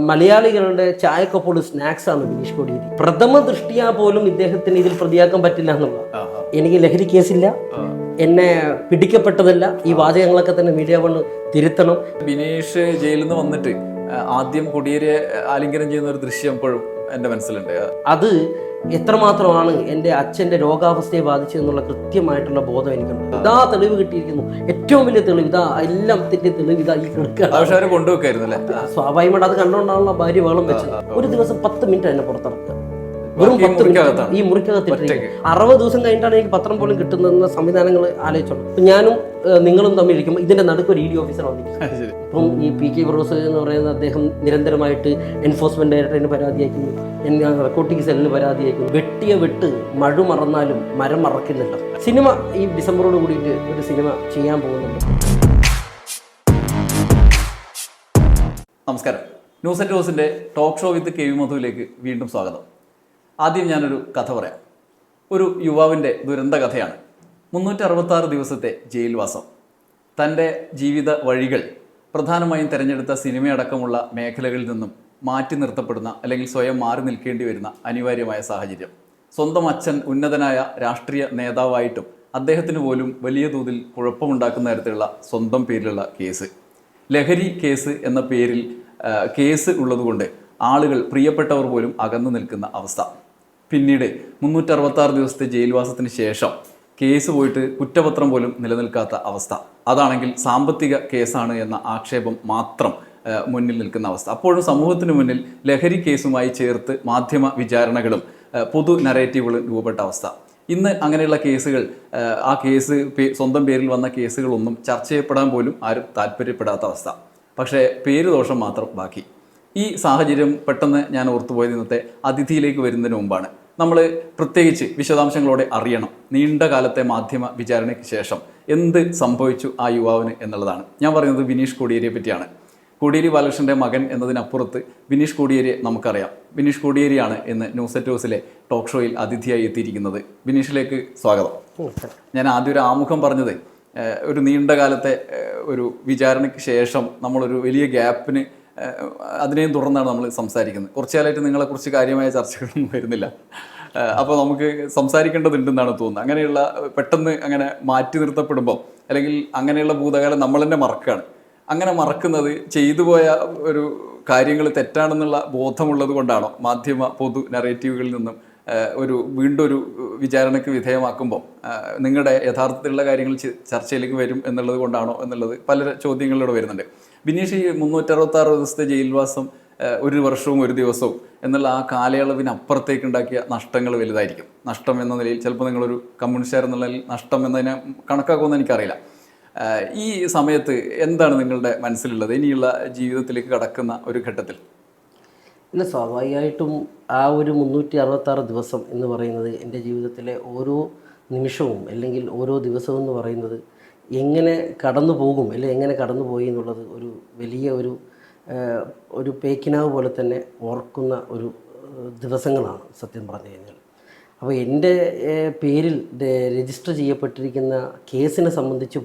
മലയാളികളുടെ ചായക്കൊപ്പോൾ സ്നാക്സ് ആണ് ബിനീഷ് കോടിയേരി. പ്രഥമ ദൃഷ്ടിയാ പോലും ഇദ്ദേഹത്തിന് ഇതിൽ പ്രതിയാക്കാൻ പറ്റില്ല എന്നുള്ള. എനിക്ക് ലഹരി കേസില്ല, എന്നെ പിടിക്കപ്പെട്ടതല്ല. ഈ വാചകങ്ങളൊക്കെ തന്നെ മീഡിയ വൺ തിരുത്തണം. ബിനീഷ് ജയിലിൽ നിന്ന് വന്നിട്ട് ആദ്യം കോടിയേരിയെ ആലിംഗനം ചെയ്യുന്ന ഒരു ദൃശ്യം ഇപ്പോഴും എൻ്റെ മനസ്സിലുണ്ട്. അത് എത്രമാത്രമാണ് എൻ്റെ അച്ഛൻ്റെ രോഗാവസ്ഥയെ ബാധിച്ചതെന്നുള്ള കൃത്യമായിട്ടുള്ള ബോധം എനിക്കുണ്ട്. ഇതാ തെളിവ് കിട്ടിയിരിക്കുന്നു, ഏറ്റവും വലിയ തെളിവ് ഇതാ, എല്ലാത്തിന്റെ തെളിവ് ഇതാ ഈ കിടക്കുക. കൊണ്ടുവെക്കായിരുന്നല്ലേ? സ്വാഭാവികമായിട്ട് അത് കണ്ടുകൊണ്ടാണല്ലോ ഭാര്യ വേളം വെച്ചത്. ഒരു ദിവസം 10 മിനിറ്റ് എന്നെ പുറത്തിറക്കുക, വെറും 10 മിനിറ്റ് ഈ മുറിക്കകത്തിട്ട് 60 ദിവസം കഴിഞ്ഞിട്ടാണ് എനിക്ക് പത്രം പോലും കിട്ടുന്ന സംവിധാനങ്ങൾ ആലോചിച്ചോളൂ. ഞാനും നിങ്ങളും തമ്മിൽ ഇരിക്കുമ്പോൾ ഇതിന്റെ നടുക്ക് ഒരു ED ഓഫീസർ വന്നിരിക്കും. ഇപ്പം ഈ PK ഫിറോസ് എന്ന് പറയുന്ന അദ്ദേഹം നിരന്തരമായിട്ട് എൻഫോഴ്സ്മെന്റ് ഡയറക്ടറിന് പരാതി അയക്കുന്നു, നർക്കോട്ടിക് സെല്ലിന് പരാതി അയക്കുന്നു. വെട്ടിയ വെട്ട് മഴ മറന്നാലും മരം മറക്കില്ലല്ലോ. സിനിമ ഈ ഡിസംബറോട് കൂടിയിട്ട് ഒരു സിനിമ ചെയ്യാൻ പോകുന്നുണ്ട്. നമസ്കാരം. ന്യൂസ് ആൻഡ് ടോസിന്റെ ടോക്ക് ഷോ വിത്ത് KV മധുവിലേക്ക് വീണ്ടും സ്വാഗതം. ആദ്യം ഞാനൊരു കഥ പറയാം. ഒരു യുവാവിൻ്റെ ദുരന്ത കഥയാണ്. 366 ദിവസത്തെ ജയിൽവാസം. തൻ്റെ ജീവിത വഴികൾ പ്രധാനമായും തിരഞ്ഞെടുത്ത സിനിമയടക്കമുള്ള മേഖലകളിൽ നിന്നും മാറ്റി നിർത്തപ്പെടുന്ന അല്ലെങ്കിൽ സ്വയം മാറി നിൽക്കേണ്ടി വരുന്ന അനിവാര്യമായ സാഹചര്യം. സ്വന്തം അച്ഛൻ ഉന്നതനായ രാഷ്ട്രീയ നേതാവായിട്ടും അദ്ദേഹത്തിന് പോലും വലിയ തോതിൽ കുഴപ്പമുണ്ടാക്കുന്ന തരത്തിലുള്ള സ്വന്തം പേരിലുള്ള കേസ്, ലഹരി കേസ് എന്ന പേരിൽ കേസ് ഉള്ളതുകൊണ്ട് ആളുകൾ, പ്രിയപ്പെട്ടവർ പോലും അകന്നു നിൽക്കുന്ന അവസ്ഥ. പിന്നീട് 366 ദിവസത്തെ ജയിൽവാസത്തിന് ശേഷം കേസ് പോയിട്ട് കുറ്റപത്രം പോലും നിലനിൽക്കാത്ത അവസ്ഥ. അതാണെങ്കിൽ സാമ്പത്തിക കേസാണ് എന്ന ആക്ഷേപം മാത്രം മുന്നിൽ നിൽക്കുന്ന അവസ്ഥ. അപ്പോഴും സമൂഹത്തിന് മുന്നിൽ ലഹരി കേസുമായി ചേർത്ത് മാധ്യമ വിചാരണകളും പൊതു നരേറ്റീവുകളും രൂപപ്പെട്ട അവസ്ഥ. ഇന്ന് അങ്ങനെയുള്ള കേസുകൾ, ആ കേസ് സ്വന്തം പേരിൽ വന്ന കേസുകളൊന്നും ചർച്ച ചെയ്യപ്പെടാൻ പോലും ആരും താല്പര്യപ്പെടാത്ത അവസ്ഥ. പക്ഷേ പേര് ദോഷം മാത്രം ബാക്കി. ഈ സാഹചര്യം പെട്ടെന്ന് ഞാൻ ഓർത്തുപോയത് ഇന്നത്തെ അതിഥിയിലേക്ക് വരുന്നതിന് മുമ്പാണ്. നമ്മൾ പ്രത്യേകിച്ച് വിശദാംശങ്ങളോടെ അറിയണം നീണ്ട കാലത്തെ മാധ്യമ വിചാരണയ്ക്ക് ശേഷം എന്ത് സംഭവിച്ചു ആ യുവാവിന് എന്നുള്ളതാണ്. ഞാൻ പറയുന്നത് ബിനീഷ് കോടിയേരിയെ പറ്റിയാണ്. കോടിയേരി ബാലകൃഷ്ണൻ്റെ മകൻ എന്നതിനപ്പുറത്ത് ബിനീഷ് കോടിയേരിയെ നമുക്കറിയാം. ബിനീഷ് കോടിയേരിയാണ് ഇന്ന് ന്യൂസ് അറ്റ് ടോസിലെ ടോക്ക് ഷോയിൽ അതിഥിയായി എത്തിയിരിക്കുന്നത്. ബിനീഷിലേക്ക് സ്വാഗതം. ഞാൻ ആദ്യം ഒരു ആമുഖം പറഞ്ഞത് ഒരു നീണ്ട കാലത്തെ ഒരു വിചാരണയ്ക്ക് ശേഷം നമ്മളൊരു വലിയ ഗ്യാപ്പിന് അതിനെയും തുടർന്നാണ് നമ്മൾ സംസാരിക്കുന്നത്. കുറച്ചു കാലമായിട്ട് നിങ്ങളെക്കുറിച്ച് കാര്യമായ ചർച്ചകളൊന്നും വരുന്നില്ല. അപ്പോൾ നമുക്ക് സംസാരിക്കേണ്ടതുണ്ടെന്നാണ് തോന്നുന്നത്. അങ്ങനെയുള്ള പെട്ടെന്ന് അങ്ങനെ മാറ്റി നിർത്തപ്പെടുമ്പോൾ അല്ലെങ്കിൽ അങ്ങനെയുള്ള ഭൂതകാലം നമ്മൾ തന്നെ മറക്കുകയാണ്. അങ്ങനെ മറക്കുന്നത് ചെയ്തു പോയ ഒരു കാര്യങ്ങൾ തെറ്റാണെന്നുള്ള ബോധമുള്ളത് കൊണ്ടാണോ? മാധ്യമ പൊതു നറേറ്റീവുകളിൽ നിന്നും വീണ്ടും ഒരു വിചാരണയ്ക്ക് വിധേയമാക്കുമ്പോൾ നിങ്ങളുടെ യഥാർത്ഥത്തിലുള്ള കാര്യങ്ങൾ ചർച്ചയിലേക്ക് വരും എന്നുള്ളത് കൊണ്ടാണോ എന്നുള്ളത് പല ചോദ്യങ്ങളിലൂടെ വരുന്നുണ്ട്. ബിനീഷ്, ഈ 366 ദിവസത്തെ ജയിൽവാസം, 1 വർഷവും 1 ദിവസവും എന്നുള്ള ആ കാലയളവിനപ്പുറത്തേക്ക് ഉണ്ടാക്കിയ നഷ്ടങ്ങൾ വലുതായിരിക്കും. നഷ്ടം എന്ന നിലയിൽ ചിലപ്പോൾ നിങ്ങളൊരു കമ്മ്യൂണിസ്റ്റുകാർ എന്നുള്ള നഷ്ടം എന്നതിനെ കണക്കാക്കുമെന്ന് എനിക്കറിയില്ല. ഈ സമയത്ത് എന്താണ് നിങ്ങളുടെ മനസ്സിലുള്ളത് ഇനിയുള്ള ജീവിതത്തിലേക്ക് കടക്കുന്ന ഒരു ഘട്ടത്തിൽ? ഇല്ല, സ്വാഭാവികമായിട്ടും ആ ഒരു 366 ദിവസം എന്ന് പറയുന്നത് എൻ്റെ ജീവിതത്തിലെ ഓരോ നിമിഷവും അല്ലെങ്കിൽ ഓരോ ദിവസവും എന്ന് പറയുന്നത് എങ്ങനെ കടന്നു പോകും അല്ലെങ്കിൽ എങ്ങനെ കടന്നു പോയി എന്നുള്ളത് ഒരു വലിയ ഒരു പേക്കിനാവ് പോലെ തന്നെ ഓർക്കുന്ന ഒരു ദിവസങ്ങളാണ് സത്യം പറഞ്ഞു കഴിഞ്ഞാൽ. അപ്പോൾ എൻ്റെ പേരിൽ രജിസ്റ്റർ ചെയ്യപ്പെട്ടിരിക്കുന്ന കേസിനെ സംബന്ധിച്ച്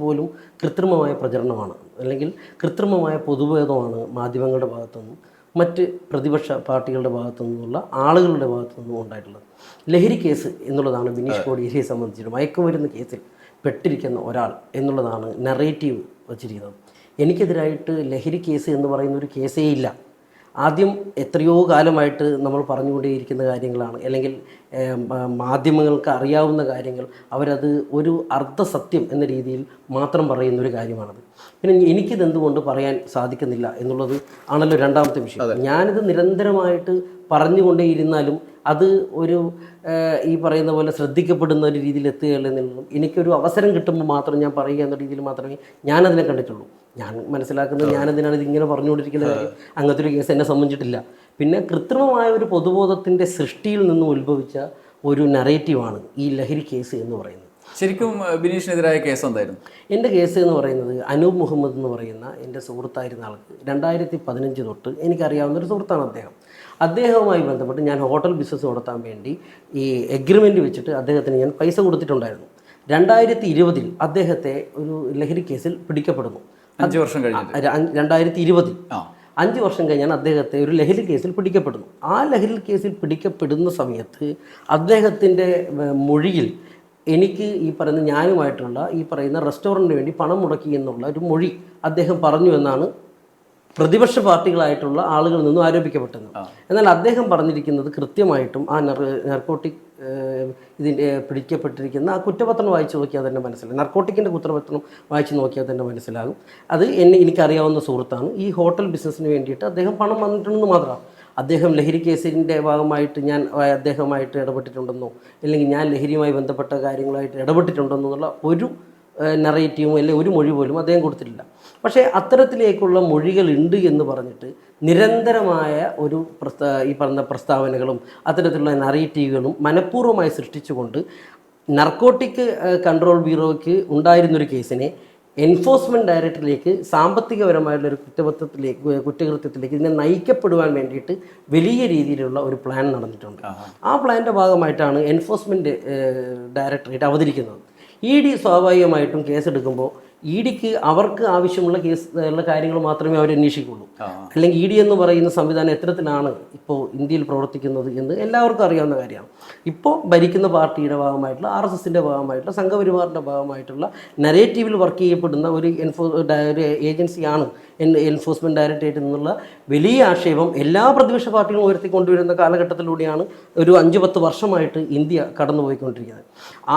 പോലും കൃത്രിമമായ പ്രചരണമാണ് അല്ലെങ്കിൽ കൃത്രിമമായ പൊതുബോധമാണ് മാധ്യമങ്ങളുടെ ഭാഗത്തുനിന്നും മറ്റ് പ്രതിപക്ഷ പാർട്ടികളുടെ ഭാഗത്തു നിന്നുള്ള ആളുകളുടെ ഭാഗത്തു നിന്നും ഉണ്ടായിട്ടുള്ളത്. ലഹരി കേസ് എന്നുള്ളതാണ് ബിനീഷ് കോടിയേരിയെ സംബന്ധിച്ചിട്ട് മയക്കുമരുന്ന് കേസിൽ പെട്ടിരിക്കുന്ന ഒരാൾ എന്നുള്ളതാണ് നറേറ്റീവ് വച്ചിരിക്കുന്നത്. എനിക്കെതിരായിട്ട് ലഹരി കേസ് എന്ന് പറയുന്ന ഒരു കേസേ ഇല്ല. ആദ്യം എത്രയോ കാലമായിട്ട് നമ്മൾ പറഞ്ഞുകൊണ്ടേയിരിക്കുന്ന കാര്യങ്ങളാണ്, അല്ലെങ്കിൽ മാധ്യമങ്ങൾക്ക് അറിയാവുന്ന കാര്യങ്ങൾ അവരത് ഒരു അർദ്ധസത്യം എന്ന രീതിയിൽ മാത്രം പറയുന്നൊരു കാര്യമാണത്. പിന്നെ എനിക്കിതെന്തുകൊണ്ട് പറയാൻ സാധിക്കുന്നില്ല എന്നുള്ളത് ആണല്ലോ രണ്ടാമത്തെ വിഷയം. ഞാനിത് നിരന്തരമായിട്ട് പറഞ്ഞുകൊണ്ടേയിരുന്നാലും അത് ഒരു ഈ പറയുന്ന പോലെ ശ്രദ്ധിക്കപ്പെടുന്ന ഒരു രീതിയിൽ എത്തുകയല്ല എന്നുള്ളതും എനിക്കൊരു അവസരം കിട്ടുമ്പോൾ മാത്രം ഞാൻ പറയുക എന്ന രീതിയിൽ മാത്രമേ ഞാനതിനെ കണ്ടിട്ടുള്ളൂ. ഞാൻ മനസ്സിലാക്കുന്നത് ഞാനെന്തിനാണ് ഇതിങ്ങനെ പറഞ്ഞുകൊണ്ടിരിക്കുന്ന കാര്യം, അങ്ങനത്തെ ഒരു കേസ് എന്നെ സംബന്ധിച്ചിട്ടില്ല. പിന്നെ കൃത്രിമമായ ഒരു പൊതുബോധത്തിൻ്റെ സൃഷ്ടിയിൽ നിന്നും ഉത്ഭവിച്ച ഒരു നറേറ്റീവാണ് ഈ ലഹരി കേസ് എന്ന് പറയുന്നത്. ശരിക്കും ബിനീഷിനെതിരായ കേസ് എന്തായിരുന്നു? എൻ്റെ കേസ് എന്ന് പറയുന്നത് അനൂപ് മുഹമ്മദ് എന്ന് പറയുന്ന എൻ്റെ സുഹൃത്തായിരുന്ന ആൾക്ക് 2015 തൊട്ട് എനിക്കറിയാവുന്ന ഒരു സുഹൃത്താണ് അദ്ദേഹം. അദ്ദേഹവുമായി ബന്ധപ്പെട്ട് ഞാൻ ഹോട്ടൽ ബിസിനസ് നടത്താൻ വേണ്ടി ഈ എഗ്രിമെൻ്റ് വെച്ചിട്ട് അദ്ദേഹത്തിന് ഞാൻ പൈസ കൊടുത്തിട്ടുണ്ടായിരുന്നു. 2020 അദ്ദേഹത്തെ ഒരു ലഹരി കേസിൽ പിടിക്കപ്പെടുന്നു. 5 വർഷം കഴിഞ്ഞിട്ട് 2020 ആ 5 വർഷം കഴിഞ്ഞാണ് അദ്ദേഹത്തെ ഒരു ലഹരി കേസിൽ പിടിക്കപ്പെടുന്നു. ആ ലഹരി കേസിൽ പിടിക്കപ്പെടുന്ന സമയത്ത് അദ്ദേഹത്തിൻ്റെ മൊഴിയിൽ എനിക്ക് ഈ പറയുന്ന ഞാനുമായിട്ടുള്ള ഈ പറയുന്ന റെസ്റ്റോറൻറ്റിന് വേണ്ടി പണം മുടക്കി എന്നുള്ള ഒരു മൊഴി അദ്ദേഹം പറഞ്ഞു എന്നാണ് പ്രതിപക്ഷ പാർട്ടികളായിട്ടുള്ള ആളുകളിൽ നിന്നും ആരോപിക്കപ്പെട്ടത്. എന്നാൽ അദ്ദേഹം പറഞ്ഞിരിക്കുന്നത് കൃത്യമായിട്ടും ആ നർക്കോട്ടിക് ഇതിൻ്റെ പിടിക്കപ്പെട്ടിരിക്കുന്ന ആ കുറ്റപത്രം വായിച്ചു നോക്കിയാൽ തന്നെ മനസ്സിലാകും. നർക്കോട്ടിക്കിൻ്റെ കുറ്റപത്രം വായിച്ചു നോക്കിയാൽ തന്നെ മനസ്സിലാകും. അത് എനിക്കറിയാവുന്ന സുഹൃത്താണ്. ഈ ഹോട്ടൽ ബിസിനസ്സിന് വേണ്ടിയിട്ട് അദ്ദേഹം പണം വന്നിട്ടുണ്ടെന്ന് മാത്രമാണ്. അദ്ദേഹം ലഹരി കേസിൻ്റെ ഭാഗമായിട്ട് ഞാൻ അദ്ദേഹമായിട്ട് ഇടപെട്ടിട്ടുണ്ടെന്നോ അല്ലെങ്കിൽ ഞാൻ ലഹരിയുമായി ബന്ധപ്പെട്ട കാര്യങ്ങളായിട്ട് ഇടപെട്ടിട്ടുണ്ടെന്നുള്ള ഒരു നറേറ്റീവും അല്ലെങ്കിൽ ഒരു മൊഴി പോലും അദ്ദേഹം കൊടുത്തിട്ടില്ല. പക്ഷേ അത്തരത്തിലേക്കുള്ള മൊഴികളുണ്ട് എന്ന് പറഞ്ഞിട്ട് നിരന്തരമായ ഒരു ഈ പറഞ്ഞ പ്രസ്താവനകളും അത്തരത്തിലുള്ള നറേറ്റീവുകളും മനഃപൂർവ്വമായി സൃഷ്ടിച്ചുകൊണ്ട് നർക്കോട്ടിക് കൺട്രോൾ ബ്യൂറോയ്ക്ക് ഉണ്ടായിരുന്നൊരു കേസിനെ എൻഫോഴ്സ്മെൻറ്റ് ഡയറക്ടറിലേക്ക് സാമ്പത്തികപരമായിട്ടുള്ളൊരു കുറ്റകൃത്യത്തിലേക്ക് ഇതിനെ നയിക്കപ്പെടുവാൻ വേണ്ടിയിട്ട് വലിയ രീതിയിലുള്ള ഒരു പ്ലാൻ നടന്നിട്ടുണ്ട്. ആ പ്ലാനിൻ്റെ ഭാഗമായിട്ടാണ് എൻഫോഴ്സ്മെൻറ്റ് ഡയറക്ടറേറ്റ് അവതരിക്കുന്നത്. ED സ്വാഭാവികമായിട്ടും കേസെടുക്കുമ്പോൾ EDക്ക് അവർക്ക് ആവശ്യമുള്ള ഉള്ള കാര്യങ്ങൾ മാത്രമേ അവർ അന്വേഷിക്കുള്ളൂ. അല്ലെങ്കിൽ ED എന്ന് പറയുന്ന സംവിധാനം എത്തരത്തിലാണ് ഇപ്പോൾ ഇന്ത്യയിൽ പ്രവർത്തിക്കുന്നത് എന്ന് എല്ലാവർക്കും അറിയാവുന്ന കാര്യമാണ്. ഇപ്പോൾ ഭരിക്കുന്ന പാർട്ടിയുടെ ഭാഗമായിട്ടുള്ള RSSൻ്റെ ഭാഗമായിട്ടുള്ള സംഘപരിവാറിൻ്റെ ഭാഗമായിട്ടുള്ള നരേറ്റീവിൽ വർക്ക് ചെയ്യപ്പെടുന്ന ഒരു ഏജൻസിയാണ് എൻഫോഴ്സ്മെൻറ്റ് ഡയറക്ടറേറ്റ് എന്നുള്ള വലിയ ആക്ഷേപം എല്ലാ പ്രതിപക്ഷ പാർട്ടികളും ഉയർത്തിക്കൊണ്ടുവരുന്ന കാലഘട്ടത്തിലൂടെയാണ് ഒരു 5-10 വർഷമായിട്ട് ഇന്ത്യ കടന്നുപോയിക്കൊണ്ടിരിക്കുന്നത്.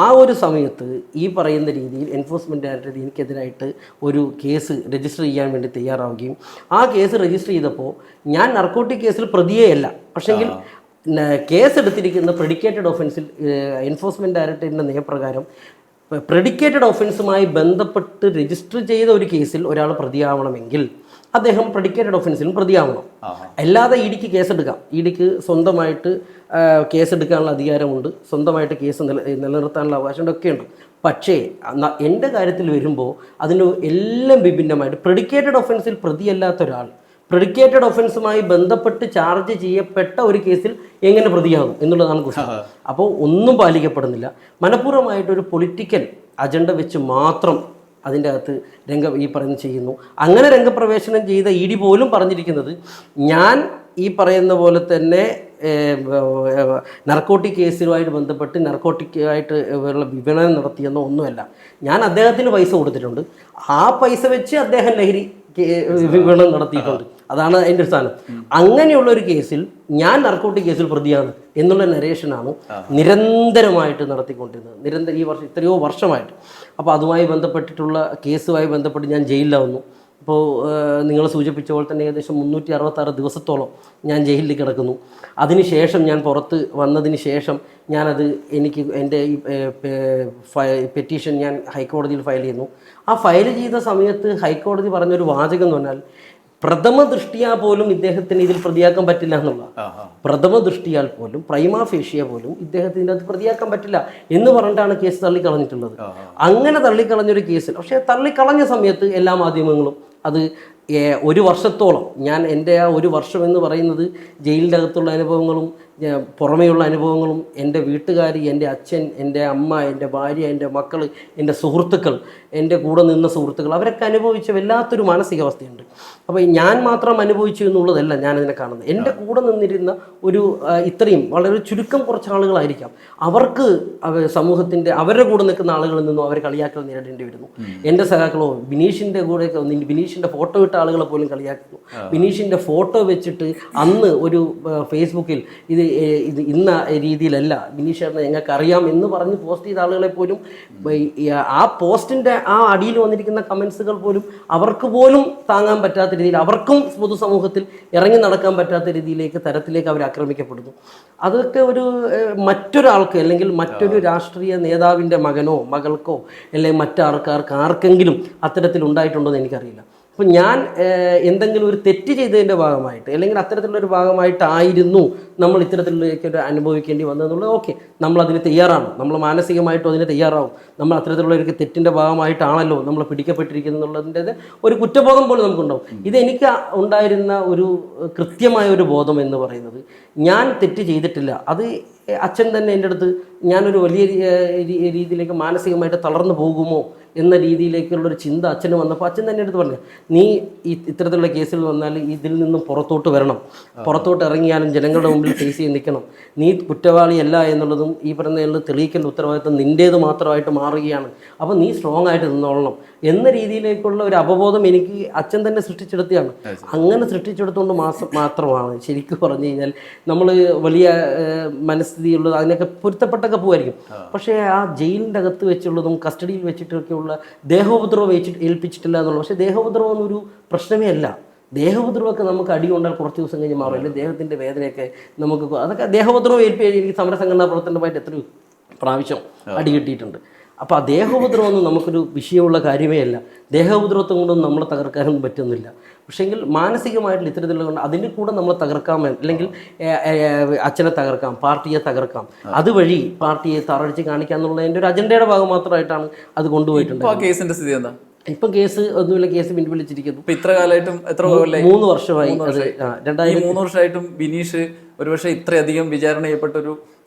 ആ ഒരു സമയത്ത് ഈ പറയുന്ന രീതിയിൽ എൻഫോഴ്സ്മെൻറ്റ് ഡയറക്ടറേറ്റ് എനിക്കെതിരായിട്ട് ഒരു കേസ് രജിസ്റ്റർ ചെയ്യാൻ വേണ്ടി തയ്യാറാവുകയും ആ കേസ് രജിസ്റ്റർ ചെയ്തപ്പോൾ ഞാൻ നർക്കോട്ടിക് കേസിൽ പ്രതിയേയല്ല, പക്ഷെങ്കിൽ കേസ് എടുത്തിരിക്കുന്ന പ്രെഡിക്കേറ്റഡ് ഒഫൻസിൽ എൻഫോഴ്സ്മെൻറ്റ് ഡയറക്ടറേറ്റിൻ്റെ നിയമപ്രകാരം പ്രെഡിക്കേറ്റഡ് ഒഫൻസുമായി ബന്ധപ്പെട്ട് രജിസ്റ്റർ ചെയ്ത ഒരു കേസിൽ ഒരാൾ പ്രതിയാവണമെങ്കിൽ അദ്ദേഹം പ്രെഡിക്കേറ്റഡ് ഒഫൻസിലും പ്രതിയാവണം. അല്ലാതെ EDക്ക് കേസെടുക്കാം. EDക്ക് സ്വന്തമായിട്ട് കേസെടുക്കാനുള്ള അധികാരമുണ്ട്, സ്വന്തമായിട്ട് കേസ് നിലനിർത്താനുള്ള അവകാശം ഒക്കെയുണ്ട്. പക്ഷേ എൻ്റെ കാര്യത്തിൽ വരുമ്പോൾ അതിന് എല്ലാം വിഭിന്നമായിട്ട് പ്രെഡിക്കേറ്റഡ് ഒഫൻസിൽ പ്രതിയല്ലാത്ത ഒരാൾ പ്രെഡിക്കേറ്റഡ് ഒഫൻസുമായി ബന്ധപ്പെട്ട് ചാർജ് ചെയ്യപ്പെട്ട ഒരു കേസിൽ എങ്ങനെ പ്രതിയാകും എന്നുള്ളതാണ് ക്വസ്റ്റ്യൻ. അപ്പോൾ ഒന്നും പാലിക്കപ്പെടുന്നില്ല. മനഃപൂർവ്വമായിട്ടൊരു പൊളിറ്റിക്കൽ അജണ്ട വെച്ച് മാത്രം അതിൻ്റെ അകത്ത് ഈ പറയുന്നത് ചെയ്യുന്നു. അങ്ങനെ രംഗപ്രവേശനം ചെയ്ത ED പോലും പറഞ്ഞിരിക്കുന്നത് ഞാൻ ഈ പറയുന്ന പോലെ തന്നെ നർക്കോട്ടിക് കേസുമായിട്ട് ബന്ധപ്പെട്ട് നർക്കോട്ടിക്കായിട്ട് വിപണനം നടത്തിയെന്നോ ഒന്നുമല്ല. ഞാൻ അദ്ദേഹത്തിന് പൈസ കൊടുത്തിട്ടുണ്ട്, ആ പൈസ വെച്ച് അദ്ദേഹം ലഹരി വിപണനം നടത്തിയിട്ടുണ്ട്. അതാണ് അതിൻ്റെ സ്ഥാനം. അങ്ങനെയുള്ളൊരു കേസിൽ ഞാൻ നർക്കോട്ടിക് കേസിൽ പ്രതിയാണ് എന്നുള്ള നരേഷനാണ് നിരന്തരമായിട്ട് നടത്തിക്കൊണ്ടിരുന്നത്. ഈ വർഷം എത്രയോ വർഷമായിട്ട്. അപ്പോൾ അതുമായി ബന്ധപ്പെട്ടിട്ടുള്ള കേസുമായി ബന്ധപ്പെട്ട് ഞാൻ ജയിലിലാവുന്നു. ഇപ്പോൾ നിങ്ങൾ സൂചിപ്പിച്ച പോലെ തന്നെ ഏകദേശം 366 ദിവസത്തോളം ഞാൻ ജയിലിൽ കിടക്കുന്നു. അതിനുശേഷം ഞാൻ പുറത്ത് വന്നതിന് ശേഷം എനിക്ക് എൻ്റെ ഈ പെറ്റീഷൻ ഞാൻ ഹൈക്കോടതിയിൽ ഫയൽ ചെയ്യുന്നു. ആ ഫയൽ ചെയ്ത സമയത്ത് ഹൈക്കോടതി പറഞ്ഞൊരു വാചകം എന്ന് പറഞ്ഞാൽ പ്രഥമ ദൃഷ്ടിയാ പോലും ഇദ്ദേഹത്തിന് ഇതിൽ പ്രതിയാക്കാൻ പറ്റില്ല എന്നുള്ള. പ്രഥമ ദൃഷ്ടിയാൽ പോലും പ്രൈമാ ഫേഷ്യ പോലും ഇദ്ദേഹത്തിന് അത് പ്രതിയാക്കാൻ പറ്റില്ല എന്ന് പറഞ്ഞിട്ടാണ് കേസ് തള്ളിക്കളഞ്ഞിട്ടുള്ളത്. അങ്ങനെ തള്ളിക്കളഞ്ഞൊരു കേസിൽ പക്ഷേ തള്ളിക്കളഞ്ഞ സമയത്ത് എല്ലാ മാധ്യമങ്ങളും അത് 1 വർഷത്തോളം എൻ്റെ ആ 1 വർഷം എന്ന് പറയുന്നത് ജയിലിൻ്റെ അകത്തുള്ള അനുഭവങ്ങളും പുറമേയുള്ള അനുഭവങ്ങളും എൻ്റെ വീട്ടുകാർ, എൻ്റെ അച്ഛൻ, എൻ്റെ അമ്മ, എൻ്റെ ഭാര്യ, എൻ്റെ മക്കൾ, എൻ്റെ സുഹൃത്തുക്കൾ, എൻ്റെ കൂടെ നിന്ന സുഹൃത്തുക്കൾ അവരൊക്കെ അനുഭവിച്ച വല്ലാത്തൊരു മാനസികാവസ്ഥയുണ്ട്. അപ്പോൾ ഞാൻ മാത്രം അനുഭവിച്ചു എന്നുള്ളതല്ല ഞാനതിനെ കാണുന്നത്. എൻ്റെ കൂടെ നിന്നിരുന്ന ഒരു ഇത്രയും വളരെ ചുരുക്കം കുറച്ച് ആളുകളായിരിക്കാം അവർക്ക് സമൂഹത്തിൻ്റെ അവരുടെ കൂടെ നിൽക്കുന്ന ആളുകളിൽ നിന്നും അവർ കളിയാക്കൽ നേരിടേണ്ടി വരുന്നു. എൻ്റെ സഖാക്കളോ ബിനീഷിൻ്റെ കൂടെ ബിനീഷിൻ്റെ ഫോട്ടോ ഇട്ട ആളുകളെ പോലും കളിയാക്കുന്നു. ബിനീഷിൻ്റെ ഫോട്ടോ വെച്ചിട്ട് അന്ന് ഒരു ഫേസ്ബുക്കിൽ ഇത് ഇന്ന രീതിയിലല്ല ബിനീഷേട്ടനെ ഞങ്ങൾക്ക് അറിയാം എന്ന് പറഞ്ഞ് പോസ്റ്റ് ചെയ്ത ആളുകളെ പോലും ആ പോസ്റ്റിൻ്റെ ആ അടിയിൽ വന്നിരിക്കുന്ന കമൻസുകൾ പോലും അവർക്ക് പോലും താങ്ങാൻ പറ്റാത്ത രീതിയിൽ അവർക്കും പൊതുസമൂഹത്തിൽ ഇറങ്ങി നടക്കാൻ പറ്റാത്ത തരത്തിലേക്ക് അവർ ആക്രമിക്കപ്പെടുന്നു. അതൊക്കെ ഒരു മറ്റൊരാൾക്ക് അല്ലെങ്കിൽ മറ്റൊരു രാഷ്ട്രീയ നേതാവിൻ്റെ മകനോ മകൾക്കോ അല്ലെങ്കിൽ മറ്റാൾക്കാർക്ക് ആർക്കെങ്കിലും അത്തരത്തിൽ ഉണ്ടായിട്ടുണ്ടോ എന്ന് എനിക്കറിയില്ല. അപ്പം ഞാൻ എന്തെങ്കിലും ഒരു തെറ്റ് ചെയ്തതിൻ്റെ ഭാഗമായിട്ട് അല്ലെങ്കിൽ അത്തരത്തിലുള്ളൊരു ഭാഗമായിട്ടായിരുന്നു നമ്മൾ ഇത്തരത്തിലുള്ളൊരു അനുഭവിക്കേണ്ടി വന്നതെന്നുള്ളത് ഓക്കെ, നമ്മളതിന് തയ്യാറാണ്, നമ്മൾ മാനസികമായിട്ടും അതിന് തയ്യാറാവും. നമ്മൾ അത്തരത്തിലുള്ള ഒരു തെറ്റിൻ്റെ ഭാഗമായിട്ടാണല്ലോ നമ്മൾ പിടിക്കപ്പെട്ടിരിക്കുന്നത് എന്നുള്ളതിൻ്റെ ഒരു കുറ്റബോധം പോലും നമുക്കുണ്ടാവും. ഇതെനിക്ക് ഉണ്ടായിരുന്ന ഒരു കൃത്യമായ ഒരു ബോധം എന്ന് പറയുന്നത് ഞാൻ തെറ്റ് ചെയ്തിട്ടില്ല. അത് അച്ഛൻ തന്നെ എൻ്റെ അടുത്ത് ഞാനൊരു വലിയ രീതിയിലേക്ക് മാനസികമായിട്ട് തളർന്നു പോകുമോ എന്ന രീതിയിലേക്കുള്ളൊരു ചിന്ത അച്ഛന് വന്നപ്പോൾ അച്ഛൻ തന്നെ എടുത്ത് പറഞ്ഞു, നീ ഇത്തരത്തിലുള്ള കേസിൽ വന്നാൽ ഇതിൽ നിന്നും പുറത്തോട്ട് വരണം, പുറത്തോട്ട് ഇറങ്ങിയാലും ജനങ്ങളുടെ മുമ്പിൽ ഫേസ് ചെയ്ത് നിൽക്കണം, നീ കുറ്റവാളിയല്ല എന്നുള്ളതും ഈ പറയുന്ന തെളിയിക്കേണ്ട ഉത്തരവാദിത്വം നിൻ്റേത് മാത്രമായിട്ട് മാറുകയാണ്, അപ്പോൾ നീ സ്ട്രോങ് ആയിട്ട് നിന്നോളണം എന്ന രീതിയിലേക്കുള്ള ഒരു അവബോധം എനിക്ക് അച്ഛൻ തന്നെ സൃഷ്ടിച്ചെടുത്തതാണ്. അങ്ങനെ സൃഷ്ടിച്ചെടുത്തുകൊണ്ട് മാത്രമാണ് ശരിക്കും പറഞ്ഞു കഴിഞ്ഞാൽ നമ്മൾ വലിയ മനസ്ഥിതിയുള്ളത് അതിനൊക്കെ പൊരുത്തപ്പെട്ടൊക്കെ പോകുമായിരിക്കും. പക്ഷേ ആ ജയിലിൻ്റെ അകത്ത് വെച്ചുള്ളതും കസ്റ്റഡിയിൽ വെച്ചിട്ടൊക്കെയുള്ള ദേഹോപദ്രവം ഏൽപ്പിച്ചിട്ടില്ല എന്നുള്ളത്. പക്ഷേ ദേഹോപദ്രവം എന്നൊരു പ്രശ്നമേ അല്ല. ദേഹോപദ്രവമൊക്കെ നമുക്ക് അടി കൊണ്ടാൽ കുറച്ച് ദിവസം കഴിഞ്ഞ് മാറും, അല്ലെങ്കിൽ ദേഹത്തിൻ്റെ വേദനയൊക്കെ നമുക്ക് അതൊക്കെ ദേഹോപദ്രവം എനിക്ക് സമരസംഘടനാ പ്രവർത്തനമായിട്ട് എത്രയോ പ്രാവശ്യം അടി കിട്ടിയിട്ടുണ്ട്. അപ്പോൾ ആ ദേഹോപദ്രവമൊന്നും നമുക്കൊരു വിഷയമുള്ള കാര്യമേ അല്ല. ദേഹോപദ്രവത്വം കൊണ്ടൊന്നും നമ്മളെ തകർക്കാനൊന്നും പറ്റുന്നില്ല. പക്ഷേങ്കിൽ മാനസികമായിട്ടുള്ള ഇത്തരത്തിലുള്ള കൊണ്ട് അതിൻ്റെ കൂടെ നമ്മളെ തകർക്കാം, അല്ലെങ്കിൽ അച്ഛനെ തകർക്കാം, പാർട്ടിയെ തകർക്കാം, അതുവഴി പാർട്ടിയെ തറടിച്ച് കാണിക്കുക എന്നുള്ളതിൻ്റെ ഒരു അജണ്ടയുടെ ഭാഗം മാത്രമായിട്ടാണ് അത് കൊണ്ടുപോയിട്ടുണ്ട്. കേസിന്റെ സ്ഥിതി എന്താ? ഇപ്പം കേസ് ഒന്നുമില്ല, കേസ് പിൻവലിച്ചിരിക്കുന്നു. ഇത്ര കാലമായിട്ടും 3 വർഷമായി. 3 വർഷമായിട്ടും ബിനീഷ് ഒരുപക്ഷെ ഇത്രയധികം വിചാരണ ചെയ്യപ്പെട്ടൊരു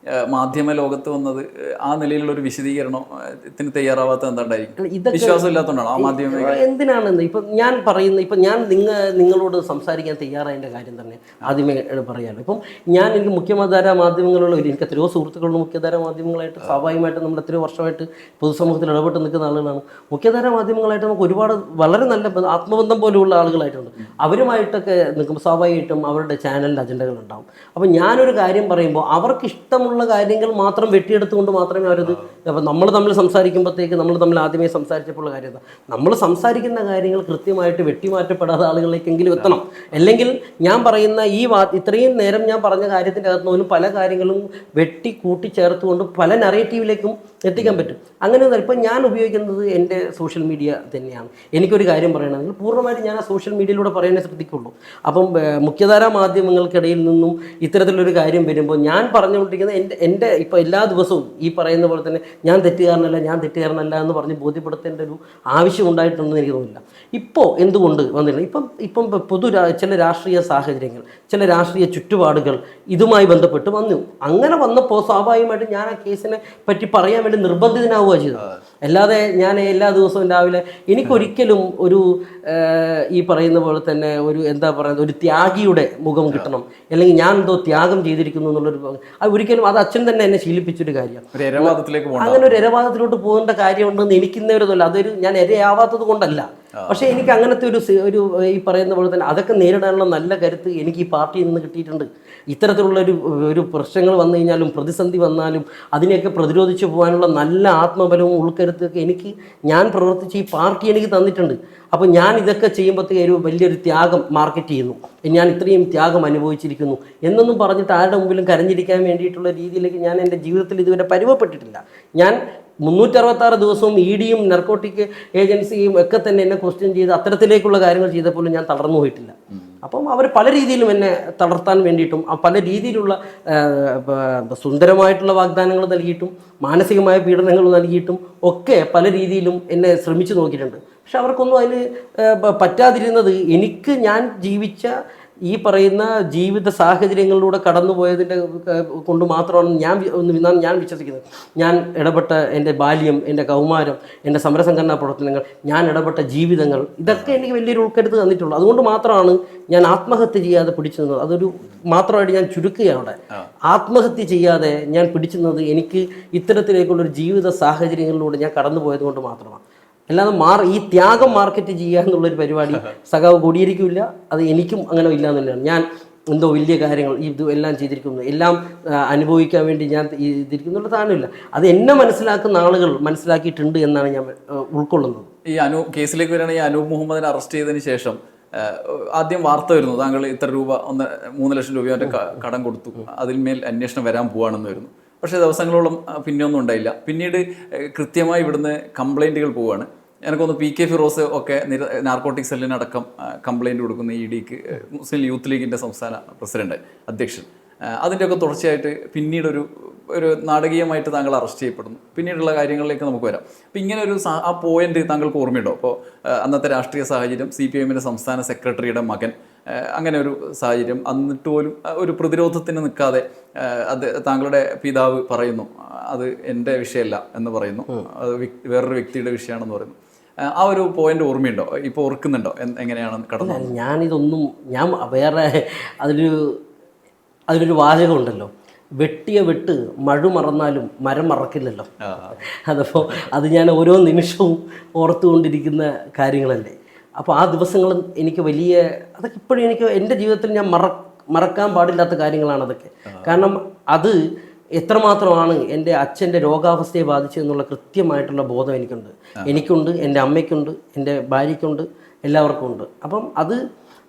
മാധ്യമ ലോകത്ത് വന്നത് ആ നിലയിലുള്ള ഒരു വിശദീകരണം ഇതിന് തയ്യാറാവാത്ത എന്താണ്ടായിരിക്കും? വിശ്വാസമില്ലാത്തതുകൊണ്ടാണ് ആ മാധ്യമ എന്തിനാണെന്ന് ഇപ്പം ഞാൻ പറയുന്നത്. ഇപ്പം ഞാൻ നിങ്ങളോട് സംസാരിക്കാൻ തയ്യാറായതിൻ്റെ കാര്യം തന്നെ ആദ്യമേ പറയാമല്ലോ. ഇപ്പം എനിക്ക് മുഖ്യധാരാ മാധ്യമങ്ങളുള്ള എനിക്ക് എത്രയോ സുഹൃത്തുക്കളുടെ മുഖ്യധാരാ മാധ്യമങ്ങളായിട്ട് സ്വാഭാവികമായിട്ട് നമ്മൾ എത്രയോ വർഷമായിട്ട് പൊതുസമൂഹത്തിൽ ഇടപെട്ട് നിൽക്കുന്ന ആളുകളാണ്. മുഖ്യധാരാ മാധ്യമങ്ങളായിട്ട് നമുക്ക് ഒരുപാട് വളരെ നല്ല ആത്മബന്ധം പോലെയുള്ള ആളുകളായിട്ടുണ്ട്. അവരുമായിട്ടൊക്കെ നിൽക്കുമ്പോൾ സ്വാഭാവികമായിട്ടും അവരുടെ ചാനലിൻ്റെ അജണ്ടകൾ ഉണ്ടാവും. അപ്പം ഞാനൊരു കാര്യം പറയുമ്പോൾ അവർക്ക് ഇഷ്ടമുള്ള കാര്യങ്ങൾ മാത്രം വെട്ടിയെടുത്തുകൊണ്ട് മാത്രമേ അവരത്. അപ്പം നമ്മൾ തമ്മിൽ സംസാരിക്കുമ്പോഴത്തേക്ക് നമ്മൾ തമ്മിൽ ആദ്യമേ സംസാരിച്ചപ്പോൾ കാര്യം എന്താ, നമ്മൾ സംസാരിക്കുന്ന കാര്യങ്ങൾ കൃത്യമായിട്ട് വെട്ടിമാറ്റപ്പെടാതെ ആളുകളിലേക്കെങ്കിലും എത്തണം. അല്ലെങ്കിൽ ഞാൻ പറയുന്ന ഇത്രയും നേരം ഞാൻ പറഞ്ഞ കാര്യത്തിൻ്റെ അകത്ത് പോലും പല കാര്യങ്ങളും വെട്ടി കൂട്ടിച്ചേർത്തുകൊണ്ട് പല നറേറ്റീവിലേക്കും എത്തിക്കാൻ പറ്റും. അങ്ങനെ ഇപ്പം ഞാൻ ഉപയോഗിക്കുന്നത് എൻ്റെ സോഷ്യൽ മീഡിയ തന്നെയാണ്. എനിക്കൊരു കാര്യം പറയണമെങ്കിൽ പൂർണ്ണമായിട്ട് ഞാൻ ആ സോഷ്യൽ മീഡിയയിലൂടെ പറയാനേ ശ്രദ്ധിക്കുള്ളൂ. അപ്പം മുഖ്യധാരാ മാധ്യമങ്ങൾക്കിടയിൽ നിന്നും ഇത്തരത്തിലൊരു കാര്യം വരുമ്പോൾ ഞാൻ പറഞ്ഞുകൊണ്ടിരിക്കുന്നത് എൻ്റെ ഇപ്പോൾ എല്ലാ ദിവസവും ഈ പറയുന്ന പോലെ തന്നെ ഞാൻ തെറ്റുകാരനല്ല എന്ന് പറഞ്ഞ് ബോധ്യപ്പെടുത്തേണ്ട ഒരു ആവശ്യം ഉണ്ടായിട്ടുണ്ടെന്ന് എനിക്ക് തോന്നുന്നില്ല. ഇപ്പോൾ എന്തുകൊണ്ട് വന്നില്ല, ഇപ്പം ചില രാഷ്ട്രീയ സാഹചര്യങ്ങൾ, ചില രാഷ്ട്രീയ ചുറ്റുപാടുകൾ ഇതുമായി ബന്ധപ്പെട്ട് വന്നു. അങ്ങനെ വന്നപ്പോൾ സ്വാഭാവികമായിട്ടും ഞാൻ ആ കേസിനെ പറ്റി പറയാൻ വേണ്ടി നിർബന്ധിതനാവുക ചെയ്തത്. അല്ലാതെ ഞാൻ എല്ലാ ദിവസവും രാവിലെ എനിക്കൊരിക്കലും ഒരു ഈ പറയുന്ന പോലെ തന്നെ ഒരു എന്താ പറയുന്നത് ഒരു ത്യാഗിയുടെ മുഖം കിട്ടണം, അല്ലെങ്കിൽ ഞാൻ എന്തോ ത്യാഗം ചെയ്തിരിക്കുന്നു എന്നുള്ളൊരു ഒരിക്കലും അത് അച്ഛൻ തന്നെ എന്നെ ശീലിപ്പിച്ചൊരു കാര്യമാണ്. അങ്ങനെ ഒരു ഇരവാദത്തിലോട്ട് പോകേണ്ട കാര്യമുണ്ടെന്ന് എനിക്കിന്നവരൊന്നുമില്ല. അതൊരു ഞാൻ ഇരയാവാത്തത് കൊണ്ടല്ല, പക്ഷേ എനിക്ക് അങ്ങനത്തെ ഒരു ഈ പറയുന്ന പോലെ തന്നെ അതൊക്കെ നേരിടാനുള്ള നല്ല കരുത്ത് എനിക്ക് ഈ പാർട്ടിയിൽ നിന്ന് കിട്ടിയിട്ടുണ്ട്. ഇത്തരത്തിലുള്ള ഒരു പ്രശ്നങ്ങൾ വന്നു കഴിഞ്ഞാലും പ്രതിസന്ധി വന്നാലും അതിനെയൊക്കെ പ്രതിരോധിച്ച് പോകാനുള്ള നല്ല ആത്മബലവും ഉൾക്കരുത്തൊക്കെ ഞാൻ പ്രവർത്തിച്ച് ഈ പാർട്ടി എനിക്ക് തന്നിട്ടുണ്ട്. അപ്പോൾ ഞാൻ ഇതൊക്കെ ചെയ്യുമ്പോഴത്തേക്ക് ഒരു വലിയൊരു ത്യാഗം മാർക്കറ്റ് ചെയ്യുന്നു, ഞാൻ ഇത്രയും ത്യാഗം അനുഭവിച്ചിരിക്കുന്നു എന്നൊന്നും പറഞ്ഞിട്ട് ആരുടെ മുമ്പിലും കരഞ്ഞിരിക്കാൻ വേണ്ടിയിട്ടുള്ള രീതിയിലേക്ക് ഞാൻ എൻ്റെ ജീവിതത്തിൽ ഇതുവരെ പരുവപ്പെട്ടിട്ടില്ല. ഞാൻ 366 ദിവസവും ഇഡിയും നർക്കോട്ടിക് ഏജൻസിയും ഒക്കെ തന്നെ എന്നെ ക്വസ്റ്റ്യൻ ചെയ്ത് അത്തരത്തിലേക്കുള്ള കാര്യങ്ങൾ ചെയ്തപ്പോഴും ഞാൻ തളർന്നു പോയിട്ടില്ല. അപ്പം അവർ പല രീതിയിലും എന്നെ തളർത്താൻ വേണ്ടിയിട്ടും പല രീതിയിലുള്ള സുന്ദരമായിട്ടുള്ള വാഗ്ദാനങ്ങൾ നൽകിയിട്ടും മാനസികമായ പീഡനങ്ങൾ നൽകിയിട്ടും ഒക്കെ പല രീതിയിലും എന്നെ ശ്രമിച്ചു നോക്കിയിട്ടുണ്ട്. പക്ഷെ അവർക്കൊന്നും അതിന് പറ്റാതിരുന്നത് എനിക്ക് ഞാൻ ജീവിച്ച ഈ പറയുന്ന ജീവിത സാഹചര്യങ്ങളിലൂടെ കടന്നുപോയതിൻ്റെ കൊണ്ട് മാത്രമാണ് ഞാൻ വിശ്വസിക്കുന്നത്. ഞാൻ ഇടപെട്ട എൻ്റെ ബാല്യം, എൻ്റെ കൗമാരം, എൻ്റെ സമരസംഘടനാ പ്രവർത്തനങ്ങൾ, ഞാൻ ഇടപെട്ട ജീവിതങ്ങൾ, ഇതൊക്കെ എനിക്ക് വലിയൊരു ഉൾക്കരുത്ത് തന്നിട്ടുള്ളൂ. അതുകൊണ്ട് മാത്രമാണ് ഞാൻ ആത്മഹത്യ ചെയ്യാതെ പിടിച്ചു നിന്നത്. അതൊരു മാത്രമായിട്ട് ഞാൻ ചുരുക്കുകയാണ് അവിടെ. ആത്മഹത്യ ചെയ്യാതെ ഞാൻ പിടിച്ചു നിന്നത് എനിക്ക് ഇത്തരത്തിലേക്കുള്ളൊരു ജീവിത സാഹചര്യങ്ങളിലൂടെ ഞാൻ കടന്നു പോയത് കൊണ്ട് മാത്രമാണ്. അല്ലാതെ ഈ ത്യാഗം മാർക്കറ്റ് ചെയ്യുക എന്നുള്ളൊരു പരിപാടി സഖാവ് കൊടിയിരിക്കില്ല. അത് എനിക്കും അങ്ങനെ ഇല്ല എന്നുള്ളതാണ്. ഞാൻ എന്തോ വലിയ കാര്യങ്ങൾ ഇത് എല്ലാം ചെയ്തിരിക്കുന്നു, എല്ലാം അനുഭവിക്കാൻ വേണ്ടി ഞാൻ ഇതിരിക്കുന്നുള്ള താനില്ല. അത് എന്നെ മനസ്സിലാക്കുന്ന ആളുകൾ മനസ്സിലാക്കിയിട്ടുണ്ട് എന്നാണ് ഞാൻ ഉൾക്കൊള്ളുന്നത്. ഈ കേസിലേക്ക് വരികയാണെങ്കിൽ അനൂപ് മുഹമ്മദിനെ അറസ്റ്റ് ചെയ്തതിന് ശേഷം ആദ്യം വാർത്ത വരുന്നു, താങ്കൾ ഇത്ര രൂപ 3 ലക്ഷം രൂപ അവൻ്റെ കടം കൊടുത്തു, അതിന്മേൽ അന്വേഷണം വരാൻ പോവാണെന്ന് വരുന്നു. പക്ഷേ ദിവസങ്ങളോളം പിന്നെ ഒന്നും ഉണ്ടായില്ല. പിന്നീട് കൃത്യമായി ഇവിടുന്ന് കംപ്ലൈൻറ്റുകൾ പോവുകയാണ്. എനിക്കൊന്ന് PK ഫിറോസ് ഒക്കെ നാർക്കോട്ടിക് സെല്ലിനടക്കം കംപ്ലൈൻറ്റ് കൊടുക്കുന്ന EDക്ക് മുസ്ലിം യൂത്ത് ലീഗിൻ്റെ സംസ്ഥാന പ്രസിഡന്റ് അധ്യക്ഷൻ അതിൻ്റെയൊക്കെ തുടർച്ചയായിട്ട് പിന്നീടൊരു നാടകീയമായിട്ട് താങ്കൾ അറസ്റ്റ് ചെയ്യപ്പെടുന്നു. പിന്നീടുള്ള കാര്യങ്ങളിലേക്ക് നമുക്ക് വരാം. അപ്പോൾ ഇങ്ങനെ ഒരു ആ പോയിന്റ് താങ്കൾക്ക് ഓർമ്മയുണ്ടോ? അപ്പോൾ അന്നത്തെ രാഷ്ട്രീയ സാഹചര്യം, CPIMന്റെ സംസ്ഥാന സെക്രട്ടറിയുടെ മകൻ, അങ്ങനെ ഒരു സാഹചര്യം, എന്നിട്ട് പോലും ഒരു പ്രതിരോധത്തിന് നിൽക്കാതെ താങ്കളുടെ പിതാവ് പറയുന്നു അത് എൻ്റെ വിഷയമല്ല എന്ന് പറയുന്നു, അത് വേറൊരു വ്യക്തിയുടെ വിഷയമാണെന്ന് പറയുന്നു. ആ ഒരു പോയിന്റ് ഓർമ്മയുണ്ടോ? ഇപ്പോൾ ഓർക്കുന്നുണ്ടോ എങ്ങനെയാണ് കടന്നു? ഞാൻ വേറെ അതിലൊരു വാചകമുണ്ടല്ലോ, വെട്ടിയ വെട്ട് മഴ മറന്നാലും മരം മറക്കില്ലല്ലോ. അതപ്പോൾ അത് ഞാൻ ഓരോ നിമിഷവും ഓർത്തുകൊണ്ടിരിക്കുന്ന കാര്യങ്ങളല്ലേ. അപ്പോൾ ആ ദിവസങ്ങളും എനിക്ക് അതൊക്കെ ഇപ്പോഴും എനിക്ക് എൻ്റെ ജീവിതത്തിൽ ഞാൻ മറക്കാൻ പാടില്ലാത്ത കാര്യങ്ങളാണ് അതൊക്കെ. കാരണം അത് എത്രമാത്രമാണ് എൻ്റെ അച്ഛൻ്റെ രോഗാവസ്ഥയെ ബാധിച്ചതെന്നുള്ള കൃത്യമായിട്ടുള്ള ബോധം എനിക്കുണ്ട്, എൻ്റെ അമ്മയ്ക്കുണ്ട്, എൻ്റെ ഭാര്യയ്ക്കുണ്ട്, എല്ലാവർക്കും ഉണ്ട്.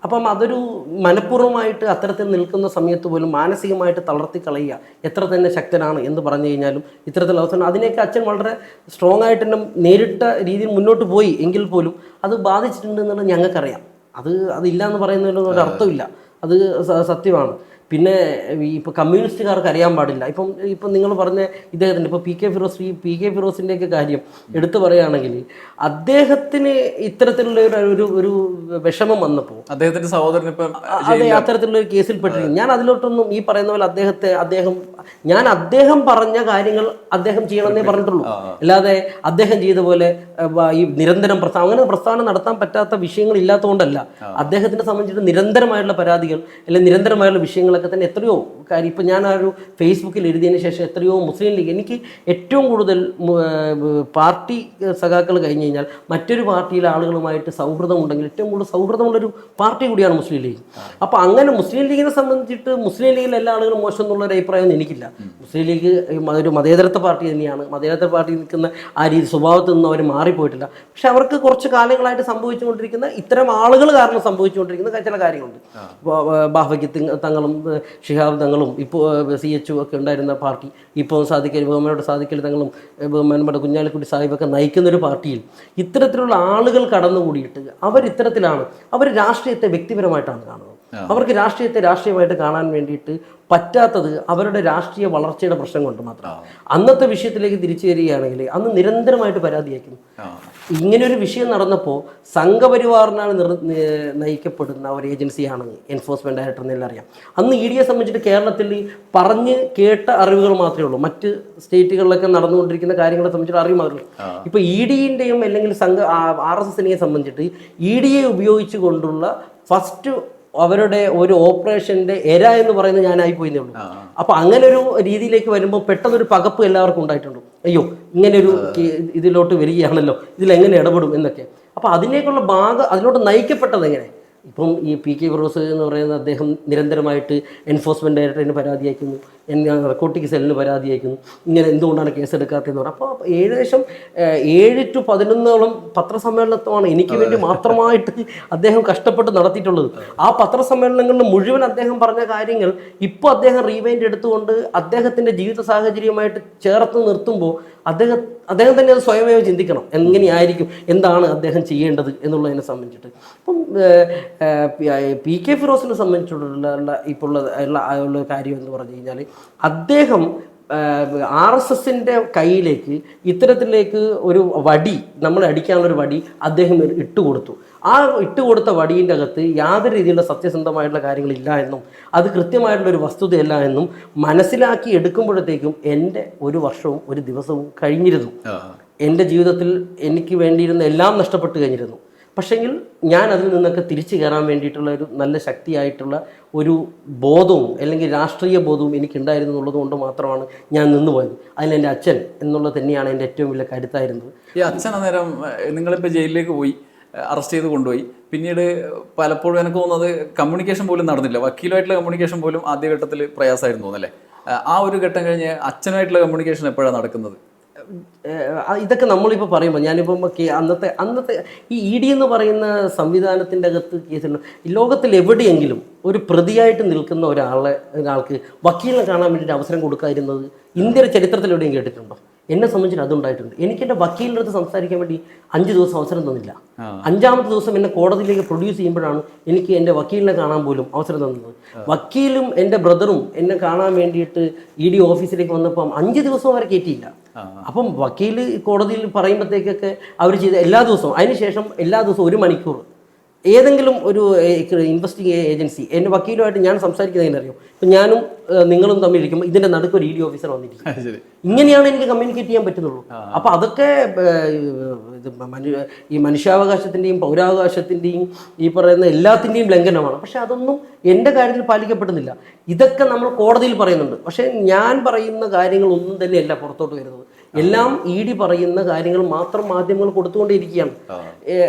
അപ്പം അതൊരു മനഃപൂർവ്വമായിട്ട് അത്തരത്തിൽ നിൽക്കുന്ന സമയത്ത് പോലും മാനസികമായിട്ട് തളർത്തി കളയുക, എത്ര തന്നെ ശക്തനാണ് എന്ന് പറഞ്ഞു കഴിഞ്ഞാലും ഇത്തരത്തിലുള്ള അവസരം അതിനെയൊക്കെ അച്ഛൻ വളരെ സ്ട്രോങ് ആയിട്ട് തന്നെ നേരിട്ട രീതിയിൽ മുന്നോട്ട് പോയി എങ്കിൽ പോലും അത് ബാധിച്ചിട്ടുണ്ട് എന്നുള്ളത് ഞങ്ങൾക്കറിയാം. അതില്ല എന്ന് പറയുന്നതിലൊന്നും ഒരു അർത്ഥമില്ല, അത് സത്യമാണ്. പിന്നെ ഇപ്പോൾ കമ്മ്യൂണിസ്റ്റുകാർക്ക് അറിയാൻ പാടില്ല. ഇപ്പം നിങ്ങൾ പറഞ്ഞ ഇദ്ദേഹത്തിൻ്റെ ഇപ്പോൾ പി കെ ഫിറോസിൻ്റെയൊക്കെ കാര്യം എടുത്തു പറയുകയാണെങ്കിൽ അദ്ദേഹത്തിന് ഇത്തരത്തിലുള്ള ഒരു വിഷമം വന്നപ്പോൾ അദ്ദേഹത്തിൻ്റെ സഹോദരൻ അതെ അത്തരത്തിലുള്ള ഒരു കേസിൽ പെട്ടിരിക്കും. ഞാൻ അതിലോട്ടൊന്നും ഈ പറയുന്ന പോലെ അദ്ദേഹം പറഞ്ഞ കാര്യങ്ങൾ അദ്ദേഹം ചെയ്യണമെന്നേ പറഞ്ഞിട്ടുള്ളൂ. അല്ലാതെ അദ്ദേഹം ചെയ്ത പോലെ ഈ നിരന്തരം അങ്ങനെ പ്രസ്താവന നടത്താൻ പറ്റാത്ത വിഷയങ്ങൾ ഇല്ലാത്തതുകൊണ്ടല്ല. അദ്ദേഹത്തിനെ സംബന്ധിച്ചിട്ട് നിരന്തരമായുള്ള പരാതികൾ അല്ലെങ്കിൽ നിരന്തരമായുള്ള വിഷയങ്ങളൊക്കെ തന്നെ എത്രയോ കാര്യം. ഇപ്പം ഞാൻ ആ ഒരു ഫേസ്ബുക്കിൽ എഴുതിയതിന് ശേഷം എത്രയോ മുസ്ലിം ലീഗ്, എനിക്ക് ഏറ്റവും കൂടുതൽ പാർട്ടി സഖാക്കൾ കഴിഞ്ഞ് കഴിഞ്ഞാൽ മറ്റൊരു പാർട്ടിയിലെ ആളുകളുമായിട്ട് സൗഹൃദമുണ്ടെങ്കിൽ ഏറ്റവും കൂടുതൽ സൗഹൃദമുള്ളൊരു പാർട്ടി കൂടിയാണ് മുസ്ലിം ലീഗ്. അപ്പോൾ അങ്ങനെ മുസ്ലിം ലീഗിനെ സംബന്ധിച്ചിട്ട് മുസ്ലിം ലീഗിലെ എല്ലാ ആളുകളും മോശം എന്നുള്ളൊരു അഭിപ്രായമൊന്നും എനിക്കില്ല. മുസ്ലിം ലീഗ് ഒരു മതേതരത്വ പാർട്ടി തന്നെയാണ്. മതേതരത്വ പാർട്ടി നിൽക്കുന്ന ആ രീതി സ്വഭാവത്തിൽ നിന്നും അവർ മാറിപ്പോയിട്ടില്ല. പക്ഷെ അവർക്ക് കുറച്ച് കാലങ്ങളായിട്ട് സംഭവിച്ചുകൊണ്ടിരിക്കുന്ന ഇത്തരം ആളുകൾ കാരണം സംഭവിച്ചുകൊണ്ടിരിക്കുന്ന ചില കാര്യങ്ങളുണ്ട്. ബാഫയ്ക്ക് തങ്ങളും ഷിഹാബ് തങ്ങളും ഇപ്പോൾ CHU ഒക്കെ ഉണ്ടായിരുന്ന പാർട്ടി, ഇപ്പോൾ ബഹുമാനോട് സാദിഖലി തങ്ങളും ബഹുമാനപ്പെട്ട കുഞ്ഞാലിക്കുട്ടി സാഹിബൊക്കെ നയിക്കുന്നൊരു പാർട്ടിയിൽ ഇത്തരത്തിലുള്ള ആളുകൾ കടന്നുകൂടിയിട്ട് അവർ രാഷ്ട്രീയത്തെ വ്യക്തിപരമായിട്ടാണ് കാണുന്നത്. അവർക്ക് രാഷ്ട്രീയത്തെ രാഷ്ട്രീയമായിട്ട് കാണാൻ വേണ്ടിയിട്ട് പറ്റാത്തത് അവരുടെ രാഷ്ട്രീയ വളർച്ചയുടെ പ്രശ്നം കൊണ്ട് മാത്രമാണ്. അന്നത്തെ വിഷയത്തിലേക്ക് തിരിച്ചു വരികയാണെങ്കിൽ അന്ന് നിരന്തരമായിട്ട് പരാതി അയക്കുന്നു. ഇങ്ങനൊരു വിഷയം നടന്നപ്പോൾ സംഘപരിവാറിനാൽ നയിക്കപ്പെടുന്ന ഒരു ഏജൻസിയാണ് എൻഫോഴ്സ്മെന്റ് ഡയറക്ടർ എന്നെല്ലാം അറിയാം. അന്ന് ED സംബന്ധിച്ചിട്ട് കേരളത്തിൽ പറഞ്ഞ് കേട്ട അറിവുകൾ മാത്രമേ ഉള്ളൂ. മറ്റ് സ്റ്റേറ്റുകളിലൊക്കെ നടന്നുകൊണ്ടിരിക്കുന്ന കാര്യങ്ങളെ സംബന്ധിച്ചിട്ട് അറിവ് മാത്രമേ ഉള്ളൂ. ഇപ്പോൾ EDയുടെയും അല്ലെങ്കിൽ RSSനെയും സംബന്ധിച്ചിട്ട് ED ഉപയോഗിച്ചു കൊണ്ടുള്ള ഫസ്റ്റ് അവരുടെ ഒരു ഓപ്പറേഷന്റെ എന്ന് പറയുന്നത് ഞാനായിപ്പോയിന്നേ ഉള്ളൂ. അപ്പൊ അങ്ങനെ ഒരു രീതിയിലേക്ക് വരുമ്പോൾ പെട്ടെന്നൊരു പകപ്പ് എല്ലാവർക്കും ഉണ്ടായിട്ടുണ്ട്. അയ്യോ ഇങ്ങനെയൊരു ഇതിലോട്ട് വരികയാണല്ലോ, ഇതിലെങ്ങനെ ഇടപെടും എന്നൊക്കെ. അപ്പൊ അതിലോട്ട് നയിക്കപ്പെട്ടത് എങ്ങനെ? ഇപ്പം ഈ PK ഫിറോസ് എന്ന് പറയുന്ന അദ്ദേഹം നിരന്തരമായിട്ട് എൻഫോഴ്സ്മെന്റ് ഡയറക്ടറിന് പരാതി അയക്കുന്നു, നർക്കോട്ടിക് സെല്ലിന് പരാതി അയക്കുന്നു, ഇങ്ങനെ എന്തുകൊണ്ടാണ് കേസെടുക്കാത്തതെന്ന് പറഞ്ഞാൽ. അപ്പോൾ ഏകദേശം 7 to 11 പത്രസമ്മേളനത്വമാണ് എനിക്ക് വേണ്ടി മാത്രമായിട്ട് അദ്ദേഹം കഷ്ടപ്പെട്ട് നടത്തിയിട്ടുള്ളത്. ആ പത്രസമ്മേളനങ്ങളിൽ മുഴുവൻ അദ്ദേഹം പറഞ്ഞ കാര്യങ്ങൾ ഇപ്പോൾ അദ്ദേഹം റീവൈൻഡ് എടുത്തുകൊണ്ട് അദ്ദേഹത്തിൻ്റെ ജീവിത സാഹചര്യമായിട്ട് ചേർത്ത് നിർത്തുമ്പോൾ അദ്ദേഹം തന്നെ അത് സ്വയമേവ ചിന്തിക്കണം, എങ്ങനെയായിരിക്കും, എന്താണ് അദ്ദേഹം ചെയ്യേണ്ടത് എന്നുള്ളതിനെ സംബന്ധിച്ചിട്ട്. അപ്പം PK ഫിറോസിനെ സംബന്ധിച്ചിട്ടുള്ള ഇപ്പോൾ ഉള്ള കാര്യം എന്ന് പറഞ്ഞു കഴിഞ്ഞാൽ അദ്ദേഹം RSSന്റെ കയ്യിലേക്ക് ഇത്തരത്തിലേക്ക് ഒരു വടി, നമ്മളെ അടിക്കാനുള്ളൊരു വടി അദ്ദേഹം ഇട്ടുകൊടുത്തു. ആ ഇട്ടുകൊടുത്ത വടീൻ്റെ അകത്ത് യാതൊരു രീതിയിലുള്ള സത്യസന്ധമായിട്ടുള്ള കാര്യങ്ങളില്ല എന്നും അത് കൃത്യമായിട്ടുള്ളൊരു വസ്തുതയല്ല എന്നും മനസ്സിലാക്കി എടുക്കുമ്പോഴത്തേക്കും എൻ്റെ 1 വർഷവും 1 ദിവസവും കഴിഞ്ഞിരുന്നു. എൻ്റെ ജീവിതത്തിൽ എനിക്ക് വേണ്ടിയിരുന്ന എല്ലാം നഷ്ടപ്പെട്ടു കഴിഞ്ഞിരുന്നു. പക്ഷെങ്കിൽ ഞാൻ അതിൽ നിന്നൊക്കെ തിരിച്ചു കയറാൻ വേണ്ടിയിട്ടുള്ള ഒരു നല്ല ശക്തിയായിട്ടുള്ള ഒരു ബോധവും അല്ലെങ്കിൽ രാഷ്ട്രീയ ബോധവും എനിക്കുണ്ടായിരുന്നു എന്നുള്ളത് കൊണ്ട് മാത്രമാണ് ഞാൻ നിന്നുപോയത്. അതിലെൻ്റെ അച്ഛൻ എന്നുള്ളത് തന്നെയാണ് എൻ്റെ ഏറ്റവും വലിയ കരുത്തായിരുന്നത്. ഈ അച്ഛൻ അന്നേരം നിങ്ങളിപ്പോൾ ജയിലിലേക്ക് പോയി, അറസ്റ്റ് ചെയ്ത് കൊണ്ടുപോയി, പിന്നീട് പലപ്പോഴും എനിക്ക് തോന്നുന്നത് കമ്മ്യൂണിക്കേഷൻ പോലും നടന്നില്ല, വക്കീലുമായിട്ടുള്ള കമ്മ്യൂണിക്കേഷൻ പോലും ആദ്യഘട്ടത്തിൽ പ്രയാസമായിരുന്നു തോന്നല്ലേ? ആ ഒരു ഘട്ടം കഴിഞ്ഞ് അച്ഛനായിട്ടുള്ള കമ്മ്യൂണിക്കേഷൻ എപ്പോഴാണ് നടക്കുന്നത്? ഇതൊക്കെ നമ്മളിപ്പോൾ പറയുമ്പോൾ ഞാനിപ്പം അന്നത്തെ ഈ ED എന്ന് പറയുന്ന സംവിധാനത്തിൻ്റെ അകത്ത് കേസുണ്ട്. ലോകത്തിൽ എവിടെയെങ്കിലും ഒരു പ്രതിയായിട്ട് നിൽക്കുന്ന ഒരാൾക്ക് വക്കീലിനെ കാണാൻ വേണ്ടിയിട്ട് അവസരം കൊടുക്കാതിരുന്നത് ഇന്ത്യയുടെ ചരിത്രത്തിൽ എവിടെയും കേട്ടിട്ടുണ്ടോ? എന്നെ സംബന്ധിച്ചിട്ട് അതുണ്ടായിട്ടുണ്ട്. എനിക്ക് എൻ്റെ വക്കീലിൻ്റെ അടുത്ത് സംസാരിക്കാൻ വേണ്ടി 5 ദിവസം അവസരം തന്നില്ല. 5-ാമത്തെ ദിവസം എന്നെ കോടതിയിലേക്ക് പ്രൊഡ്യൂസ് ചെയ്യുമ്പോഴാണ് എനിക്ക് എൻ്റെ വക്കീലിനെ കാണാൻ പോലും അവസരം തന്നത്. വക്കീലും എൻ്റെ ബ്രദറും എന്നെ കാണാൻ വേണ്ടിയിട്ട് ED ഓഫീസിലേക്ക് വന്നപ്പം 5 ദിവസം വരെ കയറ്റിയില്ല. അപ്പം വക്കീൽ കോടതിയിൽ പറയുമ്പോഴത്തേക്കൊക്കെ അവർ ചെയ്ത എല്ലാ ദിവസവും, അതിനുശേഷം എല്ലാ ദിവസവും 1 മണിക്കൂർ ഏതെങ്കിലും ഒരു ഇൻവെസ്റ്റിഗേഷൻ ഏജൻസി എൻ്റെ വക്കീലുമായിട്ട് ഞാൻ സംസാരിക്കുന്നതിനറിയോ, ഇപ്പം ഞാനും നിങ്ങളും തമ്മിൽ ഇരിക്കുമ്പോൾ ഇതിൻ്റെ നടുക്ക് ഒരു ED ഓഫീസർ വന്നിരിക്കും. ഇങ്ങനെയാണ് എനിക്ക് കമ്മ്യൂണിക്കേറ്റ് ചെയ്യാൻ പറ്റുന്നുള്ളൂ. അപ്പോൾ അതൊക്കെ ഈ മനുഷ്യാവകാശത്തിൻ്റെയും പൗരാവകാശത്തിൻ്റെയും ഈ പറയുന്ന എല്ലാത്തിൻ്റെയും ലംഘനമാണ്. പക്ഷെ അതൊന്നും എൻ്റെ കാര്യത്തിൽ പാലിക്കപ്പെടുന്നില്ല. ഇതൊക്കെ നമ്മൾ കോടതിയിൽ പറയുന്നുണ്ട്. പക്ഷേ ഞാൻ പറയുന്ന കാര്യങ്ങളൊന്നും തന്നെയല്ല പുറത്തോട്ട് വരുന്നത്. എല്ലാം ED പറയുന്ന കാര്യങ്ങൾ മാത്രം മാധ്യമങ്ങൾ കൊടുത്തുകൊണ്ടേയിരിക്കുകയാണ്.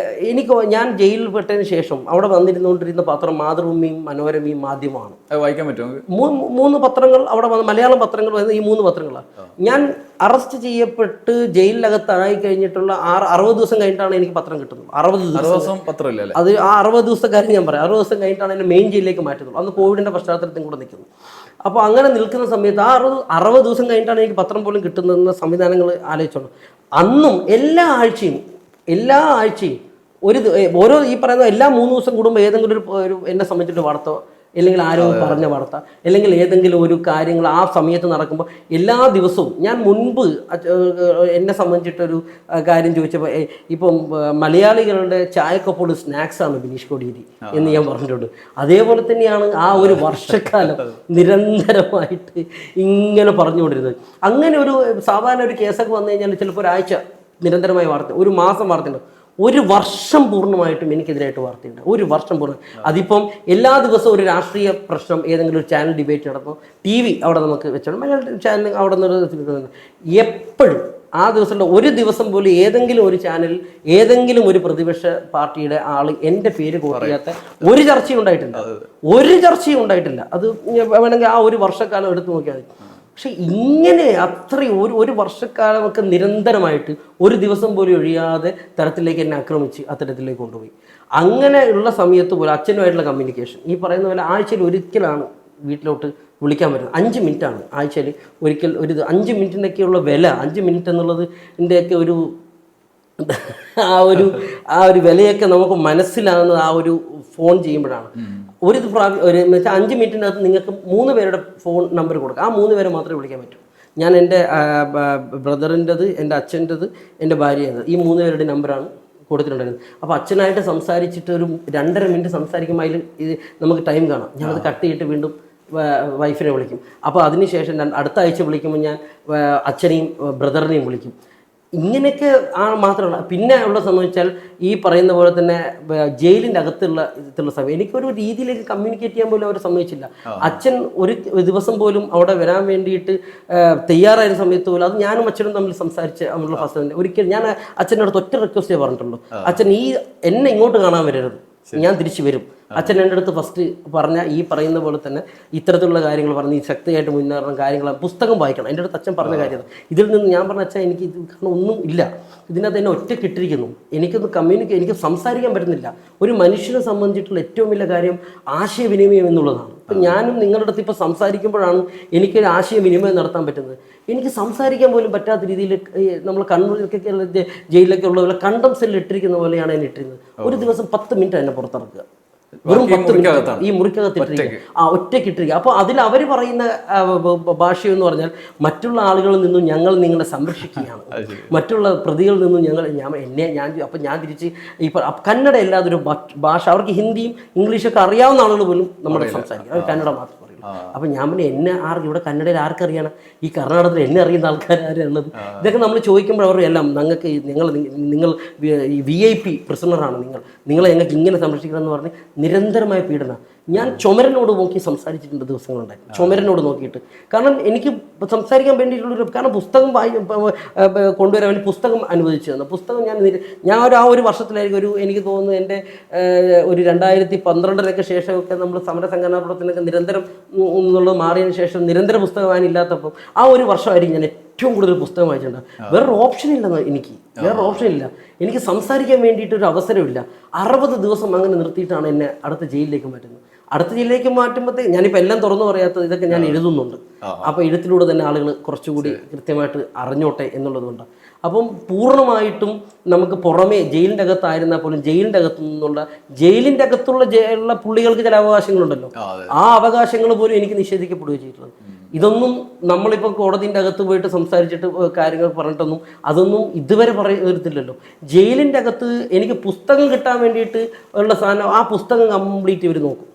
ഞാൻ ജയിലിൽ പെട്ടതിന് ശേഷം അവിടെ വന്നിരുന്നുകൊണ്ടിരുന്ന പത്രം മാതൃഭൂമിയും മനോരമയും മാധ്യമമാണ്. വായിക്കാൻ പറ്റുമോ? 3 പത്രങ്ങൾ അവിടെ വന്ന്, മലയാളം പത്രങ്ങൾ വരുന്ന ഈ 3 പത്രങ്ങളാണ്. ഞാൻ അറസ്റ്റ് ചെയ്യപ്പെട്ട് ജയിലിനകത്തായി കഴിഞ്ഞിട്ടുള്ള 60 ദിവസം കഴിഞ്ഞിട്ടാണ് എനിക്ക് പത്രം കിട്ടുന്നത്. 60 ദിവസം പത്രമില്ല. അത് ആ 60 ദിവസത്തെ കാര്യം ഞാൻ പറയാം. 60 ദിവസം കഴിഞ്ഞിട്ടാണ് എന്നെ മെയിൻ ജയിലിലേക്ക് മാറ്റുന്നത്. അന്ന് കോവിഡിൻ്റെ പശ്ചാത്തലത്തിൽ കൂടെ നിൽക്കുന്നു. അപ്പോൾ അങ്ങനെ നിൽക്കുന്ന സമയത്ത് ആ 60 ദിവസം കഴിഞ്ഞിട്ടാണ് എനിക്ക് പത്രം പോലും കിട്ടുന്നതെന്ന സംവിധാനങ്ങൾ ആലോചിച്ചോളൂ. അന്നും എല്ലാ ആഴ്ചയും ഓരോ ഈ പറയുന്ന എല്ലാ 3 ദിവസം കൂടുമ്പോൾ ഏതെങ്കിലും ഒരു എന്നെ സംബന്ധിച്ചിട്ട് വാർത്ത, അല്ലെങ്കിൽ ആരോ പറഞ്ഞ വാർത്ത, അല്ലെങ്കിൽ ഏതെങ്കിലും ഒരു കാര്യങ്ങൾ ആ സമയത്ത് നടക്കുമ്പോൾ എല്ലാ ദിവസവും ഞാൻ മുൻപ് എന്നെ സംബന്ധിച്ചിട്ടൊരു കാര്യം ചോദിച്ചപ്പോൾ ഇപ്പം മലയാളികളുടെ ചായക്കൊപ്പോൾ സ്നാക്സാണ് ബിനീഷ് കോടിയേരി എന്ന് ഞാൻ പറഞ്ഞിട്ടുണ്ട്. അതേപോലെ തന്നെയാണ് ആ ഒരു വർഷക്കാലം നിരന്തരമായിട്ട് ഇങ്ങനെ പറഞ്ഞുകൊണ്ടിരുന്നത്. അങ്ങനെ ഒരു സാധാരണ ഒരു കേസൊക്കെ വന്നു കഴിഞ്ഞാൽ ചിലപ്പോൾ ഒരാഴ്ച നിരന്തരമായ വാർത്ത, 1 മാസം വാർത്തയുണ്ട്. 1 വർഷം പൂർണ്ണമായിട്ടും എനിക്കെതിരായിട്ട് വാർത്തയുണ്ട്. 1 വർഷം പൂർണ്ണം. അതിപ്പം എല്ലാ ദിവസവും ഒരു രാഷ്ട്രീയ പ്രശ്നം, ഏതെങ്കിലും ഒരു ചാനൽ ഡിബേറ്റ് നടന്നു, TV അവിടെ നമുക്ക് വെച്ചോളൂ, മലയാള ചാനൽ അവിടെ നിന്ന് എപ്പോഴും ആ ദിവസമുള്ള ഒരു ദിവസം പോലും ഏതെങ്കിലും ഒരു ചാനലിൽ ഏതെങ്കിലും ഒരു പ്രതിപക്ഷ പാർട്ടിയുടെ ആൾ എൻ്റെ പേര് കോറിയാത്ത ഒരു ചർച്ചയും ഉണ്ടായിട്ടില്ല. അത് വേണമെങ്കിൽ ആ 1 വർഷക്കാലം എടുത്തു നോക്കിയാൽ മതി. പക്ഷെ ഇങ്ങനെ അത്രയും ഒരു വർഷക്കാലമൊക്കെ നിരന്തരമായിട്ട് ഒരു ദിവസം പോലും ഒഴിയാതെ തരത്തിലേക്ക് എന്നെ ആക്രമിച്ച് അത്തരത്തിലേക്ക് കൊണ്ടുപോയി. അങ്ങനെയുള്ള സമയത്ത് പോലും അച്ഛനുമായിട്ടുള്ള കമ്മ്യൂണിക്കേഷൻ ഈ പറയുന്ന പോലെ ആഴ്ചയിൽ ഒരിക്കലാണ് വീട്ടിലോട്ട് വിളിക്കാൻ പറ്റുന്നത്. 5 മിനിറ്റാണ് ആഴ്ചയിൽ ഒരിക്കൽ. 5 മിനിറ്റിൻ്റെയൊക്കെയുള്ള വില, 5 മിനിറ്റ് എന്നുള്ളത് ഇതിൻ്റെയൊക്കെ ആ ഒരു വിലയൊക്കെ നമുക്ക് മനസ്സിലാകുന്നത് ആ ഒരു ഫോൺ ചെയ്യുമ്പോഴാണ്. ഒരു 5 മിനിറ്റിനകത്ത് നിങ്ങൾക്ക് 3 പേരുടെ ഫോൺ നമ്പർ കൊടുക്കുക. ആ 3 പേരെ മാത്രമേ വിളിക്കാൻ പറ്റൂ. ഞാൻ എൻ്റെ ബ്രദറിൻ്റെത്, എൻ്റെ അച്ഛൻ്റെത്, എൻ്റെ ഭാര്യൻ്റെത്, ഈ 3 പേരുടെ നമ്പറാണ് കൊടുത്തിട്ടുണ്ടായിരുന്നത്. അപ്പോൾ അച്ഛനായിട്ട് സംസാരിച്ചിട്ട് ഒരു 2.5 മിനിറ്റ് സംസാരിക്കുമ്പോൾ അതിൽ നമുക്ക് ടൈം കാണാം. ഞാനത് കട്ട് ചെയ്തിട്ട് വീണ്ടും വൈഫിനെ വിളിക്കും. അപ്പോൾ അതിനുശേഷം അടുത്ത ആഴ്ച വിളിക്കുമ്പോൾ ഞാൻ അച്ഛനെയും ബ്രദറിനെയും വിളിക്കും. ഇങ്ങനെയൊക്കെ മാത്രമല്ല. പിന്നെ ഉള്ള സംബന്ധിച്ചാൽ ഈ പറയുന്ന പോലെ തന്നെ ജയിലിൻ്റെ അകത്തുള്ള സമയം എനിക്കൊരു രീതിയിലേക്ക് കമ്മ്യൂണിക്കേറ്റ് ചെയ്യാൻ പോലും അവർ സമ്മതിച്ചില്ല. അച്ഛൻ ഒരു ദിവസം പോലും അവിടെ വരാൻ വേണ്ടിയിട്ട് തയ്യാറായ സമയത്ത് പോലും അത് ഞാനും അച്ഛനും തമ്മിൽ സംസാരിച്ച് നമ്മളുടെ ഫസ്റ്റ് ഒരിക്കലും ഞാൻ അച്ഛനോട് ഒറ്റ റിക്വസ്റ്റേ പറഞ്ഞിട്ടുള്ളൂ, അച്ഛൻ എന്നെ ഇങ്ങോട്ട് കാണാൻ വരരുത്, ഞാൻ തിരിച്ചു വരും. അച്ഛൻ എൻ്റെ അടുത്ത് ഫസ്റ്റ് പറഞ്ഞ ഈ പറയുന്ന പോലെ തന്നെ ഇത്തരത്തിലുള്ള കാര്യങ്ങൾ പറഞ്ഞ് ഈ ശക്തിയായിട്ട് മുന്നേറുന്ന കാര്യങ്ങൾ പുസ്തകം വായിക്കണം. എൻ്റെ അടുത്ത് അച്ഛൻ പറഞ്ഞ കാര്യം ഇതിൽ നിന്ന് ഞാൻ പറഞ്ഞ അച്ഛൻ എനിക്ക് ഇത് കാരണം ഒന്നും ഇല്ല, ഇതിനകത്ത് എന്നെ ഒറ്റക്കിട്ടിരിക്കുന്നു, എനിക്ക് സംസാരിക്കാൻ പറ്റുന്നില്ല. ഒരു മനുഷ്യനെ സംബന്ധിച്ചിട്ടുള്ള ഏറ്റവും വലിയ കാര്യം ആശയവിനിമയം എന്നുള്ളതാണ്. ഇപ്പം ഞാനും നിങ്ങളുടെ അടുത്ത് ഇപ്പോൾ സംസാരിക്കുമ്പോഴാണ് എനിക്ക് ആശയവിനിമയം നടത്താൻ പറ്റുന്നത്. എനിക്ക് സംസാരിക്കാൻ പോലും പറ്റാത്ത രീതിയിൽ നമ്മൾ കണ്ണൂരിലൊക്കെ ജയിലിലൊക്കെ ഉള്ള കണ്ടം സെല്ലിൽ ഇട്ടിരിക്കുന്ന പോലെയാണ് എന്നെ ഇട്ടിരുന്നത്. ഒരു ദിവസം 10 മിനിറ്റ് എന്നെ പുറത്തിറക്കുക, വെറും 10 മിനിറ്റ് ഈ മുറിക്കകത്തിട്ടിരിക്കുക, ഒറ്റക്കിട്ടിരിക്കുക. അപ്പോൾ അതിൽ അവർ പറയുന്ന ഭാഷയെന്ന് പറഞ്ഞാൽ മറ്റുള്ള ആളുകളിൽ നിന്നും ഞങ്ങൾ നിങ്ങളെ സംരക്ഷിക്കുകയാണ്, മറ്റുള്ള പ്രതികളിൽ നിന്നും ഞാൻ തിരിച്ച് കന്നഡ അല്ലാതൊരു ഭാഷ, അവർക്ക് ഹിന്ദിയും ഇംഗ്ലീഷൊക്കെ അറിയാവുന്ന ആളുകൾ പോലും നമ്മൾ സംസാരിക്കും, അവർ കന്നഡ മാത്രം പറയും. അപ്പം ഞാൻ പിന്നെ എന്നെ ഇവിടെ കന്നഡയിൽ ആർക്കറിയണം, ഈ കർണാടകത്തിൽ എന്നെ അറിയുന്ന ആൾക്കാരുള്ളത്, ഇതൊക്കെ നമ്മൾ ചോദിക്കുമ്പോൾ അവർ എല്ലാം നിങ്ങൾ VIP പ്രിസണറാണ്, നിങ്ങളെ ഞങ്ങൾക്ക് ഇങ്ങനെ സംരക്ഷിക്കണം എന്ന് പറഞ്ഞ് നിരന്തരമായ പീഡന. ഞാൻ ചുമരനോട് നോക്കി സംസാരിച്ചിട്ടുണ്ട് ദിവസങ്ങളുണ്ടായി, ചുമരനോട് നോക്കിയിട്ട്. കാരണം എനിക്ക് സംസാരിക്കാൻ വേണ്ടിയിട്ടുള്ളൊരു കാരണം പുസ്തകം കൊണ്ടുവരാൻ വേണ്ടി പുസ്തകം അനുവദിച്ചു തന്നു. പുസ്തകം ഞാൻ ആ ഒരു വർഷത്തിലായിരിക്കും എനിക്ക് തോന്നുന്നു എൻ്റെ ഒരു 2012 ശേഷമൊക്കെ നമ്മൾ സമരസംഘടനാ പ്രവർത്തനമൊക്കെ നിരന്തരം എന്നുള്ളത് മാറിയതിന് ശേഷം നിരന്തര പുസ്തകം വായനയില്ലാത്തപ്പോൾ ആ ഒരു വർഷമായിരിക്കും ഞാൻ ഏറ്റവും കൂടുതൽ പുസ്തകം വായിച്ചിട്ടുണ്ട്. വേറൊരു ഓപ്ഷൻ ഇല്ലെന്ന് വേറൊരു ഓപ്ഷൻ ഇല്ല. എനിക്ക് സംസാരിക്കാൻ വേണ്ടിയിട്ടൊരു അവസരമില്ല. 60 ദിവസം അങ്ങനെ നിർത്തിയിട്ടാണ് എന്നെ അടുത്ത ജയിലിലേക്ക് മാറ്റുന്നത്. അടുത്ത ജില്ലയിലേക്ക് മാറ്റുമ്പോഴത്തേക്ക് ഞാനിപ്പോൾ എല്ലാം തുറന്നു പറയാത്തത് ഇതൊക്കെ ഞാൻ എഴുതുന്നുണ്ട്. അപ്പോൾ എഴുത്തിലൂടെ തന്നെ ആളുകൾ കുറച്ചുകൂടി കൃത്യമായിട്ട് അറിഞ്ഞോട്ടെ എന്നുള്ളതുകൊണ്ട് അപ്പം പൂർണ്ണമായിട്ടും നമുക്ക് പുറമേ ജയിലിൻ്റെ അകത്തായിരുന്നാൽ പോലും ജയിലിൻ്റെ അകത്തു നിന്നുള്ള ജയിലിൻ്റെ അകത്തുള്ള പുള്ളികൾക്ക് ചില അവകാശങ്ങളുണ്ടല്ലോ, ആ അവകാശങ്ങൾ പോലും എനിക്ക് നിഷേധിക്കപ്പെടുകയും ചെയ്തിട്ടുള്ളത്. ഇതൊന്നും നമ്മളിപ്പോൾ കോടതിൻ്റെ അകത്ത് പോയിട്ട് സംസാരിച്ചിട്ട് കാര്യങ്ങൾ പറഞ്ഞിട്ടൊന്നും അതൊന്നും ഇതുവരെ പറയത്തില്ലല്ലോ. ജയിലിൻ്റെ അകത്ത് എനിക്ക് പുസ്തകം കിട്ടാൻ വേണ്ടിയിട്ട് ഉള്ള സാധനം ആ പുസ്തകം കംപ്ലീറ്റ് ഇവർ നോക്കും.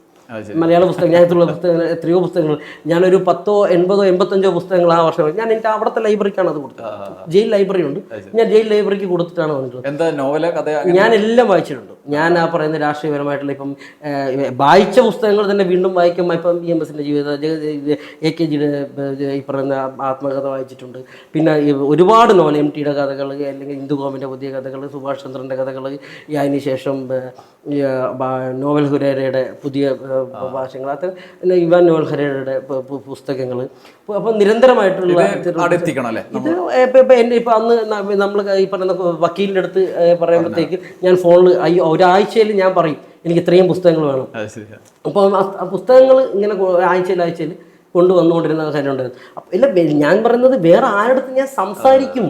മലയാള പുസ്തകം ഞാനത്തുള്ള പുസ്തകങ്ങൾ എത്രയോ പുസ്തകങ്ങൾ ഞാനൊരു 10, 80, 85 പുസ്തകങ്ങൾ ആ വർഷം ഞാൻ എൻ്റെ അവിടുത്തെ ലൈബ്രറിക്കാണ് അത് കൊടുത്തത്. ജയിൽ ലൈബ്രറി ഉണ്ട്, ഞാൻ ജയിൽ ലൈബ്രറിക്ക് കൊടുത്തിട്ടാണ് വന്നിട്ടുള്ളത്. ഞാൻ എല്ലാം വായിച്ചിട്ടുണ്ട്. ഞാൻ ആ പറയുന്ന രാഷ്ട്രീയപരമായിട്ടുള്ള ഇപ്പം വായിച്ച പുസ്തകങ്ങൾ തന്നെ വീണ്ടും വായിക്കുമ്പോൾ ഇപ്പം EMSൻ്റെ ജീവിത AKGയുടെ ഈ പറയുന്ന ആത്മകഥ വായിച്ചിട്ടുണ്ട്. പിന്നെ ഒരുപാട് നോവൽ MTയുടെ കഥകൾ, അല്ലെങ്കിൽ ഇന്ദുഗോമിൻ്റെ പുതിയ കഥകൾ, സുഭാഷ് ചന്ദ്രൻ്റെ കഥകൾ, അതിനുശേഷം നോവൽ ഹുരേരയുടെ പുതിയ ഭാഷകൾ, അത് ഇവാൻ നോവൽ ഹുരേരയുടെ പുസ്തകങ്ങൾ. അപ്പം നിരന്തരമായിട്ടുള്ള ഇത് ഇപ്പം അന്ന് നമ്മൾ ഈ പറയുന്ന വക്കീലിൻ്റെ അടുത്ത് പറയുമ്പോഴത്തേക്ക് ഞാൻ ഫോണിൽ ഒരാഴ്ചയിൽ ഞാൻ പറയും എനിക്ക് ഇത്രയും പുസ്തകങ്ങൾ വേണം. അപ്പം ആ പുസ്തകങ്ങൾ ഇങ്ങനെ ആഴ്ചയിൽ കൊണ്ടുവന്നുകൊണ്ടിരുന്ന കാര്യമുണ്ടായിരുന്നു. ഇല്ല, ഞാൻ പറയുന്നത് വേറെ ആരുടെ ഞാൻ സംസാരിക്കും,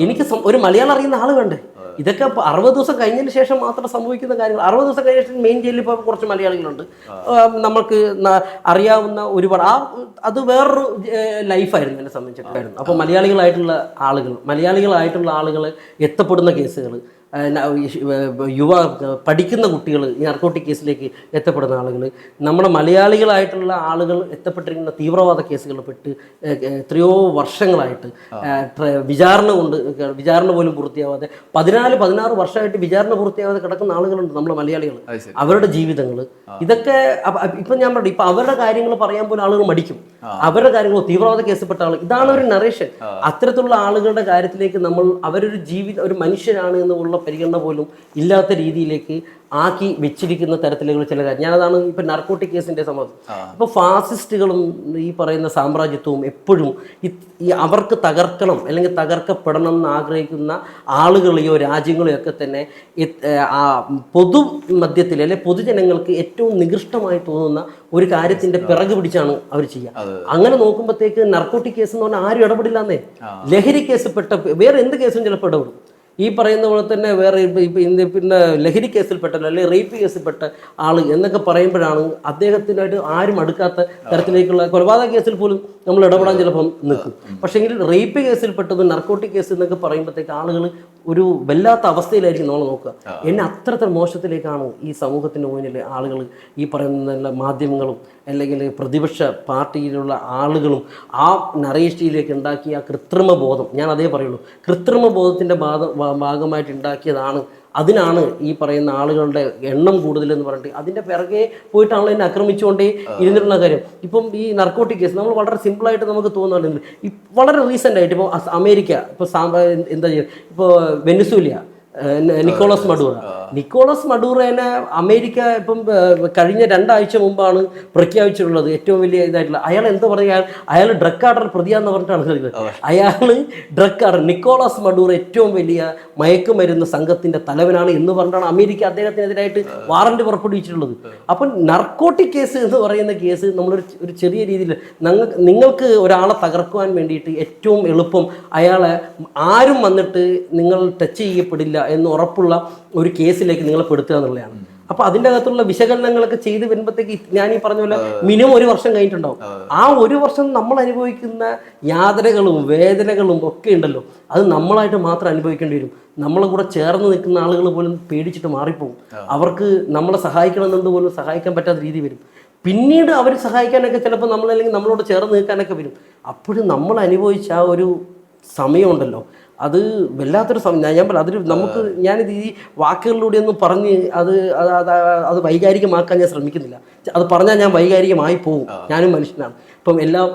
എനിക്ക് ഒരു മലയാളം അറിയുന്ന ആൾ വേണ്ടേ? ഇതൊക്കെ 60 ദിവസം കഴിഞ്ഞതിന് ശേഷം മാത്രം സംഭവിക്കുന്ന കാര്യങ്ങൾ. 60 ദിവസം കഴിഞ്ഞ ശേഷം മെയിൻ ജയിലിൽ ഇപ്പോൾ കുറച്ച് മലയാളികളുണ്ട്, നമുക്ക് അറിയാവുന്ന ഒരുപാട്. അത് വേറൊരു ലൈഫായിരുന്നു എന്നെ സംബന്ധിച്ചിട്ടായിരുന്നു. അപ്പോൾ മലയാളികളായിട്ടുള്ള ആളുകൾ എത്തപ്പെടുന്ന കേസുകൾ, പഠിക്കുന്ന കുട്ടികൾ ഈ നാർക്കോട്ടിക് കേസിലേക്ക് എത്തപ്പെടുന്ന ആളുകൾ, നമ്മുടെ മലയാളികളായിട്ടുള്ള ആളുകൾ എത്തപ്പെട്ടിരിക്കുന്ന തീവ്രവാദ കേസുകൾ പെട്ട് എത്രയോ വർഷങ്ങളായിട്ട് വിചാരണ പോലും പൂർത്തിയാവാതെ 14-16 വർഷമായിട്ട് വിചാരണ പൂർത്തിയാവാതെ കിടക്കുന്ന ആളുകളുണ്ട് നമ്മുടെ മലയാളികൾ. അവരുടെ ജീവിതങ്ങൾ ഇതൊക്കെ ഇപ്പം ഞാൻ പറഞ്ഞു, ഇപ്പം അവരുടെ കാര്യങ്ങൾ പറയാൻ പോലും ആളുകൾ മടിക്കും. അവരുടെ കാര്യങ്ങൾ തീവ്രവാദ കേസിൽപ്പെട്ട ആൾ, ഇതാണ് ഒരു നറേഷൻ. അത്തരത്തിലുള്ള ആളുകളുടെ കാര്യത്തിലേക്ക് അവരൊരു ഒരു മനുഷ്യരാണ് എന്നുള്ള പരിഗണന പോലും ഇല്ലാത്ത രീതിയിലേക്ക് ആക്കി വെച്ചിരിക്കുന്ന തരത്തിലുള്ള ചില കാര്യം. ഞാനതാണ് ഇപ്പം നാർക്കോട്ടിക് കേസിൻ്റെ സംഭവം. ഇപ്പോൾ ഫാസിസ്റ്റുകളും ഈ പറയുന്ന സാമ്രാജ്യത്വവും എപ്പോഴും അവർക്ക് തകർക്കണം അല്ലെങ്കിൽ തകർക്കപ്പെടണം എന്ന് ആഗ്രഹിക്കുന്ന ആളുകളെയോ രാജ്യങ്ങളെയോ ഒക്കെ തന്നെ പൊതുമധ്യത്തിൽ അല്ലെങ്കിൽ പൊതുജനങ്ങൾക്ക് ഏറ്റവും നികൃഷ്ടമായി തോന്നുന്ന ഒരു കാര്യത്തിൻ്റെ പിറകു പിടിച്ചാണ് അവർ ചെയ്യുക. അങ്ങനെ നോക്കുമ്പോഴത്തേക്ക് നാർക്കോട്ടിക് കേസ് എന്ന് പറഞ്ഞാൽ ആരും ഇടപെടില്ലാന്നേ. ലഹരി കേസിൽപ്പെട്ട വേറെ എന്ത് കേസും ചിലപ്പോൾ ഇടപെടും. ഈ പറയുന്ന പോലെ തന്നെ വേറെ പിന്നെ ലഹരി കേസിൽപ്പെട്ടല്ലോ അല്ലെങ്കിൽ റേപ്പ് കേസിൽപ്പെട്ട ആൾ എന്നൊക്കെ പറയുമ്പോഴാണ് അദ്ദേഹത്തിനായിട്ട് ആരും അടുക്കാത്ത തരത്തിലേക്കുള്ള കൊലപാതക കേസിൽ പോലും നമ്മൾ ഇടപെടാൻ ചിലപ്പം നിൽക്കും. പക്ഷേങ്കിൽ റേപ്പ് കേസിൽപ്പെട്ടതും നർക്കോട്ടിക് കേസ് എന്നൊക്കെ പറയുമ്പോഴത്തേക്ക് ആളുകൾ ഒരു വല്ലാത്ത അവസ്ഥയിലായിരിക്കും നമ്മൾ നോക്കുക. എന്നെ അത്രത്തിൽ മോശത്തിലേക്കാണ് ഈ സമൂഹത്തിൻ്റെ മുന്നിൽ ആളുകൾ ഈ പറയുന്ന മാധ്യമങ്ങളും അല്ലെങ്കിൽ പ്രതിപക്ഷ പാർട്ടിയിലുള്ള ആളുകളും ആ നറേഷനിലേക്ക് ഉണ്ടാക്കിയ ആ കൃത്രിമ ബോധം, ഞാൻ അതേ പറയുള്ളൂ, കൃത്രിമ ബോധത്തിൻ്റെ ഭാഗമായിട്ട് ഉണ്ടാക്കിയതാണ്. അതിനാണ് ഈ പറയുന്ന ആളുകളുടെ എണ്ണം കൂടുതലെന്ന് പറഞ്ഞിട്ട് അതിൻ്റെ പിറകെ പോയിട്ടാണല്ലോ എന്നെ ആക്രമിച്ചുകൊണ്ടേ ഇരുന്നിട്ടുള്ള കാര്യം. ഇപ്പം ഈ നർക്കോട്ടിക് കേസ് നമ്മൾ വളരെ സിമ്പിളായിട്ട് നമുക്ക് തോന്നുന്നുണ്ടെങ്കിൽ വളരെ റീസെൻ്റ് ആയിട്ട് ഇപ്പോൾ അമേരിക്ക ഇപ്പോൾ എന്താ ചെയ്യുക, ഇപ്പോൾ വെനിസൂല നിക്കോളസ് മഡൂറോനെ അമേരിക്ക ഇപ്പം കഴിഞ്ഞ 2 ആഴ്ച മുമ്പാണ് പ്രഖ്യാപിച്ചിട്ടുള്ളത് ഏറ്റവും വലിയ ഇതായിട്ടുള്ള. അയാൾ എന്താ പറയുക, അയാൾ ഡ്രഗ് ആർഡർ പ്രതിയാന്ന് പറഞ്ഞിട്ടാണ് കളിക്കുന്നത്. അയാൾ ഡ്രഗ് ആർഡർ നിക്കോളസ് മഡൂറോ ഏറ്റവും വലിയ മയക്കുമരുന്ന് സംഘത്തിന്റെ തലവനാണ് എന്ന് പറഞ്ഞിട്ടാണ് അമേരിക്ക അദ്ദേഹത്തിനെതിരായിട്ട് വാറന്റ് പുറപ്പെടുവിച്ചിട്ടുള്ളത്. അപ്പം നർക്കോട്ടിക് കേസ് എന്ന് പറയുന്ന കേസ് നമ്മളൊരു ചെറിയ രീതിയിൽ നിങ്ങൾക്ക് ഒരാളെ തകർക്കുവാൻ വേണ്ടിയിട്ട് ഏറ്റവും എളുപ്പം അയാളെ ആരും വന്നിട്ട് നിങ്ങൾ ടച്ച് ചെയ്യപ്പെടില്ല എന്ന് ഉറപ്പുള്ള ഒരു കേസിലേക്ക് നിങ്ങളെ പെടുത്തുക എന്നുള്ളതാണ്. അപ്പൊ അതിൻ്റെ അകത്തുള്ള വിശകലനങ്ങളൊക്കെ ചെയ്ത് വരുമ്പോഴത്തേക്ക് ഞാൻ ഈ പറഞ്ഞ പോലെ മിനിമം 1 വർഷം കഴിഞ്ഞിട്ടുണ്ടാവും. ആ 1 വർഷം നമ്മൾ അനുഭവിക്കുന്ന യാതനകളും വേദനകളും ഒക്കെ ഉണ്ടല്ലോ, അത് നമ്മളായിട്ട് മാത്രം അനുഭവിക്കേണ്ടി വരും. നമ്മളെ കൂടെ ചേർന്ന് നിൽക്കുന്ന ആളുകൾ പോലും പേടിച്ചിട്ട് മാറിപ്പോകും. അവർക്ക് നമ്മളെ സഹായിക്കണമെന്നുണ്ട് പോലും സഹായിക്കാൻ പറ്റാത്ത രീതി വരും. പിന്നീട് അവർ സഹായിക്കാനൊക്കെ ചിലപ്പോൾ നമ്മളല്ലെങ്കിൽ നമ്മളോട് ചേർന്ന് നിൽക്കാനൊക്കെ വരും. അപ്പോഴും നമ്മൾ അനുഭവിച്ച ആ ഒരു സമയമുണ്ടല്ലോ, അത് വല്ലാത്തൊരു സമയം. ഞാൻ പറയാം, അതൊരു ഞാനിത് ഈ വാക്കുകളിലൂടെ ഒന്നും പറഞ്ഞ് അത് വൈകാരികമാക്കാൻ ഞാൻ ശ്രമിക്കുന്നില്ല. അത് പറഞ്ഞാൽ ഞാൻ വൈകാരികമായി പോകും. ഞാനും മനുഷ്യനാണ്. ഇപ്പം എല്ലാം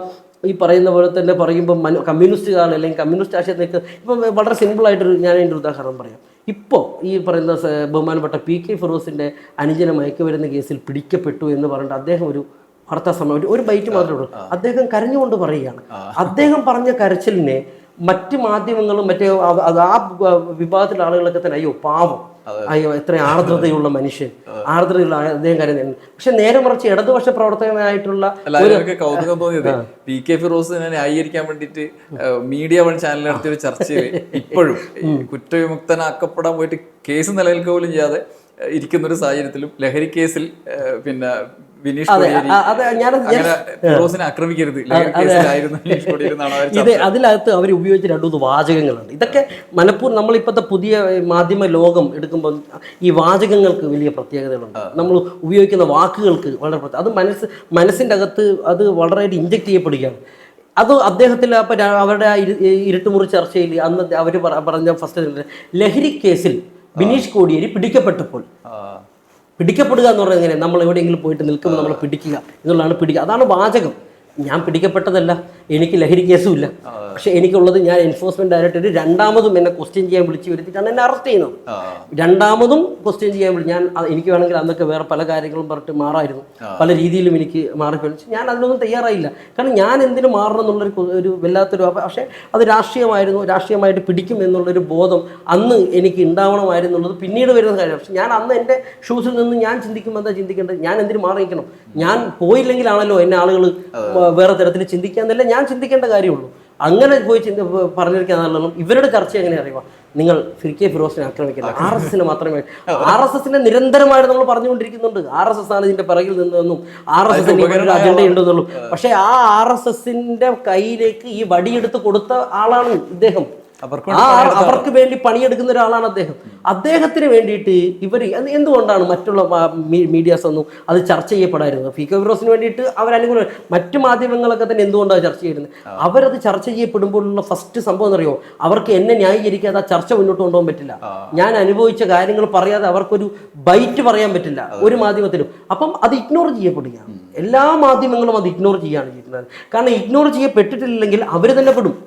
ഈ പറയുന്ന പോലെ തന്നെ പറയുമ്പം കമ്മ്യൂണിസ്റ്റുകാർ അല്ലെങ്കിൽ കമ്മ്യൂണിസ്റ്റ് ആശയത്തിലേക്ക് ഇപ്പം വളരെ സിമ്പിളായിട്ടൊരു ഞാൻ അതിൻ്റെ ഉദാഹരണം പറയാം. ഇപ്പോൾ ഈ പറയുന്ന ബഹുമാനപ്പെട്ട PK ഫിറോസിൻ്റെ അനുജന മയക്കുമരുന്ന് കേസിൽ പിടിക്കപ്പെട്ടു എന്ന് പറഞ്ഞിട്ട് അദ്ദേഹം ഒരു വാർത്താ സമ്മേളനം ഒരു ബൈറ്റ് മാത്രമേ ഉള്ളൂ. അദ്ദേഹം കരഞ്ഞുകൊണ്ട് പറയുകയാണ്. അദ്ദേഹം പറഞ്ഞ കരച്ചിലിനെ മറ്റ് മാധ്യമങ്ങളും ആ വിഭാഗത്തിലുള്ള ആളുകളൊക്കെ തന്നെ അയ്യോ പാവം അയ്യോ എത്ര ആർദ്രതയുള്ള മനുഷ്യൻ, ആർദ്രതയുള്ള അദ്ദേഹം കാര്യം. പക്ഷെ നേരെ മറിച്ച് ഇടതുപക്ഷ പ്രവർത്തകനായിട്ടുള്ള കൗതുകം തോന്നിയത് PK ഫിറോസിനെ ന്യായീകരിക്കാൻ വേണ്ടിയിട്ട് മീഡിയ വൺ ചാനൽ നടത്തിയ ഒരു ചർച്ചയിൽ ഇപ്പോഴും കുറ്റവിമുക്തനാക്കപ്പെടാൻ പോയിട്ട് കേസ് നിലനിൽക്കുക പോലും ചെയ്യാതെ ഇരിക്കുന്ന ഒരു സാഹചര്യത്തിലും ലഹരി കേസിൽ പിന്നെ വിനീഷ് ഫിറോസിനെ ആക്രമിക്കരുത്, ഇത് അതിനകത്ത് അവർ ഉപയോഗിച്ച 2-3 വാചകങ്ങളുണ്ട്. ഇതൊക്കെ മനഃപൂർവ്വം നമ്മളിപ്പോഴത്തെ പുതിയ മാധ്യമ ലോകം എടുക്കുമ്പോൾ ഈ വാചകങ്ങൾക്ക് വലിയ പ്രത്യേകതകളുണ്ട്. നമ്മൾ ഉപയോഗിക്കുന്ന വാക്കുകൾക്ക് വളരെ അത് മനസ്സിൻ്റെ അകത്ത് അത് വളരെയായിട്ട് ഇൻജക്ട് ചെയ്യപ്പെടുകയാണ്. അത് അദ്ദേഹത്തിൽ അപ്പം അവരുടെ ഇരുട്ടുമുറി ചർച്ചയിൽ അന്ന് അവർ പറഞ്ഞ ഫസ്റ്റ് ലഹരി കേസിൽ ബിനീഷ് കോടിയേരി പിടിക്കപ്പെട്ടപ്പോൾ പിടിക്കപ്പെടുക എന്ന് പറയുന്നത് എങ്ങനെ, നമ്മൾ എവിടെയെങ്കിലും പോയിട്ട് നിൽക്കുമ്പോൾ നമ്മൾ പിടിക്കുക എന്നുള്ളതാണ് പിടിക്കുക. അതാണ് വാചകം. ഞാൻ പിടിക്കപ്പെട്ടതല്ല, എനിക്ക് ലഹരി കേസും ഇല്ല. പക്ഷെ എനിക്കുള്ളത് ഞാൻ എൻഫോഴ്സ്മെന്റ് ഡയറക്ടർ രണ്ടാമതും എന്നെ ക്വസ്റ്റ്യൻ ചെയ്യാൻ വിളിച്ച് വരുത്തിയിട്ടാണ് എന്നെ അറസ്റ്റ് ചെയ്യുന്നത്. രണ്ടാമതും ക്വസ്റ്റ്യൻ ചെയ്യാൻ ഞാൻ എനിക്ക് വേണമെങ്കിൽ അന്നൊക്കെ വേറെ പല കാര്യങ്ങളും പറഞ്ഞിട്ട് മാറായിരുന്നു, പല രീതിയിലും എനിക്ക് മാറിപ്പോയി. ഞാൻ അതിനൊന്നും തയ്യാറായില്ല. കാരണം ഞാൻ എന്തിനു മാറണം എന്നുള്ളൊരു വല്ലാത്തൊരു, പക്ഷേ അത് രാഷ്ട്രീയമായിരുന്നു, രാഷ്ട്രീയമായിട്ട് പിടിക്കും എന്നുള്ളൊരു ബോധം അന്ന് എനിക്ക് ഉണ്ടാവണമായിരുന്നുള്ളത് പിന്നീട് വരുന്ന കാര്യം. പക്ഷെ ഞാൻ അന്ന് എൻ്റെ ഷൂസിൽ നിന്ന് ഞാൻ ചിന്തിക്കുമ്പോൾ എന്താ ചിന്തിക്കേണ്ടത്, ഞാൻ എന്തിനു മാറിയിരിക്കണം, ഞാൻ പോയില്ലെങ്കിലാണല്ലോ എന്നെ ആളുകൾ വേറെ തരത്തിൽ ചിന്തിക്കാന്നല്ല ഞാൻ ചിന്തിക്കേണ്ട കാര്യമുള്ളൂ. അങ്ങനെ പോയി പറഞ്ഞിരിക്കാന്നുള്ളതും ഇവരുടെ ചർച്ച എങ്ങനെ അറിയുക, നിങ്ങൾ PK ഫിറോസിനെ ആക്രമിക്കില്ല, RSSനെ മാത്രമേ, RSSനെ നിരന്തരമായിട്ട് നമ്മൾ പറഞ്ഞുകൊണ്ടിരിക്കുന്നുണ്ട്. RSS ആണ് ഇതിന്റെ പിറകിൽ നിന്നതെന്നും RSS ഒരു അജണ്ട ഉണ്ടെന്നുള്ളൂ. പക്ഷെ ആ RSSന്റെ കയ്യിലേക്ക് ഈ വടിയെടുത്ത് കൊടുത്ത ആളാണ് ഇദ്ദേഹം. അവർക്ക് വേണ്ടി പണിയെടുക്കുന്ന ഒരാളാണ് അദ്ദേഹം. അദ്ദേഹത്തിന് വേണ്ടിയിട്ട് ഇവർ എന്തുകൊണ്ടാണ് മറ്റുള്ള മീഡിയാസ് ഒന്നും അത് ചർച്ച ചെയ്യപ്പെടായിരുന്നത്? PK ഫിറോസിന് വേണ്ടിയിട്ട് അവരനുകൂലം മറ്റു മാധ്യമങ്ങളൊക്കെ തന്നെ എന്തുകൊണ്ടാണ് ചർച്ച ചെയ്യുന്നത്? അവരത് ചർച്ച ചെയ്യപ്പെടുമ്പോഴുള്ള ഫസ്റ്റ് സംഭവം എന്നറിയോ, അവർക്ക് എന്നെ ന്യായീകരിക്കാതെ ആ ചർച്ച മുന്നോട്ട് കൊണ്ടുപോകാൻ പറ്റില്ല. ഞാൻ അനുഭവിച്ച കാര്യങ്ങൾ പറയാതെ അവർക്കൊരു ബൈറ്റ് പറയാൻ പറ്റില്ല ഒരു മാധ്യമത്തിലും. അപ്പം അത് ഇഗ്നോർ ചെയ്യപ്പെടുകയാണ്. എല്ലാ മാധ്യമങ്ങളും അത് ഇഗ്നോർ ചെയ്യുകയാണ് ചെയ്യുന്നത്. കാരണം ഇഗ്നോർ ചെയ്യപ്പെട്ടിട്ടില്ലെങ്കിൽ അവർ തന്നെ പെടും.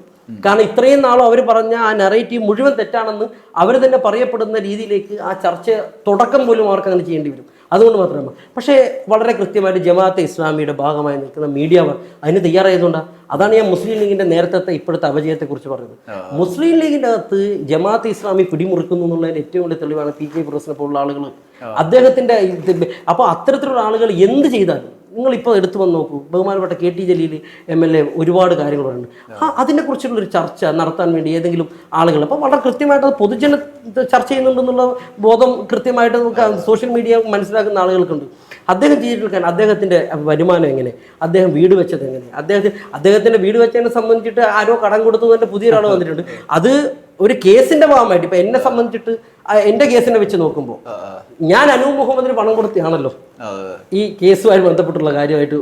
കാരണം ഇത്രയും നാളും അവർ പറഞ്ഞ ആ നെറേറ്റീവ് മുഴുവൻ തെറ്റാണെന്ന് അവർ തന്നെ പറയപ്പെടുന്ന രീതിയിലേക്ക് ആ ചർച്ച തുടക്കം പോലും അവർക്ക് അങ്ങനെ ചെയ്യേണ്ടി വരും. അതുകൊണ്ട് മാത്രമല്ല, പക്ഷേ വളരെ കൃത്യമായിട്ട് ജമാഅത്തെ ഇസ്ലാമിയുടെ ഭാഗമായി നിൽക്കുന്ന മീഡിയ അതിന് തയ്യാറായതുകൊണ്ടാണ്. അതാണ് ഞാൻ മുസ്ലിം ലീഗിന്റെ നേരത്തെ ഇപ്പോഴത്തെ അപജയത്തെക്കുറിച്ച് പറഞ്ഞത്. മുസ്ലിം ലീഗിന്റെ അകത്ത് ജമാഅത്തെ ഇസ്ലാമി പിടിമുറുക്കുന്നു എന്നുള്ളതിന് ഏറ്റവും വലിയ തെളിവാണ് PK ഫിറോസിനെ പോലുള്ള ആളുകൾ. അദ്ദേഹത്തിന്റെ അപ്പോൾ അത്തരത്തിലുള്ള ആളുകൾ എന്ത് ചെയ്താലും നിങ്ങളിപ്പോൾ എടുത്തു വന്ന് നോക്കൂ, ബഹുമാനപ്പെട്ട KT ജലീൽ MLA ഒരുപാട് കാര്യങ്ങൾ പറയുന്നുണ്ട്. അതിനെക്കുറിച്ചുള്ളൊരു ചർച്ച നടത്താൻ വേണ്ടി ഏതെങ്കിലും ആളുകൾ അപ്പോൾ വളരെ കൃത്യമായിട്ട് അത് പൊതുജന ചർച്ച ചെയ്യുന്നുണ്ടെന്നുള്ള ബോധം കൃത്യമായിട്ട് സോഷ്യൽ മീഡിയ മനസ്സിലാക്കുന്ന ആളുകൾക്കുണ്ട്. അദ്ദേഹം ചെയ്തിട്ട് അദ്ദേഹത്തിൻ്റെ വരുമാനം എങ്ങനെ, അദ്ദേഹം വീട് വെച്ചത് എങ്ങനെ, അദ്ദേഹത്തിൻ്റെ വീട് വെച്ചതിനെ സംബന്ധിച്ചിട്ട് ആരോ കടം കൊടുത്തു തന്നെ പുതിയൊരാൾ വന്നിട്ടുണ്ട്. അത് ഒരു കേസിന്റെ ഭാഗമായിട്ട് ഇപ്പൊ എന്നെ സംബന്ധിച്ചിട്ട് എന്റെ കേസിനെ വെച്ച് നോക്കുമ്പോൾ ഞാൻ അനൂപ് മുഹമ്മദിന് പണം കൊടുത്തതാണല്ലോ ഈ കേസുമായി ബന്ധപ്പെട്ടുള്ള കാര്യമായിട്ട്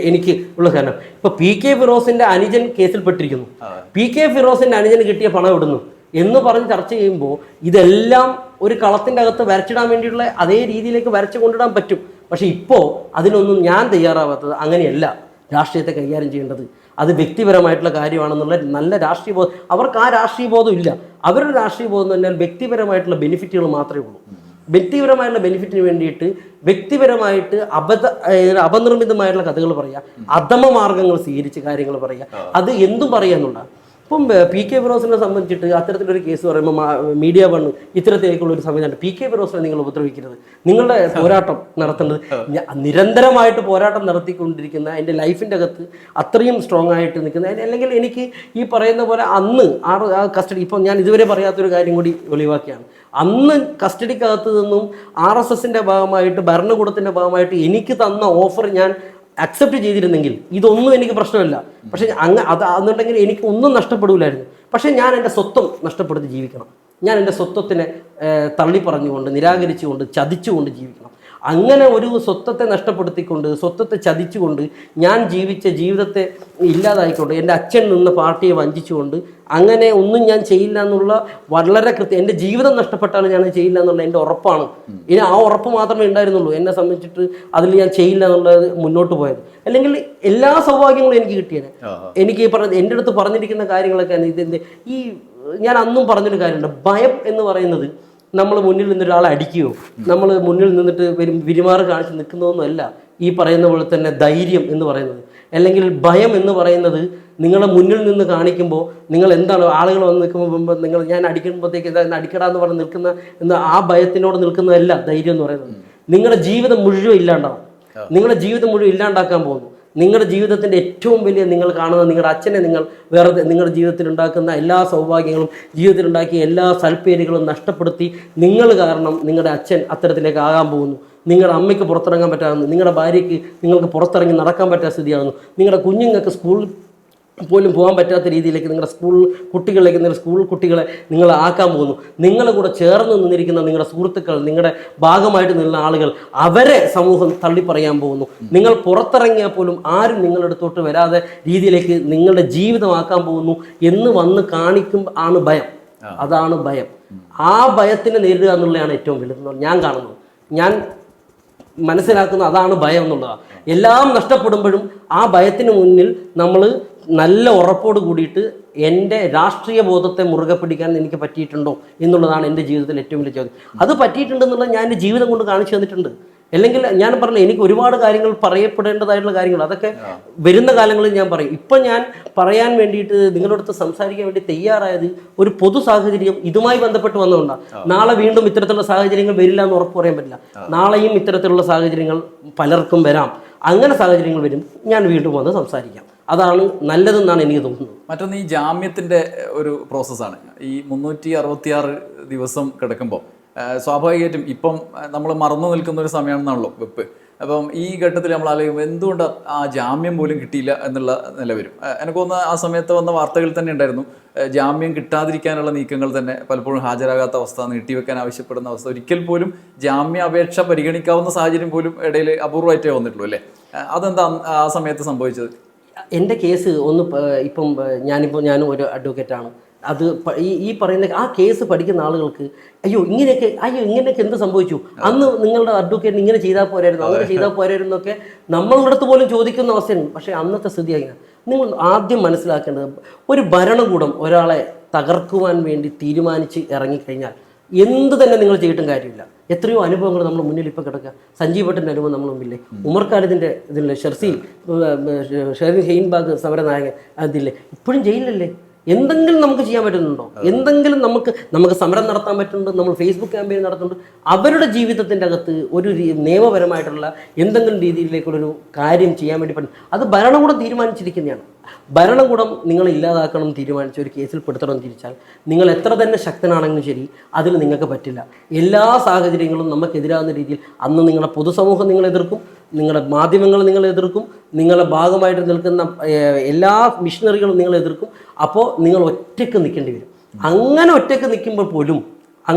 എനിക്ക് ഉള്ള കാരണം. ഇപ്പൊ PK ഫിറോസിന്റെ അനുജൻ കേസിൽപ്പെട്ടിരിക്കുന്നു. PK ഫിറോസിന്റെ അനുജന് കിട്ടിയ പണം ഇടുന്നു എന്ന് പറഞ്ഞ് ചർച്ച ചെയ്യുമ്പോൾ ഇതെല്ലാം ഒരു കളത്തിന്റെ അകത്ത് വരച്ചിടാൻ വേണ്ടിയുള്ള അതേ രീതിയിലേക്ക് വരച്ചു കൊണ്ടിടാൻ പറ്റും. പക്ഷെ ഇപ്പോൾ അതിനൊന്നും ഞാൻ തയ്യാറാവാത്തത്. അങ്ങനെയല്ല രാഷ്ട്രീയത്തെ കൈകാര്യം ചെയ്യേണ്ടത്. അത് വ്യക്തിപരമായിട്ടുള്ള കാര്യമാണെന്നുള്ള നല്ല രാഷ്ട്രീയ ബോധം അവർക്ക് ആ രാഷ്ട്രീയ ബോധം ഇല്ല. അവരുടെ രാഷ്ട്രീയ ബോധം എന്ന് പറഞ്ഞാൽ വ്യക്തിപരമായിട്ടുള്ള ബെനിഫിറ്റുകൾ മാത്രമേ ഉള്ളൂ. വ്യക്തിപരമായിട്ടുള്ള ബെനിഫിറ്റിന് വേണ്ടിയിട്ട് വ്യക്തിപരമായിട്ട് അപനിർമ്മിതമായിട്ടുള്ള കഥകൾ പറയുക, അധമ മാർഗങ്ങൾ സ്വീകരിച്ച് കാര്യങ്ങൾ പറയുക, അത് എന്തും പറയുക എന്നുള്ളതാണ്. ഇപ്പം PK ഫിറോസിനെ സംബന്ധിച്ചിട്ട് അത്തരത്തിലൊരു കേസ് പറയുമ്പോൾ മീഡിയ വണ്ണ് ഇത്തരത്തിലേക്കുള്ള ഒരു സംവിധാനം PK ഫിറോസിനെ നിങ്ങൾ ഉപദ്രവിക്കരുത്, നിങ്ങളുടെ പോരാട്ടം നടത്തേണ്ടത് നിരന്തരമായിട്ട് പോരാട്ടം നടത്തിക്കൊണ്ടിരിക്കുന്ന എൻ്റെ ലൈഫിൻ്റെ അകത്ത് അത്രയും സ്ട്രോങ് ആയിട്ട് നിൽക്കുന്ന, അല്ലെങ്കിൽ എനിക്ക് ഈ പറയുന്ന പോലെ അന്ന് ആ കസ്റ്റഡി, ഇപ്പം ഞാൻ ഇതുവരെ പറയാത്തൊരു കാര്യം കൂടി വെളിവാക്കിയാണ്. അന്ന് കസ്റ്റഡിക്കകത്ത് നിന്നും RSSന്റെ ഭാഗമായിട്ട് ഭരണകൂടത്തിൻ്റെ ഭാഗമായിട്ട് എനിക്ക് തന്ന ഓഫർ ഞാൻ അക്സെപ്റ്റ് ചെയ്തിരുന്നെങ്കിൽ ഇതൊന്നും എനിക്ക് പ്രശ്നമല്ല. പക്ഷെ അന്നുണ്ടെങ്കിൽ എനിക്ക് ഒന്നും നഷ്ടപ്പെടില്ലായിരുന്നു. പക്ഷെ ഞാൻ എൻ്റെ സ്വത്വം നഷ്ടപ്പെടുത്തി ജീവിക്കണം. ഞാൻ എൻ്റെ സ്വത്വത്തിനെ തള്ളി പറഞ്ഞുകൊണ്ട്, നിരാകരിച്ചുകൊണ്ട്, ചതിച്ചുകൊണ്ട് ജീവിക്കണം. അങ്ങനെ ഒരു സ്വത്വത്തെ നഷ്ടപ്പെടുത്തിക്കൊണ്ട്, സ്വത്വത്തെ ചതിച്ചുകൊണ്ട് ഞാൻ ജീവിച്ച ജീവിതത്തെ ഇല്ലാതായിക്കൊണ്ട്, എൻ്റെ അച്ഛൻ നിന്ന പാർട്ടിയെ വഞ്ചിച്ചുകൊണ്ട് അങ്ങനെ ഒന്നും ഞാൻ ചെയ്യില്ല എന്നുള്ള വളരെ എൻ്റെ ജീവിതം നഷ്ടപ്പെട്ടാലും ഞാൻ ചെയ്യില്ല എന്നുള്ള എൻ്റെ ഉറപ്പാണ്. ഇനി ആ ഉറപ്പ് മാത്രമേ ഉണ്ടായിരുന്നുള്ളൂ എന്നെ സംബന്ധിച്ചിട്ട്. അതിൽ ഞാൻ ചെയ്യില്ല എന്നുള്ളത് മുന്നോട്ട് പോയത്. അല്ലെങ്കിൽ എല്ലാ സൗഭാഗ്യങ്ങളും എനിക്ക് കിട്ടിയത്. എനിക്ക് എൻ്റെ അടുത്ത് പറഞ്ഞിരിക്കുന്ന കാര്യങ്ങളൊക്കെ ഇതിൻ്റെ ഈ ഞാൻ അന്നും പറഞ്ഞൊരു കാര്യമുണ്ട്. ഭയം എന്ന് പറയുന്നത് നമ്മൾ മുന്നിൽ നിന്നൊരാളെ അടിക്കുകയോ നമ്മൾ മുന്നിൽ നിന്നിട്ട് പെരുമാറ് കാണിച്ച് നിൽക്കുന്നതൊന്നുമല്ല ഈ പറയുന്ന പോലെ തന്നെ ധൈര്യം എന്ന് പറയുന്നത്. അല്ലെങ്കിൽ ഭയം എന്ന് പറയുന്നത് നിങ്ങളെ മുന്നിൽ നിന്ന് കാണിക്കുമ്പോൾ നിങ്ങൾ എന്താണ് ആളുകൾ വന്ന് നിൽക്കുമ്പോൾ നിങ്ങൾ ഞാൻ അടിക്കുമ്പോഴത്തേക്ക് എന്താ അടിക്കടാന്ന് പറഞ്ഞ് നിൽക്കുന്ന ആ ഭയത്തിനോട് നിൽക്കുന്നതല്ല ധൈര്യം എന്ന് പറയുന്നത്. നിങ്ങളുടെ ജീവിതം മുഴുവൻ ഇല്ലാണ്ടാവും. നിങ്ങളുടെ ജീവിതം മുഴുവൻ ഇല്ലാണ്ടാക്കാൻ പോകുന്നു. നിങ്ങളുടെ ജീവിതത്തിൻ്റെ ഏറ്റവും വലിയ നിങ്ങൾ കാണുന്ന നിങ്ങളുടെ അച്ഛനെ നിങ്ങൾ വേറെ നിങ്ങളുടെ ജീവിതത്തിൽ ഉണ്ടാക്കുന്ന എല്ലാ സൗഭാഗ്യങ്ങളും ജീവിതത്തിൽ ഉണ്ടാക്കിയ എല്ലാ സൽപ്പേരുകളും നഷ്ടപ്പെടുത്തി നിങ്ങൾ കാരണം നിങ്ങളുടെ അച്ഛൻ അത്തരത്തിലേക്ക് ആകാൻ പോകുന്നു. നിങ്ങളുടെ അമ്മയ്ക്ക് പുറത്തിറങ്ങാൻ പറ്റാകുന്നു. നിങ്ങളുടെ ഭാര്യയ്ക്ക് നിങ്ങൾക്ക് പുറത്തിറങ്ങി നടക്കാൻ പറ്റാത്ത സ്ഥിതിയാകുന്നു. നിങ്ങളുടെ കുഞ്ഞുങ്ങൾക്ക് സ്കൂളിൽ പോലും പോകാൻ പറ്റാത്ത രീതിയിലേക്ക് നിങ്ങളുടെ കുട്ടികളിലേക്ക് നിങ്ങളുടെ സ്കൂൾ കുട്ടികളെ നിങ്ങൾ ആക്കാൻ പോകുന്നു. നിങ്ങളുടെ കൂടെ ചേർന്ന് നിന്നിരിക്കുന്ന നിങ്ങളുടെ സുഹൃത്തുക്കൾ, നിങ്ങളുടെ ഭാഗമായിട്ട് നിന്ന ആളുകൾ, അവരെ സമൂഹം തള്ളിപ്പറയാൻ പോകുന്നു. നിങ്ങൾ പുറത്തിറങ്ങിയാൽ പോലും ആരും നിങ്ങളുടെ അടുത്തോട്ട് വരാതെ രീതിയിലേക്ക് നിങ്ങളുടെ ജീവിതമാക്കാൻ പോകുന്നു എന്ന് വന്ന് കാണിക്കും ആണ് ഭയം. അതാണ് ഭയം. ആ ഭയത്തിനെ നേരിടുക എന്നുള്ളതാണ് ഏറ്റവും വലുത് ഞാൻ കാണുന്നത്. ഞാൻ മനസ്സിലാക്കുന്ന അതാണ് ഭയം എന്നുള്ളതാണ്. എല്ലാം നഷ്ടപ്പെടുമ്പോഴും ആ ഭയത്തിന് മുന്നിൽ നമ്മൾ നല്ല ഉറപ്പോട് കൂടിയിട്ട് എൻ്റെ രാഷ്ട്രീയ ബോധത്തെ മുറുകെ പിടിക്കാൻ എനിക്ക് പറ്റിയിട്ടുണ്ടോ എന്നുള്ളതാണ് എൻ്റെ ജീവിതത്തിൽ ഏറ്റവും വലിയ ചോദ്യം. അത് പറ്റിയിട്ടുണ്ടെന്നുള്ളത് ഞാൻ എൻ്റെ ജീവിതം കൊണ്ട് കാണിച്ചു തന്നിട്ടുണ്ട്. അല്ലെങ്കിൽ ഞാൻ പറഞ്ഞില്ല, എനിക്ക് ഒരുപാട് കാര്യങ്ങൾ പറയപ്പെടേണ്ടതായിട്ടുള്ള കാര്യങ്ങൾ അതൊക്കെ വരുന്ന കാലങ്ങളിൽ ഞാൻ പറയും. ഇപ്പം ഞാൻ പറയാൻ വേണ്ടിയിട്ട് നിങ്ങളുടെ അടുത്ത് സംസാരിക്കാൻ വേണ്ടി തയ്യാറായത് ഒരു പൊതു സാഹചര്യം ഇതുമായി ബന്ധപ്പെട്ട് വന്നുകൊണ്ടാണ്. നാളെ വീണ്ടും ഇത്തരത്തിലുള്ള സാഹചര്യങ്ങൾ വരില്ല എന്ന് ഉറപ്പ് പറയാൻ പറ്റില്ല. നാളെയും ഇത്തരത്തിലുള്ള സാഹചര്യങ്ങൾ പലർക്കും വരാം. അങ്ങനെ സാഹചര്യങ്ങൾ വരും, ഞാൻ വീണ്ടും വന്ന് സംസാരിക്കാം. അതാണ് നല്ലതെന്നാണ് എനിക്ക് തോന്നുന്നത്. മറ്റൊന്ന് ഈ ജാമ്യത്തിൻ്റെ ഒരു പ്രോസസ്സാണ്. ഈ 366 ദിവസം കിടക്കുമ്പോൾ സ്വാഭാവികമായിട്ടും ഇപ്പം നമ്മൾ മറന്നു നിൽക്കുന്ന ഒരു സമയമാണെന്നാണല്ലോ വെപ്പ്. അപ്പം ഈ ഘട്ടത്തിൽ നമ്മൾ ആലോചിക്കുമ്പോൾ എന്തുകൊണ്ട് ആ ജാമ്യം പോലും കിട്ടിയില്ല എന്നുള്ള നില വരും. എനിക്ക് തോന്നുന്ന ആ സമയത്ത് വന്ന വാർത്തകൾ തന്നെ ഉണ്ടായിരുന്നു, ജാമ്യം കിട്ടാതിരിക്കാനുള്ള നീക്കങ്ങൾ തന്നെ പലപ്പോഴും ഹാജരാകാത്ത അവസ്ഥ, നീട്ടിവെക്കാൻ ആവശ്യപ്പെടുന്ന അവസ്ഥ, ഒരിക്കൽ പോലും ജാമ്യാപേക്ഷ പരിഗണിക്കാവുന്ന സാഹചര്യം പോലും ഇടയിൽ അപൂർവമായിട്ടേ വന്നിട്ടുള്ളൂ അല്ലേ? അതെന്താ ആ സമയത്ത് സംഭവിച്ചത്? എൻ്റെ കേസ് ഞാൻ ഒരു അഡ്വക്കേറ്റാണ്. അത് ഈ പറയുന്ന ആ കേസ് പഠിക്കുന്ന ആളുകൾക്ക് ഇങ്ങനെയൊക്കെ എന്ത് സംഭവിച്ചു, അന്ന് നിങ്ങളുടെ അഡ്വക്കേറ്റ് ഇങ്ങനെ ചെയ്താൽ പോരായിരുന്നു, അങ്ങനെ ചെയ്താൽ പോരായിരുന്നു എന്നൊക്കെ നമ്മളുടെ അടുത്ത് പോലും ചോദിക്കുന്ന അവസ്ഥയാണ്. പക്ഷേ അന്നത്തെ സ്ഥിതി അങ്ങനെ. നിങ്ങൾ ആദ്യം മനസ്സിലാക്കേണ്ടത്, ഒരു ഭരണകൂടം ഒരാളെ തകർക്കുവാൻ വേണ്ടി തീരുമാനിച്ച് ഇറങ്ങിക്കഴിഞ്ഞാൽ എന്ത് തന്നെ നിങ്ങൾ ചെയ്തിട്ടും കാര്യമില്ല. എത്രയോ അനുഭവങ്ങൾ നമ്മൾ മുന്നിൽ ഇപ്പോൾ കിടക്കുക. സഞ്ജീവ് ഭട്ടിൻ്റെ അനുഭവം നമ്മൾ മുമ്പില്ലേ, ഉമർ ഖാലിദിൻ്റെ ഇതില്ലേ, ഷെർസീൽ ഹെയിൻബാഗ് സമരനായകൻ അതില്ലേ, ഇപ്പോഴും ജയിലിലല്ലേ. എന്തെങ്കിലും നമുക്ക് ചെയ്യാൻ പറ്റുന്നുണ്ടോ? എന്തെങ്കിലും നമുക്ക് സമരം നടത്താൻ പറ്റുന്നുണ്ട്, നമ്മൾ ഫേസ്ബുക്ക് ക്യാമ്പയിൻ നടത്തുന്നുണ്ട്. അവരുടെ ജീവിതത്തിൻ്റെ അകത്ത് ഒരു നിയമപരമായിട്ടുള്ള എന്തെങ്കിലും രീതിയിലേക്കുള്ളൊരു കാര്യം ചെയ്യാൻ വേണ്ടി പറ്റും. അത് ഭരണകൂടം തീരുമാനിച്ചിരിക്കുന്നതാണ്. ഭരണകൂടം നിങ്ങളെ ഇല്ലാതാക്കണം തീരുമാനിച്ച ഒരു കേസിൽ പെടുത്തണം തിരിച്ചാൽ നിങ്ങൾ എത്ര തന്നെ ശക്തനാണെങ്കിലും ശരി, അതിന് നിങ്ങൾക്ക് പറ്റില്ല. എല്ലാ സാഹചര്യങ്ങളും നമുക്കെതിരാകുന്ന രീതിയിൽ അന്ന് നിങ്ങളുടെ പൊതുസമൂഹം നിങ്ങളെ എതിർക്കും, നിങ്ങളുടെ മാധ്യമങ്ങൾ നിങ്ങളെ എതിർക്കും, നിങ്ങളുടെ ഭാഗമായിട്ട് നിൽക്കുന്ന എല്ലാ മിഷനറികളും നിങ്ങളെ എതിർക്കും. അപ്പോൾ നിങ്ങൾ ഒറ്റയ്ക്ക് നിൽക്കേണ്ടി വരും. അങ്ങനെ ഒറ്റയ്ക്ക് നിൽക്കുമ്പോൾ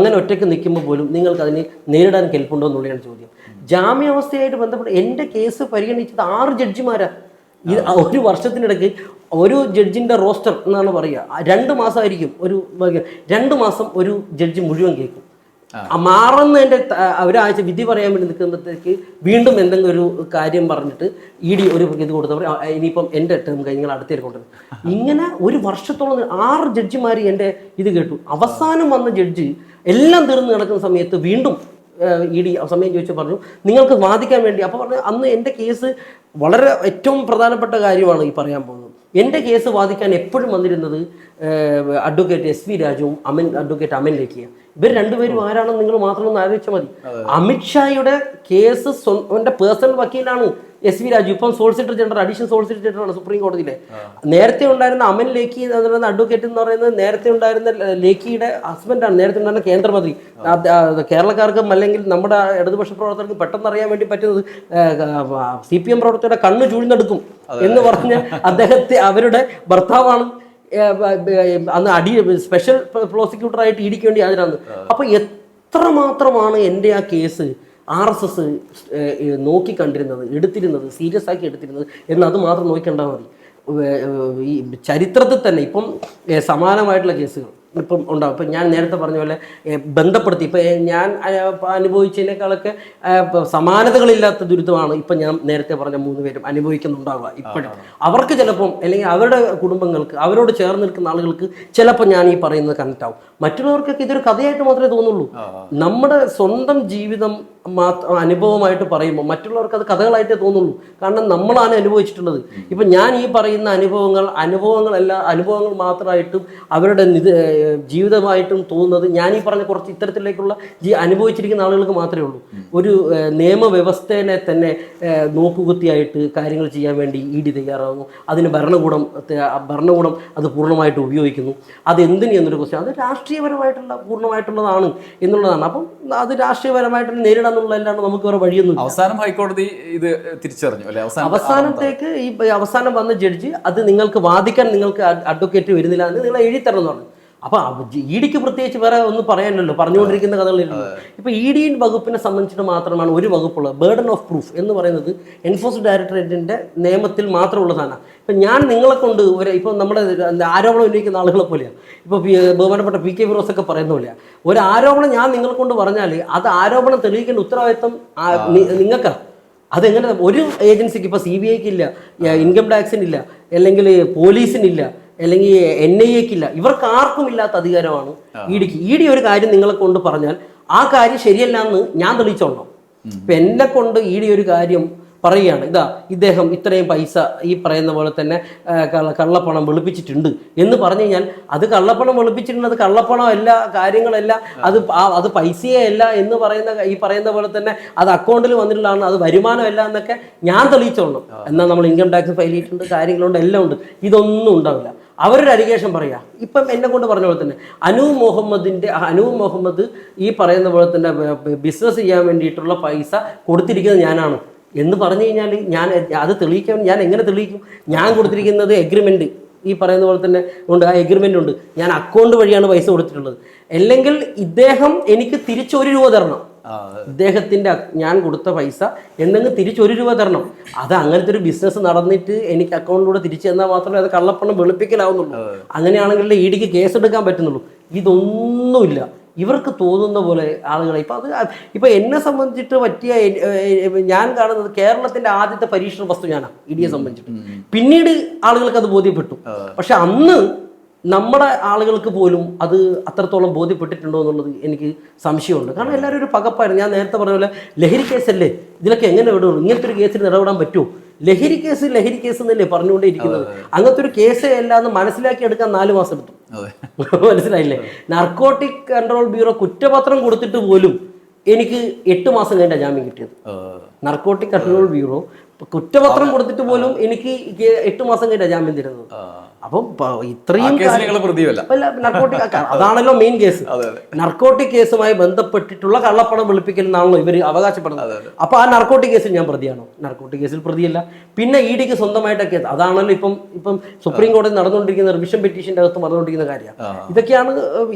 പോലും നിങ്ങൾക്ക് അതിനെ നേരിടാൻ കെൽപ്പുണ്ടോ എന്നുള്ളതാണ് ചോദ്യം. ജാമ്യാവസ്ഥയായിട്ട് ബന്ധപ്പെട്ട് എൻ്റെ കേസ് പരിഗണിച്ചത് 6 ജഡ്ജിമാരാണ്. ഇത് ഒരു വർഷത്തിനിടയ്ക്ക് ഒരു ജഡ്ജിൻ്റെ റോസ്റ്റർ എന്നാണ് പറയുക. 2 മാസമായിരിക്കും 2 മാസം ഒരു ജഡ്ജി മുഴുവൻ കേൾക്കും. മാറുന്നതിൻ്റെ ഒരാഴ്ച വിധി പറയാൻ വേണ്ടി നിൽക്കുമ്പോഴത്തേക്ക് വീണ്ടും എന്തെങ്കിലും ഒരു കാര്യം പറഞ്ഞിട്ട് ED ഒരു ഇത് കൊടുത്തവർ ഇനിയിപ്പം എൻ്റെ ടേം കഴിഞ്ഞ് നിങ്ങൾ അടുത്തേക്ക് കൊണ്ടുവരും. ഇങ്ങനെ ഒരു വർഷത്തോളം 6 ജഡ്ജിമാർ എൻ്റെ ഇത് കേട്ടു. അവസാനം വന്ന ജഡ്ജി എല്ലാം തീർന്ന് നടക്കുന്ന സമയത്ത് വീണ്ടും ED സമയം ചോദിച്ചു പറഞ്ഞു നിങ്ങൾക്ക് വാദിക്കാൻ വേണ്ടി. അപ്പോൾ പറഞ്ഞു അന്ന് എൻ്റെ കേസ് വളരെ ഏറ്റവും പ്രധാനപ്പെട്ട കാര്യമാണ് ഈ പറയാൻ പോകുന്നത്. എൻ്റെ കേസ് വാദിക്കാൻ എപ്പോഴും വന്നിരുന്നത് അഡ്വക്കേറ്റ് SV രാജുവും അഡ്വക്കേറ്റ് അമൻ ലേഖിയാണ്. ഇവർ രണ്ടുപേരും ആരാണെന്ന് നിങ്ങൾ മാത്രം ഒന്ന് ആലോചിച്ചാൽ മതി. അമിത്ഷായുടെ കേസ് എൻ്റെ പേഴ്സണൽ വക്കീലാണ് SV രാജു. ഇപ്പം സോളിസിറ്റർ ജനറൽ, അഡീഷണൽ സോളിസിറ്റർ ജനറലാണ് സുപ്രീം കോടതിയിലെ. നേരത്തെ ഉണ്ടായിരുന്ന അമൻ ലേഖി എന്ന് പറയുന്ന അഡ്വക്കേറ്റ് എന്ന് പറയുന്നത് നേരത്തെ ഉണ്ടായിരുന്ന ലേഖിയുടെ ഹസ്ബൻഡാണ്. നേരത്തെ ഉണ്ടായിരുന്ന കേന്ദ്രമന്ത്രി. കേരളക്കാർക്കും അല്ലെങ്കിൽ നമ്മുടെ ഇടതുപക്ഷ പ്രവർത്തകർക്ക് പെട്ടെന്ന് അറിയാൻ വേണ്ടി പറ്റുന്നത് CPM പ്രവർത്തകരുടെ കണ്ണ് ചൂഴ്ന്നെടുക്കും എന്ന് പറഞ്ഞ് അവരുടെ ഭർത്താവാണ് അന്ന് സ്പെഷ്യൽ പ്രോസിക്യൂട്ടറായിട്ട് EDക്ക് വേണ്ടി ഹാജരാണ്. അപ്പോൾ എത്രമാത്രമാണ് എൻ്റെ ആ കേസ് RSS നോക്കിക്കണ്ടിരുന്നത്, എടുത്തിരുന്നത്, സീരിയസ് ആക്കി എടുത്തിരുന്നത് എന്ന് അത് മാത്രം നോക്കിക്കണ്ടാൽ മതി. ഈ ചരിത്രത്തിൽ തന്നെ ഇപ്പം സമാനമായിട്ടുള്ള കേസുകൾ ഇപ്പം ഉണ്ടാവും. ഇപ്പം ഞാൻ നേരത്തെ പറഞ്ഞ പോലെ ബന്ധപ്പെടുത്തി ഇപ്പം ഞാൻ അനുഭവിച്ചതിനേക്കാളൊക്കെ സമാനതകളില്ലാത്ത ദുരിതമാണ് ഇപ്പം ഞാൻ നേരത്തെ പറഞ്ഞ 3 പേരും അനുഭവിക്കുന്നുണ്ടാവുക. ഇപ്പോഴും അവർക്ക് ചിലപ്പം അല്ലെങ്കിൽ അവരുടെ കുടുംബങ്ങൾക്ക് അവരോട് ചേർന്ന് നിൽക്കുന്ന ആളുകൾക്ക് ചിലപ്പോൾ ഞാൻ ഈ പറയുന്നത് കണക്റ്റ് ആവും. മറ്റുള്ളവർക്കൊക്കെ ഇതൊരു കഥയായിട്ട് മാത്രമേ തോന്നുള്ളൂ. നമ്മുടെ സ്വന്തം ജീവിതം അനുഭവമായിട്ട് പറയുമ്പോൾ മറ്റുള്ളവർക്ക് അത് കഥകളായിട്ടേ തോന്നുള്ളൂ. കാരണം നമ്മളാണ് അനുഭവിച്ചിട്ടുള്ളത്. ഇപ്പം ഞാൻ ഈ പറയുന്ന അനുഭവങ്ങൾ മാത്രമായിട്ടും അവരുടെ ജീവിതമായിട്ടും തോന്നുന്നത് ഞാൻ ഈ പറഞ്ഞ കുറച്ച് ഇത്തരത്തിലേക്കുള്ള അനുഭവിച്ചിരിക്കുന്ന ആളുകൾക്ക് മാത്രമേ ഉള്ളൂ. ഒരു നിയമവ്യവസ്ഥയെ തന്നെ നോക്കുകുത്തിയായിട്ട് കാര്യങ്ങൾ ചെയ്യാൻ വേണ്ടി ED തയ്യാറാകുന്നു. അതിന് ഭരണകൂടം അത് പൂർണ്ണമായിട്ട് ഉപയോഗിക്കുന്നു. അതെന്തിന് എന്നൊരു ക്വസ്റ്റ്യൻ, അത് പൂർണ്ണമായിട്ടുള്ളതാണ് എന്നുള്ളതാണ്. അപ്പം അത് രാഷ്ട്രീയപരമായിട്ട് നേരിടാൻ എന്നുള്ളതല്ലാണ്ട് നമുക്ക് വേറെ വഴിയൊന്നും. അവസാനം ഹൈക്കോടതി ഇത് തിരിച്ചറിഞ്ഞു അല്ലെ? അവസാനത്തേക്ക് ഈ അവസാനം വന്ന ജഡ്ജി അത് നിങ്ങൾക്ക് വാദിക്കാൻ നിങ്ങൾക്ക് അഡ്വക്കേറ്റ് വരുന്നില്ല എന്ന് നിങ്ങൾ എഴുതി തരണം എന്ന് പറഞ്ഞു. അപ്പോൾ EDക്ക് പ്രത്യേകിച്ച് വേറെ ഒന്നും പറയാനല്ലോ, പറഞ്ഞുകൊണ്ടിരിക്കുന്ന കഥകളില്ലല്ലോ. ഇപ്പോൾ ED വകുപ്പിനെ സംബന്ധിച്ചിട്ട് മാത്രമാണ് ഒരു വകുപ്പുള്ളത്. ബേർഡൻ ഓഫ് പ്രൂഫ് എന്ന് പറയുന്നത് എൻഫോഴ്സ്മെന്റ് ഡയറക്ടറേറ്റിന്റെ നിയമത്തിൽ മാത്രമുള്ള സാധനം. ഇപ്പം ഞാൻ നിങ്ങളെ കൊണ്ട് ഇപ്പം നമ്മുടെ ആരോപണം ഉന്നയിക്കുന്ന ആളുകളെ പോലെയാണ്. ഇപ്പോൾ ബഹുമാനപ്പെട്ട PK ഫിറോസ് ഒക്കെ പറയുന്ന പോലെയാണ്. ഒരു ആരോപണം ഞാൻ നിങ്ങളെ കൊണ്ട് പറഞ്ഞാൽ അത് ആരോപണം തെളിയിക്കേണ്ട ഉത്തരവാദിത്വം നിങ്ങൾക്കാണ്. അതെങ്ങനെ ഒരു ഏജൻസിക്ക്, ഇപ്പോൾ CBIക്ക് ഇല്ല, ഇൻകം ടാക്സിനില്ല, അല്ലെങ്കിൽ പോലീസിനില്ല, അല്ലെങ്കിൽ NIAക്കില്ല, ഇവർക്ക് ആർക്കും ഇല്ലാത്ത അധികാരമാണ് EDക്ക്. ED ഒരു കാര്യം നിങ്ങളെ കൊണ്ട് പറഞ്ഞാൽ ആ കാര്യം ശരിയല്ല എന്ന് ഞാൻ തെളിയിച്ചോളണം. ഇപ്പം എന്നെ കൊണ്ട് ED ഒരു കാര്യം പറയുകയാണ്, ഇദ്ദേഹം ഇത്രയും പൈസ ഈ പറയുന്ന പോലെ തന്നെ കള്ളപ്പണം വെളുപ്പിച്ചിട്ടുണ്ട് എന്ന് പറഞ്ഞു കഴിഞ്ഞാൽ അത് കള്ളപ്പണം വെളുപ്പിച്ചിട്ടുണ്ട്, അത് കള്ളപ്പണമല്ല, കാര്യങ്ങളല്ല, അത് പൈസയേ അല്ല എന്ന് പറയുന്ന പോലെ തന്നെ അത് അക്കൗണ്ടിൽ വന്നിട്ടുള്ളതാണ്, അത് വരുമാനമല്ല എന്നൊക്കെ ഞാൻ തെളിയിച്ചോളണം. എന്നാൽ നമ്മൾ ഇൻകം ടാക്സ് ഫയൽ ചെയ്തിട്ടുണ്ട്, കാര്യങ്ങളുണ്ട്, എല്ലാം ഉണ്ട്. ഇതൊന്നും ഉണ്ടാവില്ല. അവരൊരു അലിഗേഷൻ പറയുക. ഇപ്പം എന്നെ കൊണ്ട് പറഞ്ഞ പോലെ തന്നെ അനൂപ് മുഹമ്മദ് ഈ പറയുന്ന പോലെ തന്നെ ബിസിനസ് ചെയ്യാൻ വേണ്ടിയിട്ടുള്ള പൈസ കൊടുത്തിരിക്കുന്നത് ഞാനാണ് എന്ന് പറഞ്ഞു കഴിഞ്ഞാൽ ഞാൻ അത് തെളിയിക്കാൻ ഞാൻ എങ്ങനെ തെളിയിക്കും? ഞാൻ കൊടുത്തിരിക്കുന്നത് എഗ്രിമെൻറ്റ് ഈ പറയുന്ന പോലെ തന്നെ ഉണ്ട്, ആ എഗ്രിമെൻ്റ് ഉണ്ട്, ഞാൻ അക്കൗണ്ട് വഴിയാണ് പൈസ കൊടുത്തിട്ടുള്ളത്. അല്ലെങ്കിൽ ഇദ്ദേഹം എനിക്ക് തിരിച്ച് 1 രൂപ തരണം. ഇദ്ദേഹത്തിൻ്റെ ഞാൻ കൊടുത്ത പൈസ എന്തെങ്കിലും തിരിച്ച് 1 രൂപ തരണം. അത് അങ്ങനത്തെ ഒരു ബിസിനസ് നടന്നിട്ട് എനിക്ക് അക്കൗണ്ടിലൂടെ തിരിച്ചു തന്നാൽ മാത്രമേ അത് കള്ളപ്പണം വെളുപ്പിക്കലാവുന്നുള്ളൂ. അങ്ങനെയാണെങ്കിൽ EDക്ക് കേസെടുക്കാൻ പറ്റുന്നുള്ളൂ. ഇതൊന്നുമില്ല. ഇവർക്ക് തോന്നുന്ന പോലെ ആളുകളെ ഇപ്പം എന്നെ സംബന്ധിച്ചിട്ട് പറ്റിയ ഞാൻ കാണുന്നത് കേരളത്തിൻ്റെ ആദ്യത്തെ പരീക്ഷണ വസ്തു ഞാനാണ് EDയെ സംബന്ധിച്ചിട്ട്. പിന്നീട് ആളുകൾക്ക് അത് ബോധ്യപ്പെട്ടു. പക്ഷെ അന്ന് നമ്മുടെ ആളുകൾക്ക് പോലും അത് അത്രത്തോളം ബോധ്യപ്പെട്ടിട്ടുണ്ടോ എന്നുള്ളത് എനിക്ക് സംശയമുണ്ട്. കാരണം എല്ലാവരും ഒരു പകപ്പായിരുന്നു. ഞാൻ നേരത്തെ പറഞ്ഞ പോലെ ലഹരി കേസല്ലേ, ഇതിലൊക്കെ എങ്ങനെ വിടുള്ളൂ? ഇങ്ങനത്തെ ഒരു കേസിൽ ഇടപെടാൻ പറ്റുമോ? ലഹരി കേസ് എന്നല്ലേ പറഞ്ഞുകൊണ്ടേ ഇരിക്കുന്നത്. അങ്ങനത്തെ ഒരു കേസേ അല്ല എന്ന് മനസ്സിലാക്കി എടുക്കാൻ 4 മാസം എടുത്തു. മനസ്സിലായില്ലേ? നാർക്കോട്ടിക് കൺട്രോൾ ബ്യൂറോ കുറ്റപത്രം കൊടുത്തിട്ട് പോലും എനിക്ക് 8 മാസം കഴിഞ്ഞാൽ ജാമ്യം കിട്ടിയത്. നാർക്കോട്ടിക് കൺട്രോൾ ബ്യൂറോ കുറ്റപത്രം കൊടുത്തിട്ട് പോലും എനിക്ക് 8 മാസം കഴിഞ്ഞാൽ ജാമ്യം തരുന്നത്. അപ്പം ഇത്രയും നർക്കോട്ടിക്, അതാണല്ലോ മെയിൻ കേസ്. നർക്കോട്ടിക് കേസുമായി ബന്ധപ്പെട്ടിട്ടുള്ള കള്ളപ്പണം വെളുപ്പിക്കൽ എന്നാണല്ലോ ഇവർ അവകാശപ്പെടുന്നത്. അപ്പൊ ആ നർക്കോട്ടിക് കേസിൽ ഞാൻ പ്രതിയാണോ? നർക്കോട്ടിക് കേസിൽ പ്രതിയല്ല. പിന്നെ EDക്ക് സ്വന്തമായിട്ട് കേസ്, അതാണല്ലോ ഇപ്പം സുപ്രീം കോടതി നടന്നുകൊണ്ടിരിക്കുന്ന റിവിഷൻ പെറ്റീഷന്റെ അകത്ത് നടന്നുകൊണ്ടിരിക്കുന്ന കാര്യമാണ്. ഇതൊക്കെയാണ്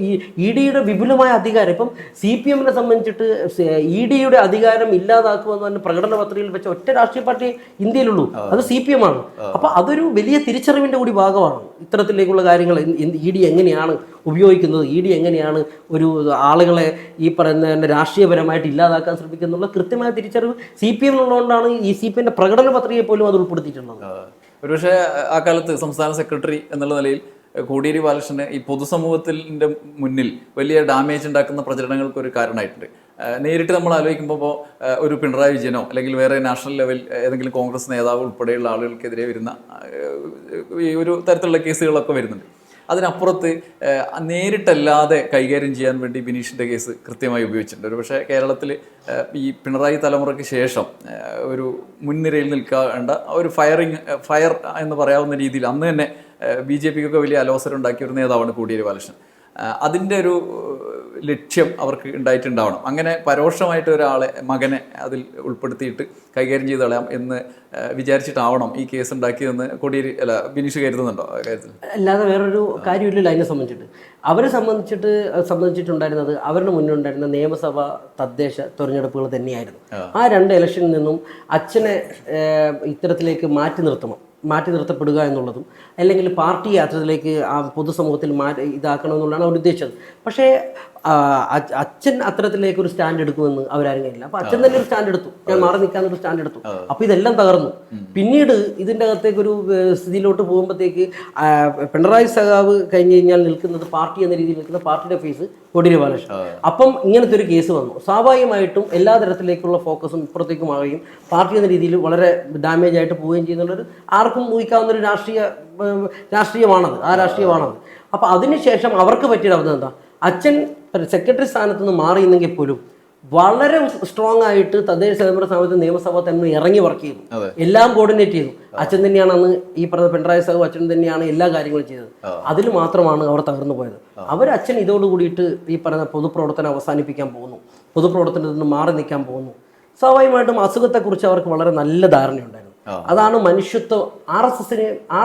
ഈ EDയുടെ വിപുലമായ അധികാരം. ഇപ്പം CPMനെ സംബന്ധിച്ചിട്ട് EDയുടെ അധികാരം ഇല്ലാതാക്കുമെന്ന് തന്നെ പ്രകടന പത്രികയിൽ വെച്ച ഒറ്റ രാഷ്ട്രീയ പാർട്ടി ഇന്ത്യയിലുള്ളൂ, അത് CPM ആണ്. അപ്പൊ അതൊരു വലിയ തിരിച്ചറിവിന്റെ കൂടി ഭാഗമാണ്. ഇത്തരത്തിലേക്കുള്ള കാര്യങ്ങൾ ED എങ്ങനെയാണ് ഉപയോഗിക്കുന്നത്, ED എങ്ങനെയാണ് ഒരു ആളുകളെ ഈ പറയുന്ന രാഷ്ട്രീയപരമായിട്ട് ഇല്ലാതാക്കാൻ ശ്രമിക്കുന്നുള്ള കൃത്യമായ തിരിച്ചറിവ് CPM ഉള്ളതുകൊണ്ടാണ് ഈ CPMന്റെ പ്രകടന പത്രികയെ പോലും അത് ഉൾപ്പെടുത്തിയിട്ടുള്ളത്. ഒരുപക്ഷെ ആ കാലത്ത് സംസ്ഥാന സെക്രട്ടറി എന്നുള്ള നിലയിൽ കോടിയേരി ബാലകൃഷ്ണന് ഈ പൊതുസമൂഹത്തിൻ്റെ മുന്നിൽ വലിയ ഡാമേജ് ഉണ്ടാക്കുന്ന പ്രചരണങ്ങൾക്ക് ഒരു കാരണമായിട്ടുണ്ട്. നേരിട്ട് നമ്മൾ ആലോചിക്കുമ്പോൾ ഒരു പിണറായി വിജയനോ അല്ലെങ്കിൽ വേറെ നാഷണൽ ലെവൽ ഏതെങ്കിലും കോൺഗ്രസ് നേതാവ് ഉൾപ്പെടെയുള്ള ആളുകൾക്കെതിരെ വരുന്ന ഈ ഒരു തരത്തിലുള്ള കേസുകളൊക്കെ വരുന്നുണ്ട്. അതിനപ്പുറത്ത് നേരിട്ടല്ലാതെ കൈകാര്യം ചെയ്യാൻ വേണ്ടി ബിനീഷിൻ്റെ കേസ് കൃത്യമായി ഉപയോഗിച്ചിട്ടുണ്ട്. ഒരു പക്ഷേ കേരളത്തിൽ ഈ പിണറായി തലമുറയ്ക്ക് ശേഷം ഒരു മുൻനിരയിൽ നിൽക്കേണ്ട ഒരു ഫയർ എന്ന് പറയാവുന്ന രീതിയിൽ അന്ന് തന്നെ BJPക്കൊക്കെ വലിയ അലോസരം ഉണ്ടാക്കിയ ഒരു നേതാവാണ് കോടിയേരി ബാലകൃഷ്ണൻ. അതിൻ്റെ ഒരു ലക്ഷ്യം അവർക്ക് ഉണ്ടായിട്ടുണ്ടാവണം. അങ്ങനെ പരോക്ഷമായിട്ട് ഒരാളെ മകനെ അതിൽ ഉൾപ്പെടുത്തിയിട്ട് കൈകാര്യം ചെയ്ത് കളയാം എന്ന് വിചാരിച്ചിട്ടാവണം ഈ കേസ് ഉണ്ടാക്കിയതെന്ന് ബിനീഷ് കരുതുന്നുണ്ടോ കാര്യത്തിൽ? അല്ലാതെ വേറൊരു കാര്യമില്ലല്ലോ അതിനെ സംബന്ധിച്ചിട്ടുണ്ടായിരുന്നത് അവരുടെ മുന്നിലുണ്ടായിരുന്ന നിയമസഭ തദ്ദേശ തെരഞ്ഞെടുപ്പുകൾ തന്നെയായിരുന്നു. ആ 2 ഇലക്ഷനിൽ നിന്നും അച്ഛനെ ഇത്തരത്തിലേക്ക് മാറ്റി നിർത്തപ്പെടുക എന്നുള്ളതും അല്ലെങ്കിൽ പാർട്ടി യാത്രയിലേക്ക് ആ പൊതുസമൂഹത്തിൽ ഇതാക്കണമെന്നുള്ളതാണ് അവർ ഉദ്ദേശിച്ചത്. പക്ഷേ അച്ഛൻ അത്തരത്തിലേക്ക് ഒരു സ്റ്റാൻഡ് എടുക്കുമെന്ന് അവരാരും കഴിയില്ല. അപ്പൊ അച്ഛൻ തന്നെ ഒരു സ്റ്റാൻഡ് എടുത്തു, ഞാൻ മാറി നിൽക്കാനൊരു സ്റ്റാൻഡ് എടുത്തു. അപ്പൊ ഇതെല്ലാം തകർന്നു. പിന്നീട് ഇതിന്റെ അകത്തേക്ക് ഒരു സ്ഥിതിയിലോട്ട് പോകുമ്പോഴത്തേക്ക് പിണറായി സഖാവ് കഴിഞ്ഞ് കഴിഞ്ഞാൽ നിൽക്കുന്നത് പാർട്ടി എന്ന രീതിയിൽ നിൽക്കുന്ന പാർട്ടിയുടെ ഫേസ് കോടിയേരി ബാലകൃഷ്ണൻ. അപ്പം ഇങ്ങനത്തെ ഒരു കേസ് വന്നു. സ്വാഭാവികമായിട്ടും എല്ലാ തരത്തിലേക്കുള്ള ഫോക്കസും ഇപ്പുറത്തേക്കും ആവുകയും പാർട്ടി എന്ന രീതിയിൽ വളരെ ഡാമേജ് ആയിട്ട് പോവുകയും ചെയ്യുന്നുള്ളൊരു ആർക്കും ഊഹിക്കാവുന്ന ഒരു രാഷ്ട്രീയമാണത്, ആ രാഷ്ട്രീയമാണത്. അപ്പം അതിനുശേഷം അവർക്ക് പറ്റിയ അവസ്ഥ എന്താ, അച്ഛൻ സെക്രട്ടറി സ്ഥാനത്ത് നിന്ന് മാറിയെന്നെങ്കിൽ പോലും വളരെ സ്ട്രോങ് ആയിട്ട് തദ്ദേശ സ്വയംഭരണ സ്ഥാപനത്തിൽ നിയമസഭ തന്നെ ഇറങ്ങി വർക്ക് ചെയ്തു, എല്ലാം കോർഡിനേറ്റ് ചെയ്തു. അച്ഛൻ തന്നെയാണ് അന്ന് ഈ പറഞ്ഞ പിണറായി സഖാവ് അച്ഛൻ തന്നെയാണ് എല്ലാ കാര്യങ്ങളും ചെയ്തത്. അതിൽ മാത്രമാണ് അവർ തകർന്നു പോയത്. അച്ഛൻ ഇതോട് കൂടിയിട്ട് ഈ പറഞ്ഞ പൊതുപ്രവർത്തനം അവസാനിപ്പിക്കാൻ പോകുന്നു, പൊതുപ്രവർത്തനത്തിൽ നിന്ന് മാറി നിൽക്കാൻ പോകുന്നു. സ്വാഭാവികമായിട്ടും അസുഖത്തെക്കുറിച്ച് അവർക്ക് വളരെ നല്ല ധാരണയുണ്ടായിരുന്നു. അതാണ് മനുഷ്യത്വം. ആർ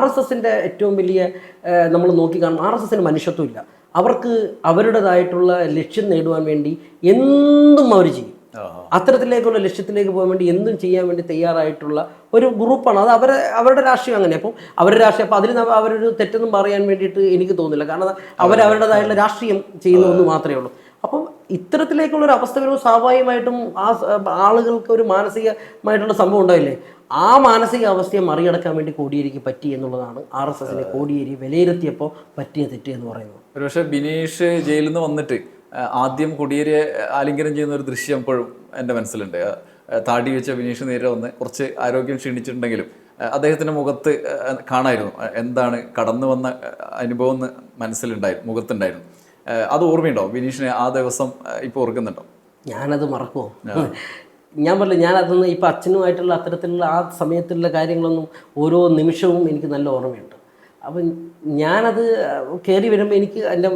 എസ് എസിന്റെ ഏറ്റവും വലിയ നമ്മൾ നോക്കിക്കാണും, ആർ എസ് എസിന് മനുഷ്യത്വം ഇല്ല. അവർക്ക് അവരുടേതായിട്ടുള്ള ലക്ഷ്യം നേടുവാൻ വേണ്ടി എന്തും അവർ ചെയ്യും. അത്തരത്തിലേക്കുള്ള ലക്ഷ്യത്തിലേക്ക് പോകാൻ വേണ്ടി എന്തും ചെയ്യാൻ വേണ്ടി തയ്യാറായിട്ടുള്ള ഒരു ഗ്രൂപ്പാണ് അത്. അവരുടെ രാഷ്ട്രീയം അങ്ങനെ. അപ്പം അവരുടെ രാഷ്ട്രീയം, അപ്പം അതിൽ അവരൊരു തെറ്റൊന്നും പറയാൻ വേണ്ടിയിട്ട് എനിക്ക് തോന്നുന്നില്ല. കാരണം അവരുടേതായിട്ടുള്ള രാഷ്ട്രീയം ചെയ്യുന്നതെന്ന് മാത്രമേ ഉള്ളൂ. അപ്പം ഇത്തരത്തിലേക്കുള്ളൊരു അവസ്ഥ വരുമ്പോൾ സ്വാഭാവികമായിട്ടും ആളുകൾക്ക് ഒരു മാനസികമായിട്ടുള്ള സംഭവം ഉണ്ടായില്ലേ. ആ മാനസിക അവസ്ഥയെ മറികടക്കാൻ വേണ്ടി കോടിയേരിക്ക് പറ്റി എന്നുള്ളതാണ് ആർ എസ് എസിനെ കോടിയേരി വിലയിരുത്തിയപ്പോൾ പറ്റിയ തെറ്റ് എന്ന് പറയുന്നത്. ഒരുപക്ഷെ ബിനീഷ് ജയിലിൽ നിന്ന് വന്നിട്ട് ആദ്യം കോടിയേരിയെ ആലിംഗനം ചെയ്യുന്ന ഒരു ദൃശ്യം ഇപ്പോഴും എൻ്റെ മനസ്സിലുണ്ട്. താടി വെച്ച ബിനീഷ് നേരെ വന്ന് കുറച്ച് ആരോഗ്യം ക്ഷീണിച്ചിട്ടുണ്ടെങ്കിലും അദ്ദേഹത്തിൻ്റെ മുഖത്ത് കാണായിരുന്നു എന്താണ് കടന്നു വന്ന അനുഭവം എന്ന് മനസ്സിലുണ്ടായിരുന്നു, മുഖത്തുണ്ടായിരുന്നു. അത് ഓർമ്മയുണ്ടോ ബിനീഷിനെ ആ ദിവസം ഇപ്പോൾ ഓർക്കുന്നുണ്ടോ? ഞാനത് മറക്കുമോ? ഞാൻ പറഞ്ഞില്ല, ഞാനതൊന്നും ഇപ്പം അച്ഛനുമായിട്ടുള്ള അത്തരത്തിലുള്ള ആ സമയത്തുള്ള കാര്യങ്ങളൊന്നും ഓരോ നിമിഷവും എനിക്ക് നല്ല ഓർമ്മയുണ്ട്. അപ്പം കയറി വരുമ്പോൾ എനിക്ക് എൻ്റെ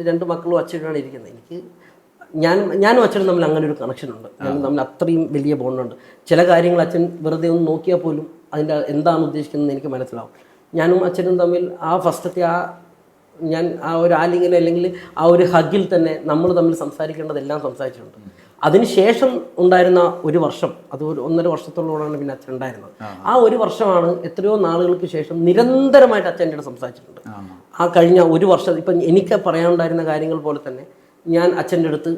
2 മക്കളും അച്ഛനാണ് ഇരിക്കുന്നത്. ഞാനും അച്ഛനും തമ്മിൽ അങ്ങനെ ഒരു കണക്ഷനുണ്ട്. ഞങ്ങൾ തമ്മിൽ അത്രയും വലിയ ബോണ്ടുണ്ട്. ചില കാര്യങ്ങൾ അച്ഛൻ വെറുതെ ഒന്ന് നോക്കിയാൽ പോലും അതിൻ്റെ എന്താണ് ഉദ്ദേശിക്കുന്നത് എനിക്ക് മനസ്സിലാവും. ഞാനും അച്ഛനും തമ്മിൽ ആ ഫസ്റ്റത്തെ ഞാൻ ആ ഒരു ആലിംഗനം അല്ലെങ്കിൽ ആ ഒരു ഹഗ്ഗിൽ തന്നെ നമ്മൾ തമ്മിൽ സംസാരിക്കേണ്ടതെല്ലാം സംസാരിച്ചിട്ടുണ്ട്. അതിനുശേഷം ഉണ്ടായിരുന്ന ഒരു വർഷം, അത് ഒരു 1.5 വർഷത്തോളമാണ് പിന്നെ അച്ഛൻ ഉണ്ടായിരുന്നത്. ആ ഒരു വർഷമാണ് എത്രയോ നാളുകൾക്ക് ശേഷം നിരന്തരമായിട്ട് അച്ഛൻ്റെ അടുത്ത് സംസാരിച്ചിട്ടുണ്ട്. ആ കഴിഞ്ഞ ഒരു വർഷം ഇപ്പം എനിക്ക് പറയാനുണ്ടായിരുന്ന കാര്യങ്ങൾ പോലെ തന്നെ ഞാൻ അച്ഛൻ്റെ അടുത്ത്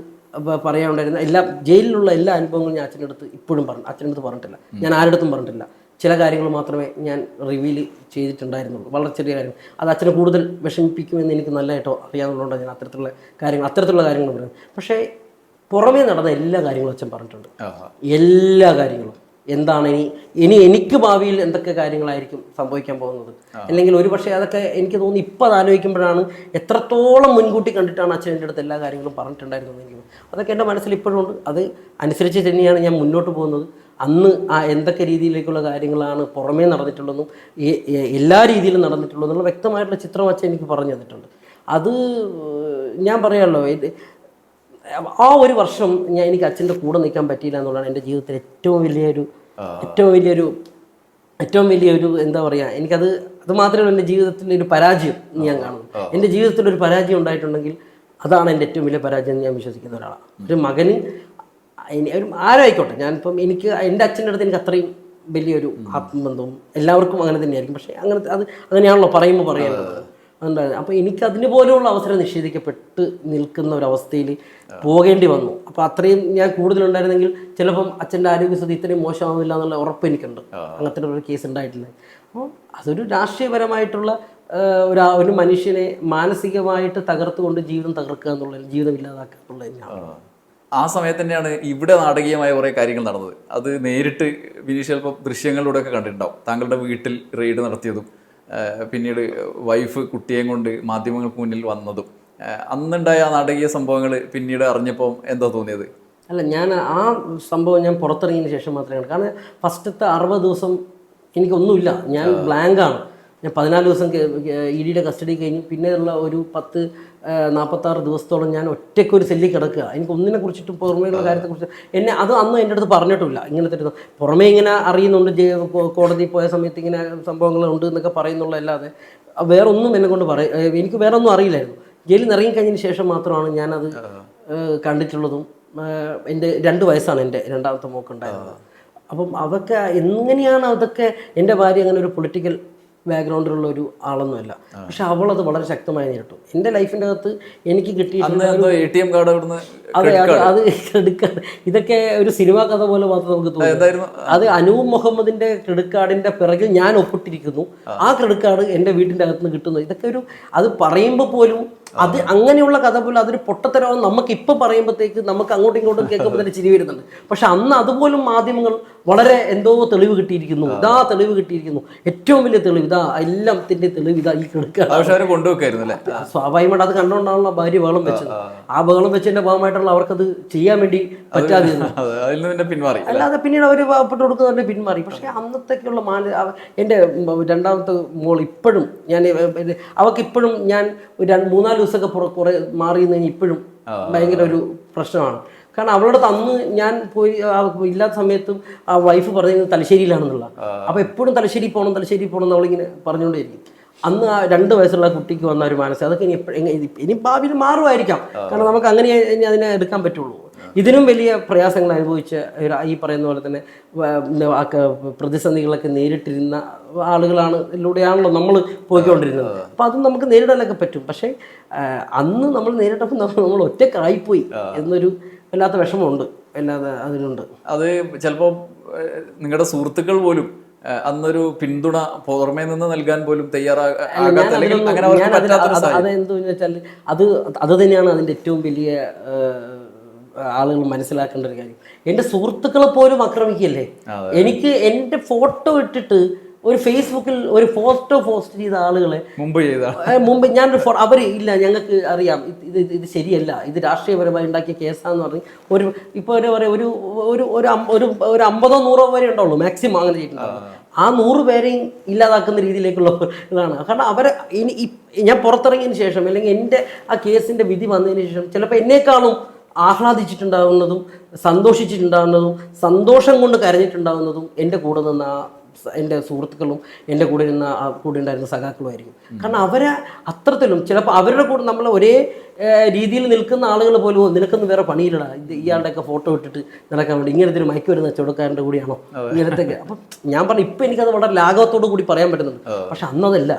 പറയാനുണ്ടായിരുന്ന ജയിലിലുള്ള എല്ലാ അനുഭവങ്ങളും ഞാൻ അച്ഛൻ്റെ അടുത്ത് ഇപ്പോഴും അച്ഛൻ്റെ അടുത്ത് പറഞ്ഞിട്ടില്ല. ഞാൻ ആരുടെ അടുത്തും പറഞ്ഞിട്ടില്ല. ചില കാര്യങ്ങൾ മാത്രമേ ഞാൻ റിവീൽ ചെയ്തിട്ടുണ്ടായിരുന്നുള്ളൂ, വളരെ ചെറിയ കാര്യം. അത് അച്ഛനെ കൂടുതൽ വിഷമിപ്പിക്കുമെന്ന് എനിക്ക് നല്ലതായിട്ടോ അറിയാവുന്നതുകൊണ്ടാണ് ഞാൻ അത്തരത്തിലുള്ള കാര്യങ്ങൾ പറയുന്നത്. പക്ഷേ പുറമേ നടന്ന എല്ലാ കാര്യങ്ങളും അച്ഛൻ പറഞ്ഞിട്ടുണ്ട്. എല്ലാ കാര്യങ്ങളും എന്താണ് ഇനി എനിക്ക് ഭാവിയിൽ എന്തൊക്കെ കാര്യങ്ങളായിരിക്കും സംഭവിക്കാൻ പോകുന്നത്, അല്ലെങ്കിൽ ഒരു പക്ഷേ അതൊക്കെ എനിക്ക് തോന്നുന്നു ഇപ്പം അത് ആലോചിക്കുമ്പോഴാണ് എത്രത്തോളം മുൻകൂട്ടി കണ്ടിട്ടാണ് അച്ഛൻ എൻ്റെ അടുത്ത് എല്ലാ കാര്യങ്ങളും പറഞ്ഞിട്ടുണ്ടായിരുന്നത്. എനിക്ക് അതൊക്കെ എൻ്റെ മനസ്സിൽ ഇപ്പോഴും ഉണ്ട്. അത് അനുസരിച്ച് തന്നെയാണ് ഞാൻ മുന്നോട്ട് പോകുന്നത്. അന്ന് എന്തൊക്കെ രീതിയിലേക്കുള്ള കാര്യങ്ങളാണ് പുറമേ നടന്നിട്ടുള്ളതെന്നും എല്ലാ രീതിയിലും നടന്നിട്ടുള്ളതെന്നുള്ള വ്യക്തമായിട്ടുള്ള ചിത്രം അച്ഛൻ എനിക്ക് പറഞ്ഞു തന്നിട്ടുണ്ട്. അത് ഞാൻ പറയാമല്ലോ, ആ ഒരു വർഷം എനിക്ക് അച്ഛൻ്റെ കൂടെ നിൽക്കാൻ പറ്റിയില്ല എന്നുള്ളതാണ് എൻ്റെ ജീവിതത്തിൽ ഏറ്റവും വലിയൊരു എന്താ പറയുക, അത് മാത്രമേ എൻ്റെ ജീവിതത്തിലെ ഒരു പരാജയം ഞാൻ കാണുന്നു. എൻ്റെ ജീവിതത്തിലൊരു പരാജയം ഉണ്ടായിട്ടുണ്ടെങ്കിൽ അതാണ് എൻ്റെ ഏറ്റവും വലിയ പരാജയം എന്ന് ഞാൻ വിശ്വസിക്കുന്ന ഒരാളാണ്. ഒരു മകന് ആരായിക്കോട്ടെ, ഞാനിപ്പം എൻ്റെ അച്ഛൻ്റെ അടുത്ത് എനിക്ക് അത്രയും വലിയൊരു ആത്മബന്ധവും എല്ലാവർക്കും അങ്ങനെ തന്നെയായിരിക്കും. പക്ഷേ അങ്ങനെയാണല്ലോ പറയുമ്പോൾ പറയുന്നത് അതുണ്ടായത്. അപ്പോൾ എനിക്ക് അതിന് പോലെയുള്ള അവസരം നിഷേധിക്കപ്പെട്ട് നിൽക്കുന്ന ഒരവസ്ഥയിൽ പോകേണ്ടി വന്നു. അപ്പോൾ അത്രയും ഞാൻ കൂടുതലുണ്ടായിരുന്നെങ്കിൽ ചിലപ്പം അച്ഛൻ്റെ ആരോഗ്യസ്ഥിതി ഇത്രയും മോശമാവില്ല എന്നുള്ള ഉറപ്പ് എനിക്കുണ്ട്. അങ്ങനത്തെ ഒരു കേസ് ഉണ്ടായിട്ടില്ല. അപ്പോൾ അതൊരു രാഷ്ട്രീയപരമായിട്ടുള്ള ഒരു മനുഷ്യനെ മാനസികമായിട്ട് തകർത്തുകൊണ്ട് ജീവിതം തകർക്കുക എന്നുള്ളത്, ജീവിതം ഇല്ലാതാക്കുക എന്നുള്ളത് തന്നെയാണ്. ആ സമയത്ത് തന്നെയാണ് ഇവിടെ നാടകീയമായ കുറേ കാര്യങ്ങൾ നടന്നത്. അത് നേരിട്ട് ബിനീഷ് ചിലപ്പോൾ ദൃശ്യങ്ങളിലൂടെയൊക്കെ കണ്ടിട്ടുണ്ടാവും. താങ്കളുടെ വീട്ടിൽ റെയ്ഡ് നടത്തിയതും പിന്നീട് വൈഫ് കുട്ടിയെയും കൊണ്ട് മാധ്യമങ്ങൾക്ക് മുന്നിൽ വന്നതും അന്നുണ്ടായ ആ നാടകീയ സംഭവങ്ങൾ പിന്നീട് അറിഞ്ഞപ്പോൾ എന്താ തോന്നിയത്? അല്ല, ഞാൻ ആ സംഭവം ഞാൻ പുറത്തിറങ്ങിയതിന് ശേഷം മാത്രമേ, കാരണം ഫസ്റ്റത്തെ 60 ദിവസം എനിക്കൊന്നുമില്ല, ഞാൻ ബ്ലാങ്കാണ്. ഞാൻ 14 ദിവസം ഇഡിയുടെ കസ്റ്റഡി കഴിഞ്ഞ് പിന്നെയുള്ള ഒരു 46 ദിവസത്തോളം ഞാൻ ഒറ്റയ്ക്കൊരു സെല്ലിൽ കിടക്കുക. എനിക്ക് ഒന്നിനെ കുറിച്ചിട്ടും പുറമേയുള്ള കാര്യത്തെക്കുറിച്ച് അന്ന് എൻ്റെ അടുത്ത് പറഞ്ഞിട്ടില്ല. ഇങ്ങനത്തെ പുറമേ ഇങ്ങനെ അറിയുന്നുണ്ട്, കോടതിയിൽ പോയ സമയത്ത് ഇങ്ങനെ സംഭവങ്ങളുണ്ട് എന്നൊക്കെ പറയുന്നുള്ളതല്ലാതെ വേറൊന്നും എന്നെ കൊണ്ട് എനിക്ക് വേറെ ഒന്നും അറിയില്ലായിരുന്നു. ജയിലിൽ നിന്ന് ഇറങ്ങിക്കഴിഞ്ഞതിന് ശേഷം മാത്രമാണ് ഞാനത് കണ്ടിട്ടുള്ളതും. എൻ്റെ 2 വയസ്സാണ് എൻ്റെ രണ്ടാമത്തെ മോക്കുണ്ടായിരുന്നത്. അപ്പം അതൊക്കെ എങ്ങനെയാണ് എൻ്റെ ഭാര്യ അങ്ങനെ ഒരു പൊളിറ്റിക്കൽ ബാക്ക്ഗ്രൗണ്ടിലുള്ള ഒരു ആളൊന്നുമല്ല. പക്ഷെ അവളത് വളരെ ശക്തമായി നേരിട്ടു. എൻ്റെ ലൈഫിൻ്റെ അകത്ത് എനിക്ക് കിട്ടിയിട്ടുള്ള ATM കാർഡ് അതെ അത് ക്രെഡിറ്റ് കാർഡ് ഇതൊക്കെ ഒരു സിനിമാ കഥ പോലെ മാത്രം നമുക്ക് തോന്നുന്നു. അത് അനൂപ് മുഹമ്മദിന്റെ ക്രെഡിറ്റ് കാർഡിന്റെ പിറകിൽ ഞാൻ ഒപ്പിട്ടിരിക്കുന്നു. ആ ക്രെഡിറ്റ് കാർഡ് എൻ്റെ വീട്ടിൻ്റെ അകത്ത് നിന്ന് കിട്ടുന്നു. ഇതൊക്കെ ഒരു അത് പറയുമ്പോൾ പോലും അത് അങ്ങനെയുള്ള കഥ പോലും അതൊരു പൊട്ടത്തരവും നമുക്ക് ഇപ്പം പറയുമ്പോഴത്തേക്ക് നമുക്ക് അങ്ങോട്ടും ഇങ്ങോട്ടും കേൾക്കുമ്പോൾ തന്നെ ചിരി വരുന്നുണ്ട്. പക്ഷെ അന്ന് അതുപോലും മാധ്യമങ്ങൾ വളരെ എന്തോ തെളിവ് കിട്ടിയിരിക്കുന്നു, ഇതാ തെളിവ് കിട്ടിയിരിക്കുന്നു, ഏറ്റവും വലിയ തെളിവ് ഇതാ, എല്ലാത്തിന്റെ തെളിവ് ഇതാ, ഈ കിടക്കുക കൊണ്ടുവെക്കായിരുന്നു. സ്വാഭാവികമായിട്ട് അത് കണ്ടുകൊണ്ടാണല്ലോ ഭാര്യ ബഹളം വെച്ചത്. ആ ബഹളം വെച്ചതിന്റെ ഭാഗമായിട്ടുള്ള അവർക്കത് ചെയ്യാൻ വേണ്ടി പറ്റാതെ അല്ലാതെ പിന്നീട് അവർ പാവപ്പെട്ട് കൊടുക്കുന്നതന്നെ പിന്മാറി. പക്ഷെ അന്നത്തേക്കുള്ള എൻ്റെ രണ്ടാമത്തെ മോൾ ഇപ്പോഴും ഞാൻ അവൾക്കിപ്പോഴും ഞാൻ 3-4 ദിവസമൊക്കെ കുറേ മാറി നിന്ന് ഇപ്പോഴും ഭയങ്കര ഒരു പ്രശ്നമാണ്. കാരണം അവളോട് അന്ന് ഞാൻ പോയി ഇല്ലാത്ത സമയത്തും ആ വൈഫ് പറയുന്നത് തലശ്ശേരിയിലാണെന്നുള്ള. അപ്പോൾ എപ്പോഴും തലശ്ശേരി പോകണം എന്ന് അവളിങ്ങനെ പറഞ്ഞുകൊണ്ടേയിരിക്കും. അന്ന് ആ 2 വയസ്സുള്ള കുട്ടിക്ക് വന്ന ഒരു മനസ്സ് അതൊക്കെ ഇനി ഭാവിയിൽ മാറുമായിരിക്കാം. കാരണം നമുക്ക് അങ്ങനെ അതിനെ എടുക്കാൻ പറ്റുള്ളൂ. ഇതിനും വലിയ പ്രയാസങ്ങൾ അനുഭവിച്ച ഈ പറയുന്ന പോലെ തന്നെ പ്രതിസന്ധികളൊക്കെ നേരിട്ടിരുന്ന ആളുകളാണല്ലോ നമ്മൾ പോയിക്കൊണ്ടിരുന്നത്. അപ്പം അതും നമുക്ക് നേരിടാനൊക്കെ പറ്റും. പക്ഷേ അന്ന് നമ്മൾ നേരിട്ടപ്പോൾ നമ്മൾ ഒറ്റക്കായിപ്പോയി എന്നൊരു വല്ലാത്ത വിഷമമുണ്ട്. അല്ലാതെ അതിനുണ്ട്. അത് ചിലപ്പോൾ നിങ്ങളുടെ സുഹൃത്തുക്കൾ പോലും അന്നൊരു പിന്തുണ പുറമേ നിന്ന് നൽകാൻ പോലും അതെന്താ വെച്ചാൽ അത് തന്നെയാണ് അതിൻ്റെ ഏറ്റവും വലിയ ആളുകൾ മനസ്സിലാക്കേണ്ട ഒരു കാര്യം. എൻ്റെ സുഹൃത്തുക്കളെ പോലും ആക്രമിക്കുകയല്ലേ. എനിക്ക് എൻ്റെ ഫോട്ടോ ഇട്ടിട്ട് ഒരു ഫേസ്ബുക്കിൽ ഒരു ഫോട്ടോ പോസ്റ്റ് ചെയ്ത ആളുകളെ മുമ്പ് ഞാനൊരു അവർ ഇല്ല ഞങ്ങൾക്ക് അറിയാം ഇത് ശരിയല്ല, ഇത് രാഷ്ട്രീയപരമായി ഉണ്ടാക്കിയ കേസാന്ന് പറഞ്ഞ് ഇപ്പോൾ ഒരു 50-100 വരെ ഉണ്ടാവുള്ളൂ മാക്സിമം അങ്ങനെ ചെയ്തിട്ടുണ്ടാവും. ആ 100 പേരെയും ഇല്ലാതാക്കുന്ന രീതിയിലേക്കുള്ള ഇതാണ്. കാരണം അവരെ ഞാൻ പുറത്തിറങ്ങിയതിന് ശേഷം അല്ലെങ്കിൽ എൻ്റെ ആ കേസിൻ്റെ വിധി വന്നതിന് ശേഷം ചിലപ്പോൾ എന്നെക്കാളും ആഹ്ലാദിച്ചിട്ടുണ്ടാകുന്നതും സന്തോഷിച്ചിട്ടുണ്ടാകുന്നതും സന്തോഷം കൊണ്ട് കരഞ്ഞിട്ടുണ്ടാകുന്നതും എൻ്റെ കൂടെ നിന്ന എൻ്റെ സുഹൃത്തുക്കളും എൻ്റെ കൂടെ ഉണ്ടായിരുന്ന സഖാക്കളുമായിരിക്കും. കാരണം അവരെ അത്രത്തിലും ചിലപ്പോൾ അവരുടെ കൂടെ നമ്മൾ ഒരേ രീതിയിൽ നിൽക്കുന്ന ആളുകൾ പോലും നിനക്കൊന്നും വേറെ പണിയില്ലടാ, ഇയാളുടെയൊക്കെ ഫോട്ടോ ഇട്ടിട്ട് നടക്കാൻ വേണ്ടി ഇങ്ങനത്തെ ഒരു മയക്ക് വരുന്ന കച്ചവടക്കാരൻ്റെ കൂടിയാണോ ഇങ്ങനത്തെ. അപ്പം ഞാൻ പറഞ്ഞു ഇപ്പം എനിക്കത് വളരെ ലാഘവത്തോടു കൂടി പറയാൻ പറ്റുന്നുണ്ട്. പക്ഷെ അന്നതല്ല.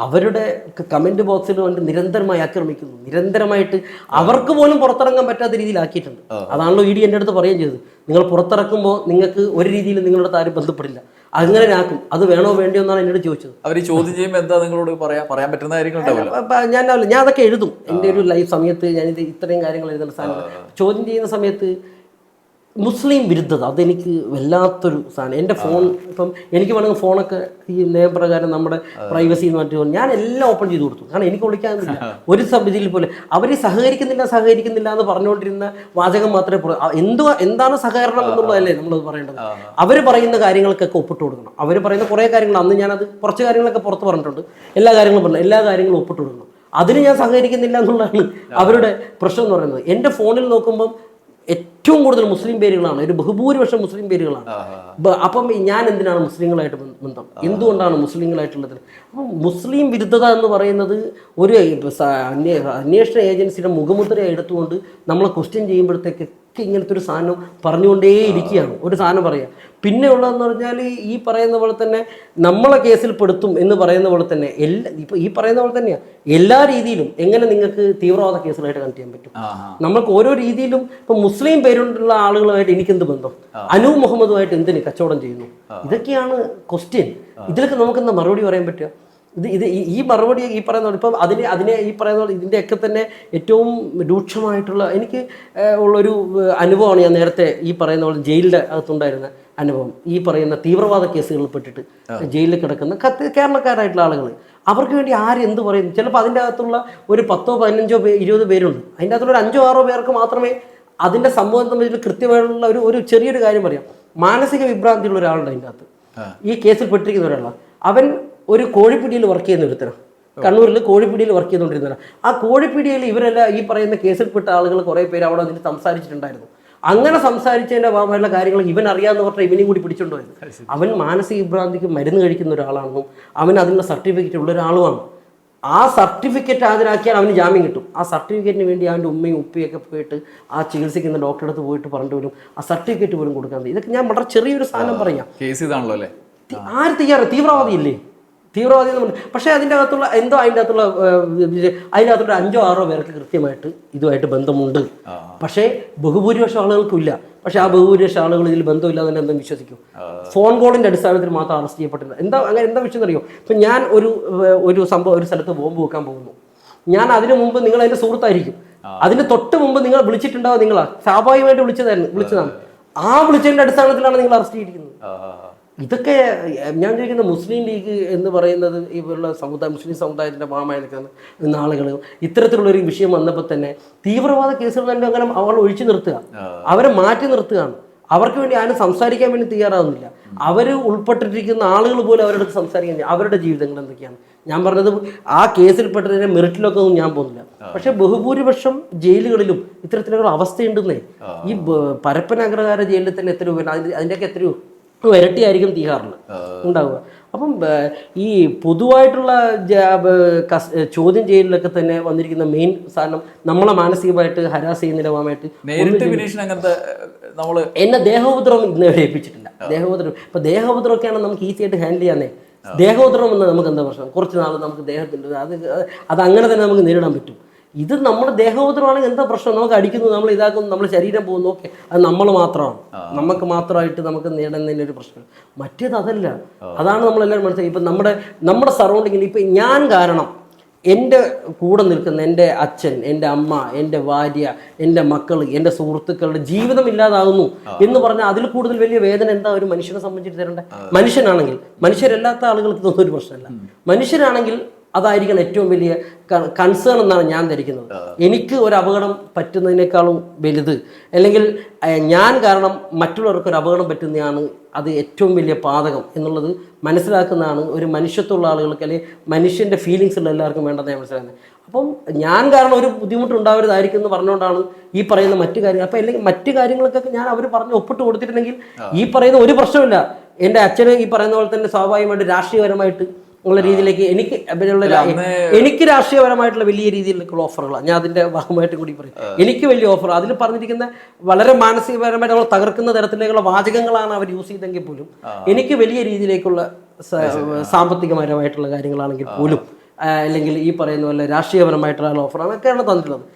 അവരുടെ കമൻറ്റ് ബോക്സിൽ കൊണ്ട് നിരന്തരമായി ആക്രമിക്കുന്നു. നിരന്തരമായിട്ട് അവർക്ക് പോലും പുറത്തിറങ്ങാൻ പറ്റാത്ത രീതിയിലാക്കിയിട്ടുണ്ട്. അതാണല്ലോ ED എൻ്റെ അടുത്ത് പറയുകയും ചെയ്തത്. നിങ്ങൾ പുറത്തിറക്കുമ്പോൾ നിങ്ങൾക്ക് ഒരു രീതിയിൽ നിങ്ങളുടെ ആരും ബന്ധപ്പെടില്ല, അങ്ങനെ ആക്കും. അത് വേണോ വേണ്ടിയോ എന്നാണ് എന്നോട് ചോദിച്ചത്. അവർ ചോദ്യം ചെയ്യുമ്പോൾ എന്താ നിങ്ങളോട് പറയാൻ പറ്റുന്ന കാര്യങ്ങൾ ഞാൻ അതൊക്കെ എഴുതും. എൻ്റെ ഒരു ലൈഫ് സമയത്ത് ഞാനിത് ഇത്രയും കാര്യങ്ങൾ എഴുതുന്ന സാധനം ചോദ്യം ചെയ്യുന്ന സമയത്ത് മുസ്ലിം വിരുദ്ധത അതെനിക്ക് വല്ലാത്തൊരു സാധനം. എൻ്റെ ഫോൺ ഇപ്പം എനിക്ക് വേണമെങ്കിൽ ഫോണൊക്കെ ഈ നിയമപ്രകാരം നമ്മുടെ പ്രൈവസി എന്ന് പറഞ്ഞിട്ട് ഞാൻ എല്ലാം ഓപ്പൺ ചെയ്ത് കൊടുത്തു. കാരണം എനിക്ക് വിളിക്കാനില്ല ഒരു ഇതിൽ പോലെ. അവർ സഹകരിക്കുന്നില്ല എന്ന് പറഞ്ഞുകൊണ്ടിരുന്ന വാചകം മാത്രമേ എന്താണ് സഹകരണം എന്നുള്ളതല്ലേ നമ്മളത് പറയേണ്ടത്. അവർ പറയുന്ന കാര്യങ്ങൾക്കൊക്കെ ഒപ്പിട്ട് കൊടുക്കണം. അവർ പറയുന്ന കുറേ കാര്യങ്ങൾ അന്ന് ഞാനത് കുറച്ച് കാര്യങ്ങളൊക്കെ പുറത്ത് പറഞ്ഞിട്ടുണ്ട്. എല്ലാ കാര്യങ്ങളും ഒപ്പിട്ട് കൊടുക്കണം. അതിന് ഞാൻ സഹകരിക്കുന്നില്ല എന്നുള്ളതാണ് അവരുടെ പ്രശ്നം എന്ന് പറയുന്നത്. എൻ്റെ ഫോണിൽ നോക്കുമ്പം ഏറ്റവും കൂടുതൽ മുസ്ലിം പേരുകളാണ്, ഒരു ബഹുഭൂരിപക്ഷം മുസ്ലിം പേരുകളാണ്. അപ്പം ഞാൻ എന്തിനാണ് മുസ്ലിങ്ങളായിട്ട് ബന്ധം, എന്തുകൊണ്ടാണ് മുസ്ലിങ്ങളായിട്ടുള്ളത്? അപ്പം മുസ്ലിം വിരുദ്ധത എന്ന് പറയുന്നത് ഒരു അന്വേഷണ ഏജൻസിയുടെ മുഖമുദ്രയെ എടുത്തുകൊണ്ട് നമ്മളെ ക്വസ്റ്റ്യൻ ചെയ്യുമ്പോഴത്തേക്ക് ഇങ്ങനത്തെ ഒരു സാധനം പറഞ്ഞുകൊണ്ടേ ഇരിക്കുകയാണ്. ഒരു സാധനം പറയാം. പിന്നെ ഉള്ളതെന്ന് പറഞ്ഞാൽ ഈ പറയുന്ന പോലെ തന്നെ നമ്മളെ കേസിൽ പെടുത്തും എന്ന് പറയുന്ന പോലെ തന്നെ ഇപ്പം ഈ പറയുന്ന പോലെ തന്നെയാണ് എല്ലാ രീതിയിലും എങ്ങനെ നിങ്ങൾക്ക് തീവ്രവാദ കേസുകളായിട്ട് കണക്ട് ചെയ്യാൻ പറ്റും. നമ്മൾക്ക് ഓരോ രീതിയിലും ഇപ്പം മുസ്ലിം പേരുള്ള ആളുകളുമായിട്ട് എനിക്കെന്ത് ബന്ധം, അനൂപ് മുഹമ്മദുമായിട്ട് എന്തിന് കച്ചവടം ചെയ്യുന്നു, ഇതൊക്കെയാണ് ക്വസ്റ്റ്യൻ. ഇതിലൊക്കെ നമുക്കെന്താ മറുപടി പറയാൻ പറ്റുക? ഈ മറുപടി ഈ പറയുന്ന ഇപ്പം അതിനെ ഈ പറയുന്ന ഇതിൻ്റെയൊക്കെ തന്നെ ഏറ്റവും രൂക്ഷമായിട്ടുള്ള എനിക്ക് ഉള്ളൊരു അനുഭവമാണ് ഞാൻ നേരത്തെ ഈ പറയുന്ന പോലെ ജയിലിൻ്റെ അകത്തുണ്ടായിരുന്ന അനുഭവം. ഈ പറയുന്ന തീവ്രവാദ കേസുകളിൽ പെട്ടിട്ട് ജയിലിൽ കിടക്കുന്ന കേരളക്കാരായിട്ടുള്ള ആളുകൾ അവർക്ക് വേണ്ടി ആരെന്ത് പറയുന്നു. ചിലപ്പോൾ അതിൻ്റെ അകത്തുള്ള ഒരു 10, 15, 20 പേരുണ്ട്. അതിൻ്റെ അകത്തുള്ള ഒരു 5, 6 പേർക്ക് മാത്രമേ അതിൻ്റെ സംഭവം തമ്മിൽ കൃത്യമായിട്ടുള്ള ഒരു ചെറിയൊരു കാര്യം പറയാം. മാനസിക വിഭ്രാന്തിയുള്ള ഒരാളുണ്ട് അതിൻ്റെ അകത്ത്. ഈ കേസിൽ പെട്ടിരിക്കുന്ന ഒരാളാണ്. അവൻ ഒരു കോഴിപ്പിടിയിൽ വർക്ക് ചെയ്യുന്ന ഒരുത്തരാണ്. കണ്ണൂരിൽ കോഴിപ്പിടിയിൽ വർക്ക് ചെയ്തുകൊണ്ടിരുന്നവരാണ്. ആ കോഴിപ്പിടിയിൽ ഇവരെല്ലാം ഈ പറയുന്ന കേസിൽപ്പെട്ട ആളുകൾ കുറേ പേര് അവിടെ അതിന് സംസാരിച്ചിട്ടുണ്ടായിരുന്നു. അങ്ങനെ സംസാരിച്ചതിൻ്റെ ഭാഗമായിട്ടുള്ള കാര്യങ്ങൾ ഇവൻ അറിയാമെന്ന് പറഞ്ഞാൽ ഇവനെയും കൂടി പിടിച്ചുകൊണ്ടുപോയത്. അവൻ മാനസിക വിഭ്രാന്തിക്ക് മരുന്ന് കഴിക്കുന്ന ഒരാളാണെന്നും അവൻ അതിനുള്ള സർട്ടിഫിക്കറ്റ് ഉള്ള ഒരാളുമാണ്. ആ സർട്ടിഫിക്കറ്റ് ഹാജരാക്കിയാൽ അവന് ജാമ്യം കിട്ടും. ആ സർട്ടിഫിക്കറ്റിന് വേണ്ടി അവൻ്റെ ഉമ്മയും ഉപ്പയൊക്കെ പോയിട്ട് ആ ചികിത്സിക്കുന്ന ഡോക്ടറെ അടുത്ത് പോയിട്ട് പറഞ്ഞിട്ട് പോലും ആ സർട്ടിഫിക്കറ്റ് പോലും കൊടുക്കാൻ. ഇതൊക്കെ ഞാൻ വളരെ ചെറിയൊരു സാധനം പറയാം. കേസ് ഇതാണല്ലോ അല്ലേ? ആര് തീവ്രവാദിയില്ലേ? തീവ്രവാദി എന്ന് പറഞ്ഞു. പക്ഷേ അതിൻ്റെ അകത്തുള്ള എന്തോ അതിനകത്തുള്ള 5-6 പേർക്ക് കൃത്യമായിട്ട് ഇതുമായിട്ട് ബന്ധമുണ്ട്. പക്ഷേ ബഹുഭൂരിപക്ഷം ആളുകൾക്കില്ല. പക്ഷേ ആ ബഹുഭൂരിപക്ഷം ആളുകൾ ഇതിൽ ബന്ധമില്ലാതെ തന്നെ എന്തും വിശ്വസിക്കും. ഫോൺ കോളിൻ്റെ അടിസ്ഥാനത്തിൽ മാത്രം അറസ്റ്റ് ചെയ്യപ്പെട്ടില്ല. എന്താ വിഷയം എന്നറിയോ? ഇപ്പം ഞാൻ ഒരു സ്ഥലത്ത് ബോംബ് വെക്കാൻ പോകുന്നു. ഞാൻ അതിനു മുമ്പ് നിങ്ങൾ എൻ്റെ സുഹൃത്തായിരിക്കും. അതിന് തൊട്ട് മുമ്പ് നിങ്ങൾ വിളിച്ചിട്ടുണ്ടാവുക നിങ്ങളാ, സ്വാഭാവികമായിട്ട് വിളിച്ചതാണ്. ആ വിളിച്ചതിൻ്റെ അടിസ്ഥാനത്തിലാണ് നിങ്ങൾ അറസ്റ്റ് ചെയ്തിരിക്കുന്നത്. ഇതൊക്കെ ഞാൻ ചോദിക്കുന്ന മുസ്ലിം ലീഗ് എന്ന് പറയുന്നത് ഇവരുടെ മുസ്ലിം സമുദായത്തിൻ്റെ ഭാഗമായി നിൽക്കുന്ന ആളുകൾ ഇത്തരത്തിലുള്ളൊരു വിഷയം വന്നപ്പോൾ തന്നെ തീവ്രവാദ കേസുകൾ തന്നെ അങ്ങനെ അവൾ ഒഴിച്ചു നിർത്തുക, അവരെ മാറ്റി നിർത്തുകയാണ്. അവർക്ക് വേണ്ടി ആരും സംസാരിക്കാൻ വേണ്ടി തയ്യാറാവുന്നില്ല. അവർ ഉൾപ്പെട്ടിരിക്കുന്ന ആളുകൾ പോലും അവരുടെ സംസാരിക്കാൻ, അവരുടെ ജീവിതങ്ങൾ എന്തൊക്കെയാണ്. ഞാൻ പറഞ്ഞത് ആ കേസിൽപ്പെട്ടതിൻ്റെ മെറിറ്റിലൊക്കെ ഒന്നും ഞാൻ പോകുന്നില്ല. പക്ഷെ ബഹുഭൂരിപക്ഷം ജയിലുകളിലും ഇത്തരത്തിലുള്ള അവസ്ഥയുണ്ടെന്നേ. ഈ പരപ്പന അഗ്രഹാര ജയിലിൽ തന്നെ എത്ര രൂപ, അതിൻ്റെയൊക്കെ എത്രയോ ഇരട്ടിയായിരിക്കും തീഹാറിൽ ഉണ്ടാവുക. അപ്പം ഈ പൊതുവായിട്ടുള്ള ചോദ്യം ചെയ്യലിലൊക്കെ തന്നെ വന്നിരിക്കുന്ന മെയിൻ സാധനം നമ്മളെ മാനസികമായിട്ട് ഹരാസ് ചെയ്യുന്നതിന്റെ ഭാഗമായിട്ട് എന്നെ ദേഹോപദ്രവം ഇന്ന് ഏൽപ്പിച്ചിട്ടില്ല. ദേഹോപദ്രവമൊക്കെയാണ് നമുക്ക് ഈസി ആയിട്ട് ഹാൻഡിൽ ചെയ്യാന്നേ. ദേഹോപദ്രവം എന്ന് നമുക്ക് എന്താ പ്രശ്നം? കുറച്ച് നാൾ നമുക്ക് ദേഹത്തിൻ്റെ അത് അങ്ങനെ തന്നെ നമുക്ക് നേരിടാൻ പറ്റും. ഇത് നമ്മുടെ ദേഹോപദ്രവമാണെങ്കിൽ എന്താ പ്രശ്നം? നമുക്ക് അടിക്കുന്നു, നമ്മൾ ഇതാക്കുന്നു, നമ്മുടെ ശരീരം പോകുന്നു, ഓക്കെ, അത് നമ്മൾ മാത്രമാണ്, നമുക്ക് മാത്രമായിട്ട് നമുക്ക് നേടുന്നതിൻ്റെ ഒരു പ്രശ്നം. മറ്റേത് അതല്ല. അതാണ് നമ്മളെല്ലാവരും മനസ്സിലാക്കി. ഇപ്പം നമ്മുടെ സറൗണ്ടിങ്ങിൽ ഇപ്പം ഞാൻ കാരണം എൻ്റെ കൂടെ നിൽക്കുന്ന എൻ്റെ അച്ഛൻ, എൻ്റെ അമ്മ, എൻ്റെ ഭാര്യ, എൻ്റെ മക്കൾ, എൻ്റെ സുഹൃത്തുക്കളുടെ ജീവിതം ഇല്ലാതാകുന്നു എന്ന് പറഞ്ഞാൽ അതിൽ കൂടുതൽ വലിയ വേദന എന്താ ഒരു മനുഷ്യനെ സംബന്ധിച്ച് തരേണ്ട? മനുഷ്യനാണെങ്കിൽ, മനുഷ്യരല്ലാത്ത ആളുകൾക്ക് ഇതൊന്നും ഒരു പ്രശ്നമല്ല. മനുഷ്യരാണെങ്കിൽ അതായിരിക്കണം ഏറ്റവും വലിയ കൺസേൺ എന്നാണ് ഞാൻ ധരിക്കുന്നത്. എനിക്ക് ഒരു അപകടം പറ്റുന്നതിനേക്കാളും വലുത്, അല്ലെങ്കിൽ ഞാൻ കാരണം മറ്റുള്ളവർക്ക് ഒരു അപകടം പറ്റുന്നതാണ് അത് ഏറ്റവും വലിയ പാതകം എന്നുള്ളത് മനസ്സിലാക്കുന്നതാണ് ഒരു മനുഷ്യത്വമുള്ള ആളുകൾക്ക്, അല്ലെങ്കിൽ മനുഷ്യൻ്റെ ഫീലിങ്സ് ഉള്ള എല്ലാവർക്കും വേണ്ടത് ഞാൻ മനസ്സിലാക്കുന്നത്. അപ്പം ഞാൻ കാരണം ഒരു ബുദ്ധിമുട്ടുണ്ടാവരുതായിരിക്കും എന്ന് പറഞ്ഞുകൊണ്ടാണ് ഈ പറയുന്ന മറ്റു കാര്യങ്ങൾ. അപ്പം അല്ലെങ്കിൽ മറ്റു കാര്യങ്ങൾക്കൊക്കെ ഞാൻ അവർ പറഞ്ഞ് ഒപ്പിട്ട് കൊടുത്തിട്ടുണ്ടെങ്കിൽ ഈ പറയുന്ന ഒരു പ്രശ്നമില്ല. എൻ്റെ അച്ഛന് ഈ പറയുന്ന പോലെ തന്നെ സ്വാഭാവികമായിട്ട് രാഷ്ട്രീയപരമായിട്ട് ഉള്ള രീതിയിലേക്ക് എനിക്ക് രാഷ്ട്രീയപരമായിട്ടുള്ള വലിയ രീതിയിലേക്കുള്ള ഓഫറുകളാണ്. ഞാൻ അതിൻ്റെ ഭാഗമായിട്ട് കൂടി പറയും. എനിക്ക് വലിയ ഓഫർ അതിൽ പറഞ്ഞിരിക്കുന്ന വളരെ മാനസികപരമായിട്ട് നമ്മൾ തകർക്കുന്ന തരത്തിലേക്കുള്ള വാചകങ്ങളാണ് അവർ യൂസ് ചെയ്തെങ്കിൽ പോലും എനിക്ക് വലിയ രീതിയിലേക്കുള്ള സാമ്പത്തികപരമായിട്ടുള്ള കാര്യങ്ങളാണെങ്കിൽ പോലും, അല്ലെങ്കിൽ ഈ പറയുന്ന പോലെ രാഷ്ട്രീയപരമായിട്ടുള്ള ഓഫറാണ് ഒക്കെയാണ് തന്നിട്ടുള്ളത്.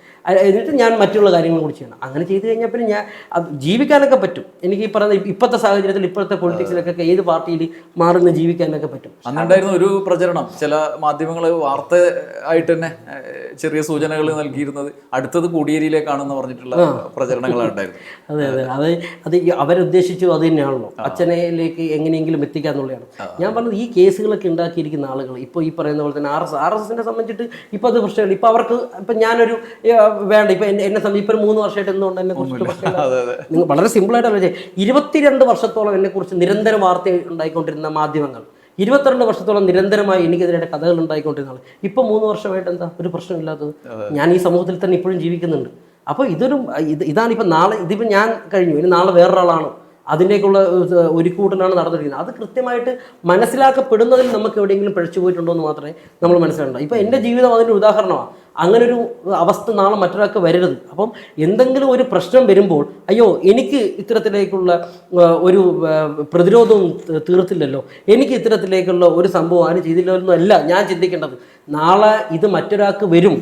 എന്നിട്ട് ഞാൻ മറ്റുള്ള കാര്യങ്ങൾ കൂടി ചെയ്യണം. അങ്ങനെ ചെയ്ത് കഴിഞ്ഞാൽ പിന്നെ ഞാൻ ജീവിക്കാനൊക്കെ പറ്റും. എനിക്ക് ഈ പറയുന്ന ഇപ്പോഴത്തെ സാഹചര്യത്തിൽ, ഇപ്പോഴത്തെ പൊളിറ്റിക്സിലൊക്കെ ഏത് പാർട്ടിയിൽ മാറുന്ന ജീവിക്കാനൊക്കെ പറ്റും. അന്നുണ്ടായിരുന്ന ഒരു പ്രചരണം, ചില മാധ്യമങ്ങൾ വാർത്ത ആയിട്ട് തന്നെ ചെറിയ സൂചനകൾ നൽകിയിരുന്നത് അടുത്തത് കോടിയേരിയിലേക്കാണെന്ന് പറഞ്ഞിട്ടുള്ള പ്രചരണങ്ങളുണ്ടായിരുന്നു. അത് അവരുദ്ദേശിച്ചു അത് തന്നെയാണല്ലോ, അച്ഛനിലേക്ക് എങ്ങനെയെങ്കിലും എത്തിക്കാന്നുള്ളതാണ്. ഞാൻ പറഞ്ഞത് ഈ കേസുകളൊക്കെ ഉണ്ടാക്കിയിരിക്കുന്ന ആളുകൾ ഇപ്പോൾ ഈ പറയുന്ന പോലെ തന്നെ RSSനെ സംബന്ധിച്ചിട്ട് ഇപ്പോൾ അത് പ്രശ്നമില്ല. ഇപ്പോൾ അവർക്ക് ഇപ്പം ഞാനൊരു വേണ്ട, ഇപ്പം എന്നെ സംബന്ധിച്ച് ഇപ്പം 3 വർഷമായിട്ട് എന്തുകൊണ്ട് എന്നെ കുറിച്ചിട്ട് പ്രശ്നമില്ല. നിങ്ങൾ വളരെ സിമ്പിളായിട്ട് 22 വർഷത്തോളം എന്നെക്കുറിച്ച് നിരന്തരം വാർത്ത ഉണ്ടായിക്കൊണ്ടിരുന്ന മാധ്യമങ്ങൾ, 22 വർഷത്തോളം നിരന്തരമായി എനിക്കെതിരെ കഥകൾ ഉണ്ടായിക്കൊണ്ടിരുന്ന ആൾ, ഇപ്പം 3 വർഷമായിട്ട് എന്താ ഒരു പ്രശ്നമില്ലാത്തത്? ഞാൻ ഈ സമൂഹത്തിൽ തന്നെ ഇപ്പോഴും ജീവിക്കുന്നുണ്ട്. അപ്പോൾ ഇതാണിപ്പോൾ നാളെ ഇതിപ്പോൾ ഞാൻ കഴിഞ്ഞു, ഇനി നാളെ വേറൊരാളാണ് അതിൻ്റെക്കുള്ള ഒരു കൂട്ടലാണ് നടന്നിരിക്കുന്നത്. അത് കൃത്യമായിട്ട് മനസ്സിലാക്കപ്പെടുന്നതിൽ നമുക്ക് എവിടെയെങ്കിലും പിഴച്ചു പോയിട്ടുണ്ടോ എന്ന് മാത്രമേ നമ്മൾ മനസ്സിലാക്കണ്ട. ഇപ്പോൾ എൻ്റെ ജീവിതം അതിൻ്റെ ഉദാഹരണമാണ്. അങ്ങനൊരു അവസ്ഥ നാളെ മറ്റൊരാൾക്ക് വരരുത്. അപ്പം എന്തെങ്കിലും ഒരു പ്രശ്നം വരുമ്പോൾ അയ്യോ എനിക്ക് ഇത്തരത്തിലേക്കുള്ള ഒരു പ്രതിരോധവും തീർത്തില്ലല്ലോ, എനിക്ക് ഇത്തരത്തിലേക്കുള്ള ഒരു സംഭവം ആരും ചെയ്തില്ലല്ലോ എന്നല്ല ഞാൻ ചിന്തിക്കേണ്ടത്. നാളെ ഇത് മറ്റൊരാൾക്ക് വരും.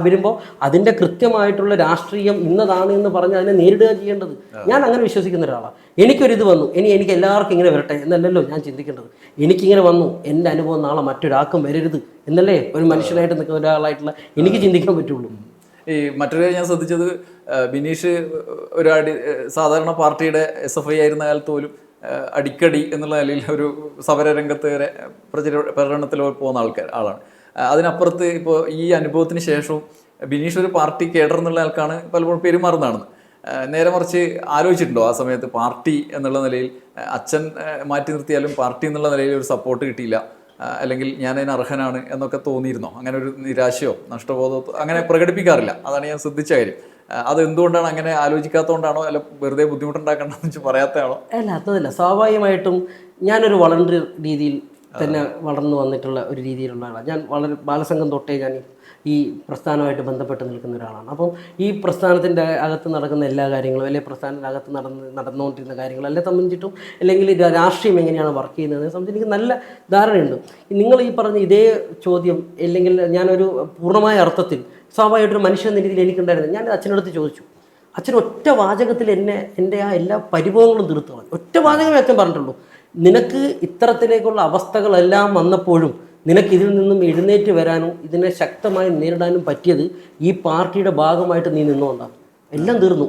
വരുമ്പോൾ അതിൻ്റെ കൃത്യമായിട്ടുള്ള രാഷ്ട്രീയം ഇന്നതാണ് എന്ന് പറഞ്ഞ് അതിനെ നേരിടുക ചെയ്യേണ്ടത്. ഞാൻ അങ്ങനെ വിശ്വസിക്കുന്ന ഒരാളാണ്. എനിക്കൊരിത് വന്നു, എനിക്ക് എല്ലാവർക്കും ഇങ്ങനെ വരട്ടെ എന്നല്ലല്ലോ ഞാൻ ചിന്തിക്കേണ്ടത്. എനിക്കിങ്ങനെ വന്നു, എൻ്റെ അനുഭവം നാളെ മറ്റൊരാൾക്കും വരരുത് എന്നല്ലേ ഒരു മനുഷ്യനായിട്ട് നിൽക്കുന്ന ഒരാളായിട്ടുള്ള എനിക്ക് ചിന്തിക്കാൻ പറ്റുള്ളൂ. ഈ മറ്റൊരു ഞാൻ ശ്രദ്ധിച്ചത്, ബിനീഷ് സാധാരണ പാർട്ടിയുടെ SFI ആയിരുന്ന കാലത്ത് പോലും അടിക്കടി എന്നുള്ള നിലയിൽ ഒരു സമരരംഗത്ത് വരെ പ്രചരണത്തിൽ പോകുന്ന ആളാണ്. അതിനപ്പുറത്ത് ഇപ്പോൾ ഈ അനുഭവത്തിന് ശേഷവും ബിനീഷ് ഒരു പാർട്ടി കേഡർ എന്നുള്ള ആൾക്കാണ് പലപ്പോഴും പെരുമാറുന്നതാണെന്ന്. നേരെ മറിച്ച് ആലോചിച്ചിട്ടുണ്ടോ ആ സമയത്ത് പാർട്ടി എന്നുള്ള നിലയിൽ അച്ഛൻ മാറ്റി നിർത്തിയാലും പാർട്ടി എന്നുള്ള നിലയിൽ ഒരു സപ്പോർട്ട് കിട്ടിയില്ല, അല്ലെങ്കിൽ ഞാൻ അതിന് അർഹനാണ് എന്നൊക്കെ തോന്നിയിരുന്നോ? അങ്ങനെ ഒരു നിരാശയോ നഷ്ടബോധമോ അങ്ങനെ പ്രകടിപ്പിക്കാറില്ല. അതാണ് ഞാൻ ശ്രദ്ധിച്ച കാര്യം. അത് എന്തുകൊണ്ടാണ് അങ്ങനെ ആലോചിക്കാത്തതുകൊണ്ടാണോ, അല്ല വെറുതെ ബുദ്ധിമുട്ടുണ്ടാക്കണ്ടെന്ന് വെച്ച് പറയാത്തതാണോ? അല്ല, അതല്ല. സ്വാഭാവികമായിട്ടും ഞാനൊരു വളണ്ടറി രീതിയിൽ തന്നെ വളർന്നു വന്നിട്ടുള്ള ഒരു രീതിയിലുള്ള ആളാണ്. ഞാൻ വളരെ ബാലസംഘം തൊട്ടേ ഞാൻ ഈ പ്രസ്ഥാനമായിട്ട് ബന്ധപ്പെട്ട് നിൽക്കുന്ന ഒരാളാണ്. അപ്പം ഈ പ്രസ്ഥാനത്തിൻ്റെ അകത്ത് നടക്കുന്ന എല്ലാ കാര്യങ്ങളും, അല്ലെങ്കിൽ പ്രസ്ഥാനത്തിൻ്റെ അകത്ത് നടന്നുകൊണ്ടിരുന്ന കാര്യങ്ങൾ എല്ലാം സംബന്ധിച്ചിട്ടും, അല്ലെങ്കിൽ രാഷ്ട്രീയം എങ്ങനെയാണ് വർക്ക് ചെയ്യുന്നതിനെ സംബന്ധിച്ച് എനിക്ക് നല്ല ധാരണയുണ്ട്. നിങ്ങൾ ഈ പറഞ്ഞ ഇതേ ചോദ്യം, അല്ലെങ്കിൽ ഞാനൊരു പൂർണ്ണമായ അർത്ഥത്തിൽ സ്വാഭാവികമായിട്ടൊരു മനുഷ്യൻ എന്ന രീതിയിൽ എനിക്കുണ്ടായിരുന്നു. ഞാൻ അച്ഛനടുത്ത് ചോദിച്ചു. അച്ഛൻ ഒറ്റ വാചകത്തിൽ എൻ്റെ ആ എല്ലാ പരിഭവങ്ങളും തീർത്തു കളഞ്ഞു. ഒറ്റ വാചകമേ അച്ഛൻ പറഞ്ഞിട്ടുള്ളൂ. നിനക്ക് ഇത്തരത്തിലേക്കുള്ള അവസ്ഥകളെല്ലാം വന്നപ്പോഴും നിനക്ക് ഇതിൽ നിന്നും എഴുന്നേറ്റ് വരാനും ഇതിനെ ശക്തമായി നേരിടാനും പറ്റിയത് ഈ പാർട്ടിയുടെ ഭാഗമായിട്ട് നീ നിന്നുകൊണ്ടാണ്. എല്ലാം തീർന്നു.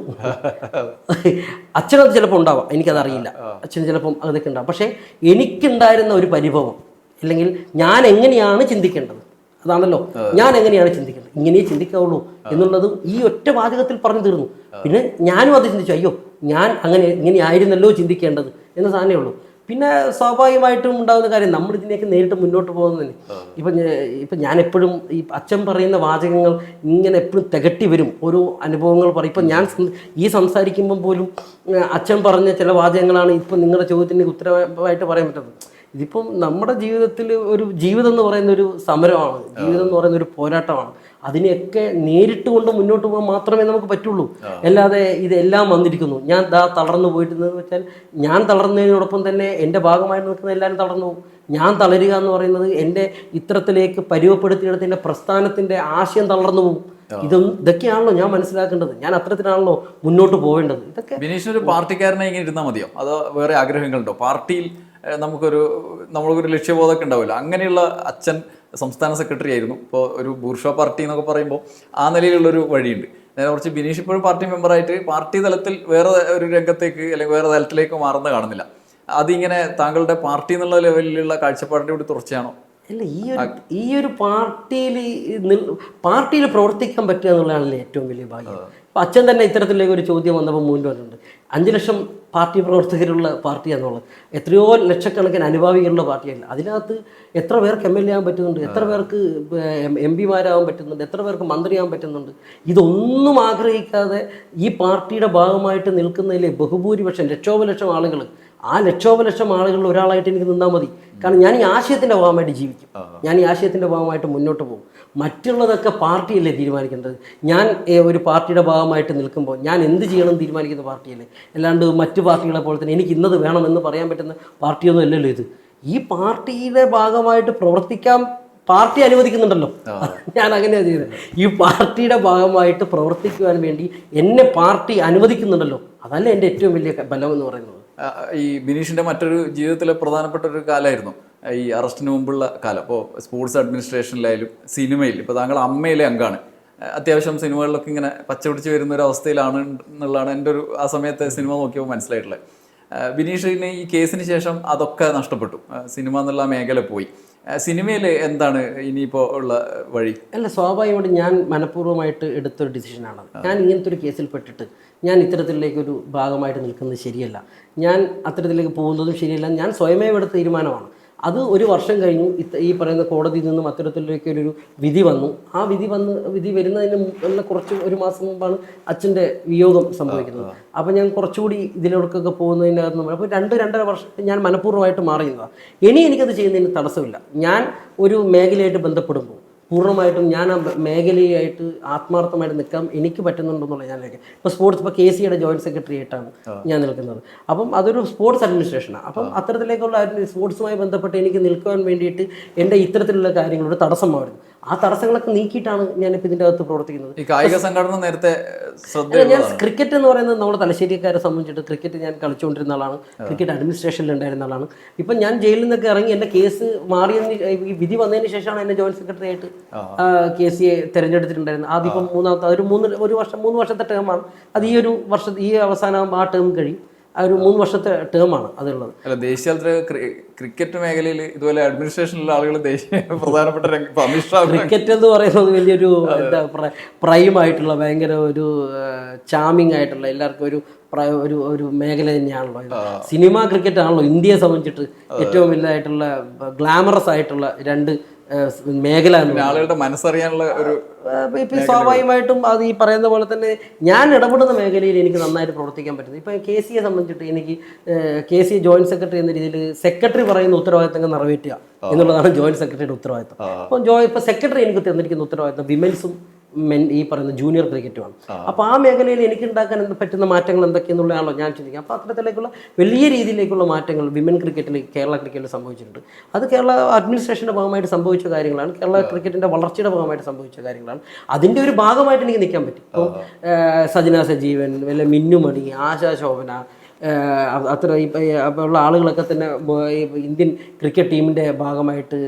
അച്ഛനത് ചിലപ്പോൾ ഉണ്ടാവാം, എനിക്കതറിയില്ല. അച്ഛന് ചിലപ്പം അതൊക്കെ ഉണ്ടാവും. പക്ഷേ എനിക്കുണ്ടായിരുന്ന ഒരു പരിഭവം, അല്ലെങ്കിൽ ഞാൻ എങ്ങനെയാണ് ചിന്തിക്കേണ്ടത്, അതാണല്ലോ ഞാൻ എങ്ങനെയാണ് ചിന്തിക്കേണ്ടത്, ഇങ്ങനെയേ ചിന്തിക്കാവുള്ളൂ എന്നുള്ളത് ഈ ഒറ്റ വാചകത്തിൽ പറഞ്ഞു തീർന്നു. പിന്നെ ഞാനും അത് ചിന്തിച്ചു, അയ്യോ ഞാൻ ഇങ്ങനെ ആയിരുന്നല്ലോ ചിന്തിക്കേണ്ടത് എന്ന സാധനമേ ഉള്ളൂ. പിന്നെ സ്വാഭാവികമായിട്ടും ഉണ്ടാകുന്ന കാര്യം, നമ്മൾ ഇതിനെയൊക്കെ നേരിട്ട് മുന്നോട്ട് പോകുന്നതിന് ഇപ്പം ഞാൻ എപ്പോഴും ഈ അച്ഛൻ പറയുന്ന വാചകങ്ങൾ ഇങ്ങനെ എപ്പോഴും തികട്ടി വരും. ഓരോ അനുഭവങ്ങൾ പറയും. ഇപ്പം ഞാൻ ഈ സംസാരിക്കുമ്പം പോലും അച്ഛൻ പറഞ്ഞ ചില വാചകങ്ങളാണ് ഇപ്പം നിങ്ങളുടെ ചോദ്യത്തിന് ഉത്തരവായിട്ട് പറയാൻ പറ്റുന്നത്. ഇതിപ്പം നമ്മുടെ ജീവിതത്തിൽ ഒരു ജീവിതം എന്ന് പറയുന്ന ഒരു സമരമാണ്, ജീവിതം എന്ന് പറയുന്ന ഒരു പോരാട്ടമാണ്. അതിനെയൊക്കെ നേരിട്ട് കൊണ്ട് മുന്നോട്ട് പോകാൻ മാത്രമേ നമുക്ക് പറ്റുള്ളൂ. അല്ലാതെ ഇതെല്ലാം വന്നിരിക്കുന്നു, ഞാൻ തളർന്നു പോയിട്ടെന്ന് വെച്ചാൽ, ഞാൻ തളർന്നതിനോടൊപ്പം തന്നെ എൻ്റെ ഭാഗമായിട്ട് നിൽക്കുന്ന എല്ലാവരും തളർന്നു പോകും. ഞാൻ തളരുക എന്ന് പറയുന്നത് എൻ്റെ ഇത്തരത്തിലേക്ക് പരുവപ്പെടുത്തിയെടുത്ത എൻ്റെ പ്രസ്ഥാനത്തിൻ്റെ ആശയം തളർന്നു പോകും. ഇതൊക്കെയാണല്ലോ ഞാൻ മനസ്സിലാക്കേണ്ടത്. ഞാൻ അത്തരത്തിലാണല്ലോ മുന്നോട്ട് പോവേണ്ടത്. ഇതൊക്കെ ബിനീഷിന് ഒരു പാർട്ടിക്കാരനെ ഇങ്ങനെ ഇരുന്നാൽ മതിയോ, അതോ വേറെ ആഗ്രഹങ്ങളുണ്ടോ? പാർട്ടിയിൽ നമ്മൾക്കൊരു ലക്ഷ്യബോധമൊക്കെ ഉണ്ടാവില്ല. അങ്ങനെയുള്ള അച്ഛൻ സംസ്ഥാന സെക്രട്ടറി ആയിരുന്നു. ഇപ്പോൾ ഒരു ബൂർഷ്വാ പാർട്ടി എന്നൊക്കെ പറയുമ്പോൾ ആ നിലയിലുള്ളൊരു വഴിയുണ്ട്. നേരെ കുറച്ച് ബിനീഷ് ഇപ്പോഴും പാർട്ടി മെമ്പറായിട്ട് പാർട്ടി തലത്തിൽ വേറെ ഒരു രംഗത്തേക്ക് അല്ലെങ്കിൽ വേറെ തലത്തിലേക്ക് മാറുന്ന കാണുന്നില്ല. അതിങ്ങനെ താങ്കളുടെ പാർട്ടി എന്നുള്ള ലെവലിലുള്ള കാഴ്ചപ്പാടിൻ്റെ കൂടി തുടർച്ചയാണോ? അല്ല, ഈ ഒരു പാർട്ടിയിൽ പ്രവർത്തിക്കാൻ പറ്റുക എന്നുള്ളതാണല്ലേ ഏറ്റവും വലിയ ഭാഗ്യം. അപ്പം അച്ഛൻ തന്നെ ഇത്തരത്തിലേക്ക് ഒരു ചോദ്യം വന്നപ്പോൾ മുന്നിൽ വന്നിട്ടുണ്ട്. 5 ലക്ഷം പാർട്ടി പ്രവർത്തകരുള്ള പാർട്ടിയാണെന്നുള്ളത്. എത്രയോ ലക്ഷക്കണക്കിന് അനുഭാവികളുള്ള പാർട്ടിയല്ല. അതിനകത്ത് എത്ര പേർക്ക് MLA ആകാൻ പറ്റുന്നുണ്ട്, എത്ര പേർക്ക് MP മാരാകാൻ പറ്റുന്നുണ്ട്, എത്ര പേർക്ക് മന്ത്രിയാകാൻ പറ്റുന്നുണ്ട്. ഇതൊന്നും ആഗ്രഹിക്കാതെ ഈ പാർട്ടിയുടെ ഭാഗമായിട്ട് നിൽക്കുന്നതിലെ ബഹുഭൂരിപക്ഷം ലക്ഷോപലക്ഷം ആളുകൾ, ആ ലക്ഷോപലക്ഷം ആളുകളിൽ ഒരാളായിട്ട് എനിക്ക് നിന്നാൽ മതി. കാരണം ഞാൻ ഈ ആശയത്തിൻ്റെ ഭാഗമായിട്ട് ജീവിക്കും, ഞാൻ ഈ ആശയത്തിൻ്റെ ഭാഗമായിട്ട് മുന്നോട്ട് പോകും. മറ്റുള്ളതൊക്കെ പാർട്ടിയല്ലേ തീരുമാനിക്കേണ്ടത്. ഞാൻ ഒരു പാർട്ടിയുടെ ഭാഗമായിട്ട് നിൽക്കുമ്പോൾ ഞാൻ എന്ത് ചെയ്യണം തീരുമാനിക്കുന്ന പാർട്ടിയല്ലേ. അല്ലാണ്ട് മറ്റു പാർട്ടികളെ പോലെ തന്നെ എനിക്ക് ഇന്നത് വേണമെന്ന് പറയാൻ പറ്റുന്ന പാർട്ടിയൊന്നും അല്ലല്ലോ ഇത്. ഈ പാർട്ടിയുടെ ഭാഗമായിട്ട് പ്രവർത്തിക്കാൻ പാർട്ടി അനുവദിക്കുന്നുണ്ടല്ലോ. ഞാൻ അങ്ങനെയാണ് ചെയ്യുന്നത്. ഈ പാർട്ടിയുടെ ഭാഗമായിട്ട് പ്രവർത്തിക്കുവാൻ വേണ്ടി എന്നെ പാർട്ടി അനുവദിക്കുന്നുണ്ടല്ലോ. അതല്ല എൻ്റെ ഏറ്റവും വലിയ ബലം എന്ന് പറയുന്നത്. ഈ ബിനീഷിൻ്റെ മറ്റൊരു ജീവിതത്തിലെ പ്രധാനപ്പെട്ട ഒരു കാലമായിരുന്നു ഈ അറസ്റ്റിന് മുമ്പുള്ള കാലം. അപ്പോൾ സ്പോർട്സ് അഡ്മിനിസ്ട്രേഷനിലായാലും സിനിമയിൽ, ഇപ്പോൾ താങ്കൾ അമ്മയിലെ അംഗമാണ്. അത്യാവശ്യം സിനിമകളിലൊക്കെ ഇങ്ങനെ പച്ചപിടിച്ച് വരുന്ന ഒരു അവസ്ഥയിലാണ് എന്നുള്ളതാണ് എൻ്റെ ഒരു ആ സമയത്തെ സിനിമ നോക്കിയപ്പോൾ മനസ്സിലായിട്ടുള്ളത്. ബിനീഷിന് ഈ കേസിന് ശേഷം അതൊക്കെ നഷ്ടപ്പെട്ടു, സിനിമ എന്നുള്ള മേഖല പോയി. സിനിമയിൽ എന്താണ് ഇനിയിപ്പോൾ ഉള്ള വഴി? അല്ല, സ്വാഭാവികമായിട്ട് ഞാൻ മനഃപൂർവ്വമായിട്ട് എടുത്തൊരു ഡിസിഷനാണ്. ഞാൻ ഇങ്ങനത്തെ ഒരു കേസിൽ പെട്ടിട്ട് ഞാൻ ഇത്തരത്തിലേക്കൊരു ഭാഗമായിട്ട് നിൽക്കുന്നത് ശരിയല്ല, ഞാൻ അത്തരത്തിലേക്ക് പോകുന്നതും ശരിയല്ല. ഞാൻ സ്വയമേവ എടുത്ത തീരുമാനമാണ്. അത് 1 വർഷം കഴിഞ്ഞു. ഈ പറയുന്ന കോടതിയിൽ നിന്നും അത്തരത്തിലേക്കൊരു വിധി വന്നു. ആ വിധി വരുന്നതിന് കുറച്ച് 1 മാസം മുമ്പാണ് അച്ഛൻ്റെ വിയോഗം സംഭവിക്കുന്നത്. അപ്പോൾ ഞാൻ കുറച്ചുകൂടി ഇതിലേക്കൊക്കെ പോകുന്നതിനകത്ത് അപ്പോൾ 2-2.5 വർഷം ഞാൻ മനഃപൂർവ്വമായിട്ട് മാറിയുന്നതാണ്. ഇനി എനിക്കത് ചെയ്യുന്നതിന് തടസ്സമില്ല. ഞാൻ ഒരു മേഖലയായിട്ട് ബന്ധപ്പെടുമ്പോൾ പൂർണ്ണമായിട്ടും ഞാൻ ആ മേഖലയായിട്ട് ആത്മാർത്ഥമായിട്ട് നിൽക്കാൻ എനിക്ക് പറ്റുന്നുണ്ടെന്നുള്ള ഞാൻ ഇപ്പോൾ സ്പോർട്സ്, ഇപ്പോൾ KCയുടെ ജോയിൻറ്റ് സെക്രട്ടറി ആയിട്ടാണ് ഞാൻ നിൽക്കുന്നത്. അപ്പം അതൊരു സ്പോർട്സ് അഡ്മിനിസ്ട്രേഷനാണ്. അപ്പം അത്തരത്തിലേക്കുള്ള സ്പോർട്സുമായി ബന്ധപ്പെട്ട് എനിക്ക് നിൽക്കുവാൻ വേണ്ടിയിട്ട് എൻ്റെ ഇത്തരത്തിലുള്ള കാര്യങ്ങളൊരു തടസ്സമായിരുന്നു. ആ തടസ്സങ്ങളൊക്കെ നീക്കിയിട്ടാണ് ഞാനിപ്പോൾ ഇതിൻ്റെ അകത്ത് പ്രവർത്തിക്കുന്നത്. ഈ കായിക സംഘടന നേരത്തെ ഞാൻ ക്രിക്കറ്റ് എന്ന് പറയുന്നത് നമ്മുടെ തലശ്ശേരിക്കാരെ സംബന്ധിച്ചിട്ട് ക്രിക്കറ്റ് ഞാൻ കളിച്ചുകൊണ്ടിരുന്ന ആളാണ്, ക്രിക്കറ്റ് അഡ്മിനിസ്ട്രേഷനിൽ ഉണ്ടായിരുന്ന ആളാണ്. ഇപ്പം ഞാൻ ജയിലിൽ നിന്നൊക്കെ ഇറങ്ങി എൻ്റെ കേസ് മാറിയതിന് ഈ വിധി വന്നതിന് ശേഷമാണ് എന്നെ ജോയിൻറ്റ് സെക്രട്ടറി ആയിട്ട് KCയെ തിരഞ്ഞെടുത്തിട്ടുണ്ടായിരുന്നത്. ആദ്യം ഇപ്പം 3 വർഷത്തെ ടേമാണ്. അത് ഈ അവസാനം ആ ടേം കഴിയും. ആ ഒരു 3 വർഷത്തെ ടേമാണ് അതുള്ളത്. അല്ല, ദേശീയ തലത്തിൽ ക്രിക്കറ്റ് മേഖലയിൽ ഇതുപോലെ അഡ്മിനിസ്ട്രേഷനിലുള്ള ആളുകൾ പ്രധാനപ്പെട്ട ക്രിക്കറ്റ് എന്ന് പറയുന്നത് വലിയൊരു എന്താ പ്രൈമായിട്ടുള്ള ഭയങ്കര ഒരു ചാമിങ് ആയിട്ടുള്ള എല്ലാവർക്കും ഒരു മേഖല തന്നെയാണല്ലോ ഇത്. സിനിമ ക്രിക്കറ്റ് ആണല്ലോ ഇന്ത്യയെ സംബന്ധിച്ചിട്ട് ഏറ്റവും വലുതായിട്ടുള്ള ഗ്ലാമറസ് ആയിട്ടുള്ള 2 മേഖല. ആളുകളുടെ മനസ്സറിയാനുള്ള ഒരു ഇപ്പം സ്വാഭാവികമായിട്ടും അത് ഈ പറയുന്ന പോലെ തന്നെ ഞാൻ ഇടപെടുന്ന മേഖലയിൽ എനിക്ക് നന്നായിട്ട് പ്രവർത്തിക്കാൻ പറ്റുന്നത്. ഇപ്പം KCയെ സംബന്ധിച്ചിട്ട് എനിക്ക് KC ജോയിന്റ് സെക്രട്ടറി എന്ന രീതിയിൽ സെക്രട്ടറി പറയുന്ന ഉത്തരവാദിത്തങ്ങൾ നിറവേറ്റുക എന്നുള്ളതാണ് ജോയിന്റ് സെക്രട്ടറിയുടെ ഉത്തരവാദിത്തം. അപ്പം ഇപ്പം സെക്രട്ടറി എനിക്ക് തന്നിരിക്കുന്ന ഉത്തരവാദിത്തം വിമൻസും ഈ പറയുന്ന ജൂനിയർ ക്രിക്കറ്റുമാണ്. അപ്പോൾ ആ മേഖലയിൽ എനിക്ക് ഉണ്ടാക്കാൻ പറ്റുന്ന മാറ്റങ്ങൾ എന്തൊക്കെയെന്നുള്ളതാണല്ലോ ഞാൻ ചിന്തിക്കുക. അപ്പോൾ അത്തരത്തിലേക്കുള്ള വലിയ രീതിയിലേക്കുള്ള മാറ്റങ്ങൾ വിമൻ ക്രിക്കറ്റിൽ കേരള ക്രിക്കറ്റിൽ സംഭവിച്ചിട്ടുണ്ട്. അത് കേരള അഡ്മിനിസ്ട്രേഷൻ്റെ ഭാഗമായിട്ട് സംഭവിച്ച കാര്യങ്ങളാണ്, കേരള ക്രിക്കറ്റിൻ്റെ വളർച്ചയുടെ ഭാഗമായിട്ട് സംഭവിച്ച കാര്യങ്ങളാണ്. അതിൻ്റെ ഒരു ഭാഗമായിട്ട് എനിക്ക് നിൽക്കാൻ പറ്റി. ഇപ്പോൾ സജന സജീവൻ, വല്ല മിന്നുമണി, ആശാ ശോഭന, അത്ര ഉള്ള ആളുകളൊക്കെ തന്നെ ഇന്ത്യൻ ക്രിക്കറ്റ് ടീമിൻ്റെ ഭാഗമായിട്ട്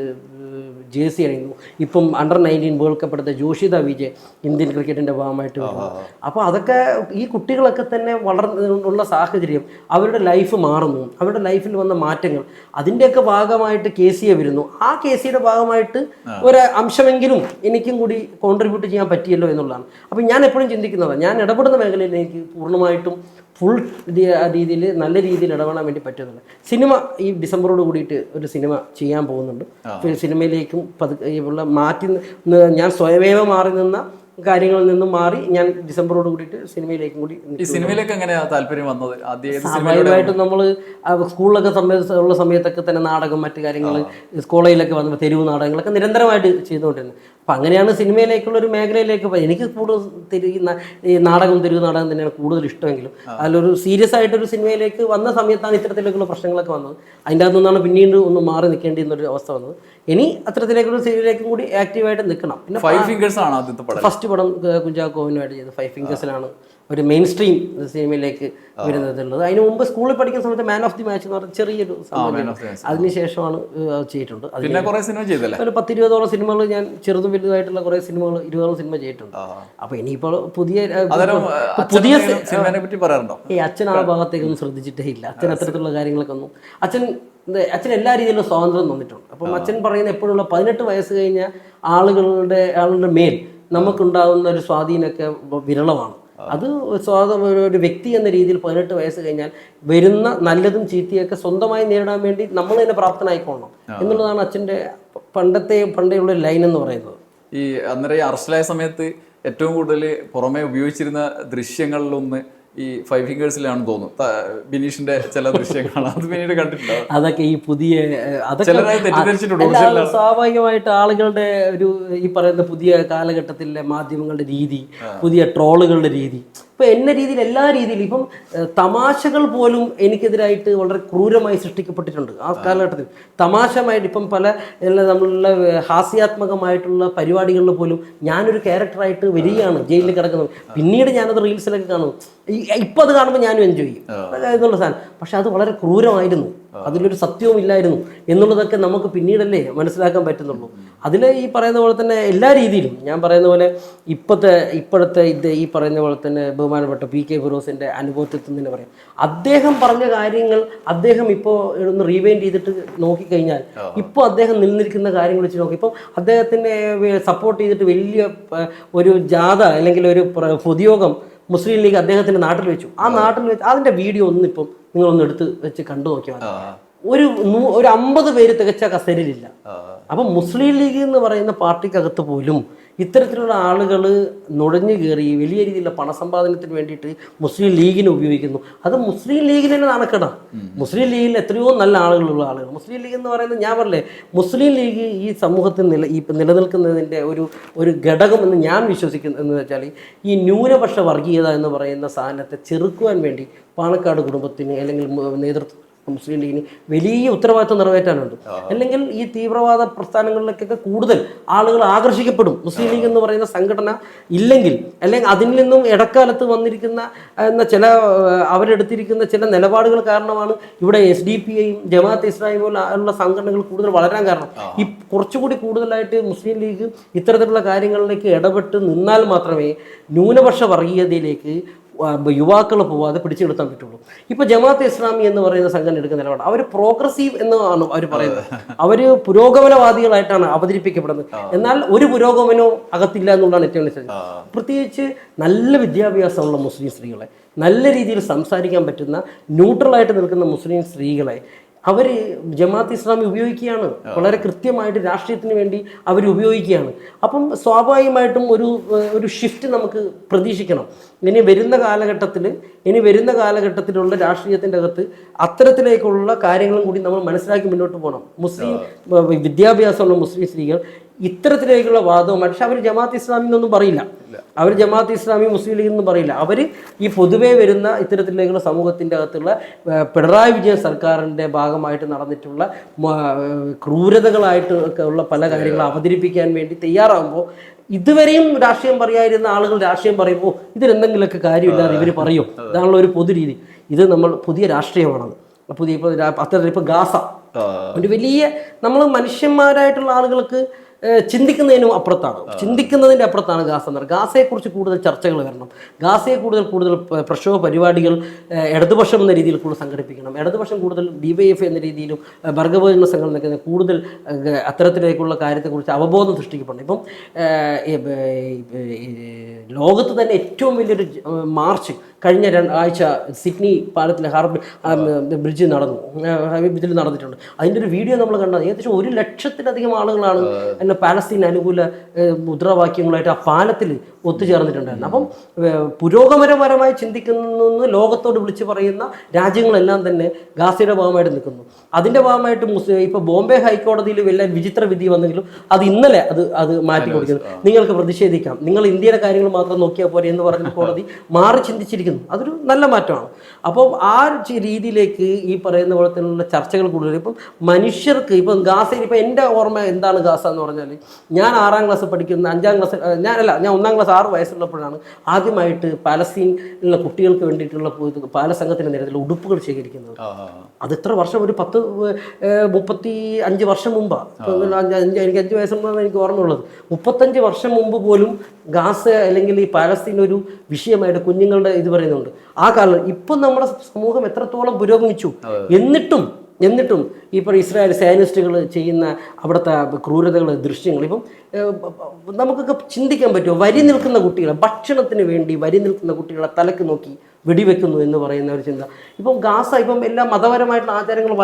ജേഴ്സി അണിയുന്നു. ഇപ്പം അണ്ടർ-19 വേൾഡ് കപ്പ് എടുത്ത ജോഷിത വിജയ് ഇന്ത്യൻ ക്രിക്കറ്റിൻ്റെ ഭാഗമായിട്ട് വരുന്നു. അപ്പോൾ അതൊക്കെ ഈ കുട്ടികളൊക്കെ തന്നെ വളർന്നുള്ള സാഹചര്യം, അവരുടെ ലൈഫ് മാറുന്നു, അവരുടെ ലൈഫിൽ വന്ന മാറ്റങ്ങൾ, അതിൻ്റെയൊക്കെ ഭാഗമായിട്ട് KCയെ വരുന്നു. ആ KCയുടെ ഭാഗമായിട്ട് ഒരു അംശമെങ്കിലും എനിക്കും കൂടി കോൺട്രിബ്യൂട്ട് ചെയ്യാൻ പറ്റിയല്ലോ എന്നുള്ളതാണ്. അപ്പം ഞാൻ എപ്പോഴും ചിന്തിക്കുന്നത്, ഞാൻ ഇടപെടുന്ന മേഖലയിൽ എനിക്ക് പൂർണ്ണമായിട്ടും ഫുൾ രീതിയിൽ നല്ല രീതിയിൽ ഇടപെടാൻ വേണ്ടി പറ്റുന്നുണ്ട്. സിനിമ ഈ ഡിസംബറോട് കൂടിയിട്ട് ഒരു സിനിമ ചെയ്യാൻ പോകുന്നുണ്ട്. സിനിമയിലേക്കും മാറ്റി ഞാൻ സ്വയമേവ മാറി നിന്ന കാര്യങ്ങളിൽ നിന്നും മാറി ഞാൻ ഡിസംബറോട് കൂടിയിട്ട് സിനിമയിലേക്കും കൂടി. ഈ സിനിമയിലേക്ക് എങ്ങനെയാണ് താല്പര്യം വന്നത്? സ്വാഭാവികമായിട്ടും നമ്മൾ സ്കൂളിലൊക്കെ ഉള്ള സമയത്തൊക്കെ തന്നെ നാടകം, മറ്റു കാര്യങ്ങൾ, കോളേജിലൊക്കെ വന്നപ്പോൾ തെരുവ് നാടകങ്ങളൊക്കെ നിരന്തരമായിട്ട് ചെയ്തുകൊണ്ടിരുന്നത്. അപ്പം അങ്ങനെയാണ് സിനിമയിലേക്കുള്ള ഒരു മേഖലയിലേക്ക് പോയി. എനിക്ക് കൂടുതൽ ഈ നാടകം, തെരുവ് നാടകം തന്നെയാണ് കൂടുതൽ ഇഷ്ടമെങ്കിലും അതിലൊരു സീരിയസ് ആയിട്ടൊരു സിനിമയിലേക്ക് വന്ന സമയത്താണ് ഇത്തരത്തിലേക്കുള്ള പ്രശ്നങ്ങളൊക്കെ വന്നത്. അതിൻ്റെ അകത്തു നിന്നാണ് പിന്നീട് ഒന്ന് മാറി നിൽക്കേണ്ടി എന്നൊരു അവസ്ഥ വന്നത്. ഇനി അത്തരത്തിലേക്കുള്ള സിനിമയിലേക്കും കൂടി ആക്റ്റീവായിട്ട് നിൽക്കണം. പിന്നെ ഫസ്റ്റ് പടം കുഞ്ചാക്കോവിനുമായിട്ട് ചെയ്തത് 5 ഫിംഗേഴ്സിലാണ് ഒരു മെയിൻ സ്ട്രീം സിനിമയിലേക്ക് വരുന്നതുള്ളത്. അതിന് മുമ്പ് സ്കൂളിൽ പഠിക്കുന്ന സമയത്ത് മാൻ ഓഫ് ദി മാച്ച് എന്ന് പറഞ്ഞ ചെറിയൊരു സംഭവം അതിനുശേഷമാണ് ചെയ്തിട്ടുണ്ട്. ഒരു 10-20ഓളം സിനിമകൾ ഞാൻ ചെറുതും വലുതായിട്ടുള്ള കുറേ സിനിമകൾ 20ഓളം സിനിമ ചെയ്തിട്ടുണ്ട്. അപ്പൊ ഇനിയിപ്പോൾ പുതിയ അച്ഛൻ ആ ഭാഗത്തേക്കൊന്നും ശ്രദ്ധിച്ചിട്ടേ ഇല്ല. അച്ഛൻ അത്തരത്തിലുള്ള കാര്യങ്ങളൊക്കെ ഒന്നും അച്ഛൻ എല്ലാ രീതിയിലും സ്വാതന്ത്ര്യം തന്നിട്ടുണ്ട്. അപ്പം അച്ഛൻ പറയുന്ന എപ്പോഴുള്ള 18 വയസ്സ് കഴിഞ്ഞ ആളുകളുടെ മേൽ നമുക്കുണ്ടാകുന്ന ഒരു സ്വാധീനമൊക്കെ വിരളമാണ്. അത് ഒരു വ്യക്തി എന്ന രീതിയിൽ 18 വയസ്സ് കഴിഞ്ഞാൽ വരുന്ന നല്ലതും ചീത്തയൊക്കെ സ്വന്തമായി നേരിടാൻ വേണ്ടി നമ്മൾ തന്നെ പ്രാപ്തനായിക്കൊള്ളണം എന്നുള്ളതാണ് അച്ഛൻ്റെ പണ്ടേയുള്ള ലൈൻ എന്ന് പറയുന്നത്. ഈ അന്നേരം അറസ്റ്റിലായ സമയത്ത് ഏറ്റവും കൂടുതൽ പുറമെ ഉപയോഗിച്ചിരുന്ന ദൃശ്യങ്ങളിലൊന്ന് ഈ 5 ഫിംഗേഴ്സിലാണ് തോന്നുന്നു ബിനീഷിന്റെ ചില ദൃശ്യങ്ങളാണ്. അത് പിന്നീട് കണ്ടിട്ടുണ്ടോ? അതൊക്കെ ഈ പുതിയ സ്വാഭാവികമായിട്ട് ആളുകളുടെ ഒരു ഈ പറയുന്ന പുതിയ കാലഘട്ടത്തിലെ മാധ്യമങ്ങളുടെ രീതി, പുതിയ ട്രോളുകളുടെ രീതി, ഇപ്പം എന്ന രീതിയിൽ എല്ലാ രീതിയിലും ഇപ്പം തമാശകൾ പോലും എനിക്കെതിരായിട്ട് വളരെ ക്രൂരമായി സൃഷ്ടിക്കപ്പെട്ടിട്ടുണ്ട്. ആ കാലഘട്ടത്തിൽ തമാശമായിട്ട് ഇപ്പം പല നമ്മളുടെ ഹാസ്യാത്മകമായിട്ടുള്ള പരിപാടികളിൽ പോലും ഞാനൊരു ക്യാരക്ടറായിട്ട് വരികയാണ് ജയിലിൽ കിടക്കുന്നത്. പിന്നീട് ഞാനത് റീൽസിലൊക്കെ കാണും. ഇപ്പം അത് കാണുമ്പോൾ ഞാനും എൻജോയ് ചെയ്യും എന്നുള്ള സാധനം. പക്ഷെ അത് വളരെ ക്രൂരമായിരുന്നു, അതിലൊരു സത്യവും ഇല്ലായിരുന്നു എന്നുള്ളതൊക്കെ നമുക്ക് പിന്നീടല്ലേ മനസ്സിലാക്കാൻ പറ്റുന്നുള്ളൂ. അതിൽ ഈ പറയുന്ന പോലെ തന്നെ എല്ലാ രീതിയിലും ഞാൻ പറയുന്ന പോലെ ഇപ്പോഴത്തെ ഈ പറയുന്ന പോലെ തന്നെ ബഹുമാനപ്പെട്ട PK ഫിറോസിൻ്റെ അനുഭവത്തിൽ തന്നെ പറയാം. അദ്ദേഹം പറഞ്ഞ കാര്യങ്ങൾ അദ്ദേഹം ഇപ്പോൾ ഒന്ന് റീവൈൻഡ് ചെയ്തിട്ട് നോക്കിക്കഴിഞ്ഞാൽ ഇപ്പോൾ അദ്ദേഹം നിലനിൽക്കുന്ന കാര്യങ്ങൾ വെച്ച് നോക്കി, ഇപ്പം അദ്ദേഹത്തിനെ സപ്പോർട്ട് ചെയ്തിട്ട് വലിയ ഒരു ജാഥ അല്ലെങ്കിൽ ഒരു പൊതുയോഗം മുസ്ലിം ലീഗ് അദ്ദേഹത്തിൻ്റെ നാട്ടിൽ വെച്ചു. ആ നാട്ടിൽ വെച്ച് അതിൻ്റെ വീഡിയോ ഒന്നും ഇപ്പം നിങ്ങളൊന്ന് എടുത്ത് വെച്ച് കണ്ടു നോക്കിയാൽ ഒരു 50 പേര് തികച്ച കസേരയിലില്ല. അപ്പം മുസ്ലിം ലീഗ് എന്ന് പറയുന്ന പാർട്ടിക്കകത്ത് പോലും ഇത്തരത്തിലുള്ള ആളുകൾ നുഴഞ്ഞു കയറി വലിയ രീതിയിലുള്ള പണസമ്പാദനത്തിന് വേണ്ടിയിട്ട് മുസ്ലിം ലീഗിനെ ഉപയോഗിക്കുന്നു. അത് മുസ്ലിം ലീഗിന് തന്നെ നാണക്കേടാണ്. മുസ്ലിം ലീഗിൽ എത്രയോ നല്ല ആളുകളുള്ള ആളുകൾ. മുസ്ലിം ലീഗ് എന്ന് പറയുന്നത് ഞാൻ പറഞ്ഞേ, മുസ്ലിം ലീഗ് ഈ സമൂഹത്തിൽ നിലനിൽക്കുന്നതിൻ്റെ ഒരു ഘടകം എന്ന് ഞാൻ വിശ്വസിക്കുന്നു എന്ന് വെച്ചാൽ ഈ ന്യൂനപക്ഷ വർഗീയത എന്ന് പറയുന്ന സാധനത്തെ ചെറുക്കുവാൻ വേണ്ടി പാണക്കാട് കുടുംബത്തിന് അല്ലെങ്കിൽ നേതൃത്വം മുസ്ലിം ലീഗിന് വലിയ ഉത്തരവാദിത്വം നിറവേറ്റാനുണ്ട്. അല്ലെങ്കിൽ ഈ തീവ്രവാദ പ്രസ്ഥാനങ്ങളിലേക്കൊക്കെ കൂടുതൽ ആളുകൾ ആകർഷിക്കപ്പെടും. മുസ്ലിം ലീഗ് എന്ന് പറയുന്ന സംഘടന ഇല്ലെങ്കിൽ അല്ലെങ്കിൽ അതിൽ നിന്നും ഇടക്കാലത്ത് വന്നിരിക്കുന്ന ചില അവരെടുത്തിരിക്കുന്ന ചില നിലപാടുകൾ കാരണമാണ് ഇവിടെ SDPIയും ജമാഅത്തെ ഇസ്ലാമി പോലുള്ള സംഘടനകൾ കൂടുതൽ വളരാൻ കാരണം. ഈ കുറച്ചുകൂടി കൂടുതലായിട്ട് മുസ്ലിം ലീഗ് ഇത്തരത്തിലുള്ള കാര്യങ്ങളിലേക്ക് ഇടപെട്ട് നിന്നാൽ മാത്രമേ ന്യൂനപക്ഷ വർഗീയതയിലേക്ക് യുവാക്കൾ പോവാതെ പിടിച്ചു നിർത്താൻ പറ്റുള്ളൂ. ഇപ്പോൾ ജമാഅത്തെ ഇസ്ലാമി എന്ന് പറയുന്ന സംഘടന എടുക്കുന്ന നിലപാട് അവർ പ്രോഗ്രസീവ് എന്നാണ് അവർ പറയുന്നത്. അവർ പുരോഗമനവാദികളായിട്ടാണ് അവതരിപ്പിക്കപ്പെടുന്നത്. എന്നാൽ ഒരു പുരോഗമനവും അകത്തില്ല എന്നുള്ളതാണ് ഏറ്റവും വലിയ. പ്രത്യേകിച്ച് നല്ല വിദ്യാഭ്യാസമുള്ള മുസ്ലിം സ്ത്രീകളെ, നല്ല രീതിയിൽ സംസാരിക്കാൻ പറ്റുന്ന ന്യൂട്രലായിട്ട് നിൽക്കുന്ന മുസ്ലിം സ്ത്രീകളെ അവർ ജമാഅത്ത് ഇസ്ലാമി ഉപയോഗിക്കുകയാണ്, വളരെ കൃത്യമായിട്ട് രാഷ്ട്രീയത്തിന് വേണ്ടി അവർ ഉപയോഗിക്കുകയാണ്. അപ്പം സ്വാഭാവികമായിട്ടും ഒരു ഷിഫ്റ്റ് നമുക്ക് പ്രതീക്ഷിക്കണം. ഇനി വരുന്ന കാലഘട്ടത്തിലുള്ള രാഷ്ട്രീയത്തിൻ്റെ അകത്ത് അത്തരത്തിലേക്കുള്ള കാര്യങ്ങളും കൂടി നമ്മൾ മനസ്സിലാക്കി മുന്നോട്ട് പോകണം. മുസ്ലിം വിദ്യാഭ്യാസമുള്ള മുസ്ലിം സ്ത്രീകൾ ഇത്തരത്തിലേക്കുള്ള വാദവുമായിട്ട്, പക്ഷെ അവർ ജമാഅത്ത് ഇസ്ലാമി എന്നൊന്നും പറയില്ല, അവർ ജമാഅത്ത് ഇസ്ലാമി മുസ്ലിം ലീഗ് എന്നും പറയില്ല. അവർ ഈ പൊതുവേ വരുന്ന ഇത്തരത്തിലേക്കുള്ള സമൂഹത്തിൻ്റെ അകത്തുള്ള പിണറായി വിജയൻ സർക്കാരിൻ്റെ ഭാഗമായിട്ട് നടന്നിട്ടുള്ള ക്രൂരതകളായിട്ട് ഒക്കെ ഉള്ള പല കാര്യങ്ങളും അവതരിപ്പിക്കാൻ വേണ്ടി തയ്യാറാകുമ്പോൾ, ഇതുവരെയും രാഷ്ട്രീയം പറയാതിരുന്ന ആളുകൾ രാഷ്ട്രീയം പറയുമ്പോൾ ഇതിലെന്തെങ്കിലുമൊക്കെ കാര്യമില്ലാതെ ഇവർ പറയും. ഇതാണുള്ള ഒരു പൊതുരീതി. ഇത് നമ്മൾ പുതിയ രാഷ്ട്രീയമാണത്. അത്തരത്തിൽ ഇപ്പോൾ ഗാസ ഒരു വലിയ, നമ്മൾ മനുഷ്യന്മാരായിട്ടുള്ള ആളുകൾക്ക് ചിന്തിക്കുന്നതിനും അപ്പുറത്താണ്, ചിന്തിക്കുന്നതിൻ്റെ അപ്പുറത്താണ് ഗാസ എന്ന് പറയുന്നത്. ഗാസയെക്കുറിച്ച് കൂടുതൽ ചർച്ചകൾ വരണം, ഗാസയെ കൂടുതൽ പ്രക്ഷോഭ പരിപാടികൾ ഇടതുപക്ഷം എന്ന രീതിയിൽ കൂടുതൽ സംഘടിപ്പിക്കണം, ഇടതുപക്ഷം കൂടുതൽ DYF എന്ന രീതിയിലും വർഗബോധന സംഘടന കൂടുതൽ അത്തരത്തിലേക്കുള്ള കാര്യത്തെക്കുറിച്ച് അവബോധം സൃഷ്ടിക്കപ്പെടണം. ഇപ്പം ലോകത്ത് തന്നെ ഏറ്റവും വലിയൊരു മാർച്ച് കഴിഞ്ഞ ആഴ്ച സിഡ്നി പാലത്തിലെ ഹാർബർ ബ്രിഡ്ജിൽ നടന്നിട്ടുണ്ട്. അതിൻ്റെ ഒരു വീഡിയോ നമ്മൾ കണ്ടത് ഏകദേശം 1 ലക്ഷത്തിലധികം ആളുകളാണ് പാലസ്തീൻ അനുകൂല മുദ്രാവാക്യങ്ങളായിട്ട് ആ പാലത്തിൽ ഒത്തുചേർന്നിട്ടുണ്ടായിരുന്നു. അപ്പം പുരോഗമനപരമായി ചിന്തിക്കുന്നു ലോകത്തോട് വിളിച്ചു പറയുന്ന രാജ്യങ്ങളെല്ലാം തന്നെ ഗാസയുടെ ഭാഗമായിട്ട് നിൽക്കുന്നു. അതിൻ്റെ ഭാഗമായിട്ട് ഇപ്പോൾ ബോംബെ ഹൈക്കോടതിയിൽ വല്ല വിചിത്ര വിധി വന്നെങ്കിലും അത് ഇന്നലെ അത് മാറ്റി കൊടുക്കുന്നു. നിങ്ങൾക്ക് പ്രതിഷേധിക്കാം, നിങ്ങൾ ഇന്ത്യയുടെ കാര്യങ്ങൾ മാത്രം നോക്കിയാൽ പോരെ എന്ന് പറഞ്ഞ കോടതി മാറി ചിന്തിച്ചിരിക്കുന്നു. അതൊരു നല്ല മാറ്റമാണ്. അപ്പം ആ രീതിയിലേക്ക് ഈ പറയുന്ന പോലെ തന്നെയുള്ള ചർച്ചകൾ കൂടുതൽ. ഇപ്പം മനുഷ്യർക്ക് ഇപ്പം ഗാസയിൽ, ഇപ്പം എൻ്റെ ഓർമ്മ എന്താണ് ഗാസ എന്ന് പറഞ്ഞാൽ, ഞാൻ 6ാം ക്ലാസ് പഠിക്കുന്ന 5ാം ക്ലാസ് ഞാൻ 1ാം ക്ലാസ് 6 വയസ്സുള്ളപ്പോഴാണ് ആദ്യമായിട്ട് പാലസ്തീനിലുള്ള കുട്ടികൾക്ക് വേണ്ടിയിട്ടുള്ള പാലസംഘത്തിൻ്റെ നേരത്തിൽ ഉടുപ്പുകൾ ശേഖരിക്കുന്നത്. അത് എത്ര വർഷം, ഒരു 35 വർഷം മുമ്പാണ്. എനിക്ക് 5 വയസ്സുണ്ടെന്നാണ് എനിക്ക് ഓർമ്മയുള്ളത്. 35 വർഷം മുമ്പ് പോലും ഗാസ അല്ലെങ്കിൽ ഈ പാലസ്തീൻ ഒരു വിഷയമായിട്ട് കുഞ്ഞുങ്ങളുടെ ഇത് പറയുന്നുണ്ട്. ആ കാലം ഇപ്പം നമ്മുടെ സമൂഹം എത്രത്തോളം പുരോഗമിച്ചു, എന്നിട്ടും ഇപ്പോൾ ഇസ്രായേൽ സയനിസ്റ്റുകൾ ചെയ്യുന്ന അവിടുത്തെ ക്രൂരതകൾ, ദൃശ്യങ്ങൾ ഇപ്പം നമുക്കൊക്കെ ചിന്തിക്കാൻ പറ്റുമോ? വരി നിൽക്കുന്ന കുട്ടികളെ, ഭക്ഷണത്തിന് വേണ്ടി വരി നിൽക്കുന്ന കുട്ടികളെ തലക്ക് നോക്കി വെടിവെക്കുന്നു എന്ന് പറയുന്ന ഒരു ചിന്ത. ഇപ്പം ഗാസ ഇപ്പം എല്ലാ മതപരമായിട്ടുള്ള ആചാരങ്ങൾ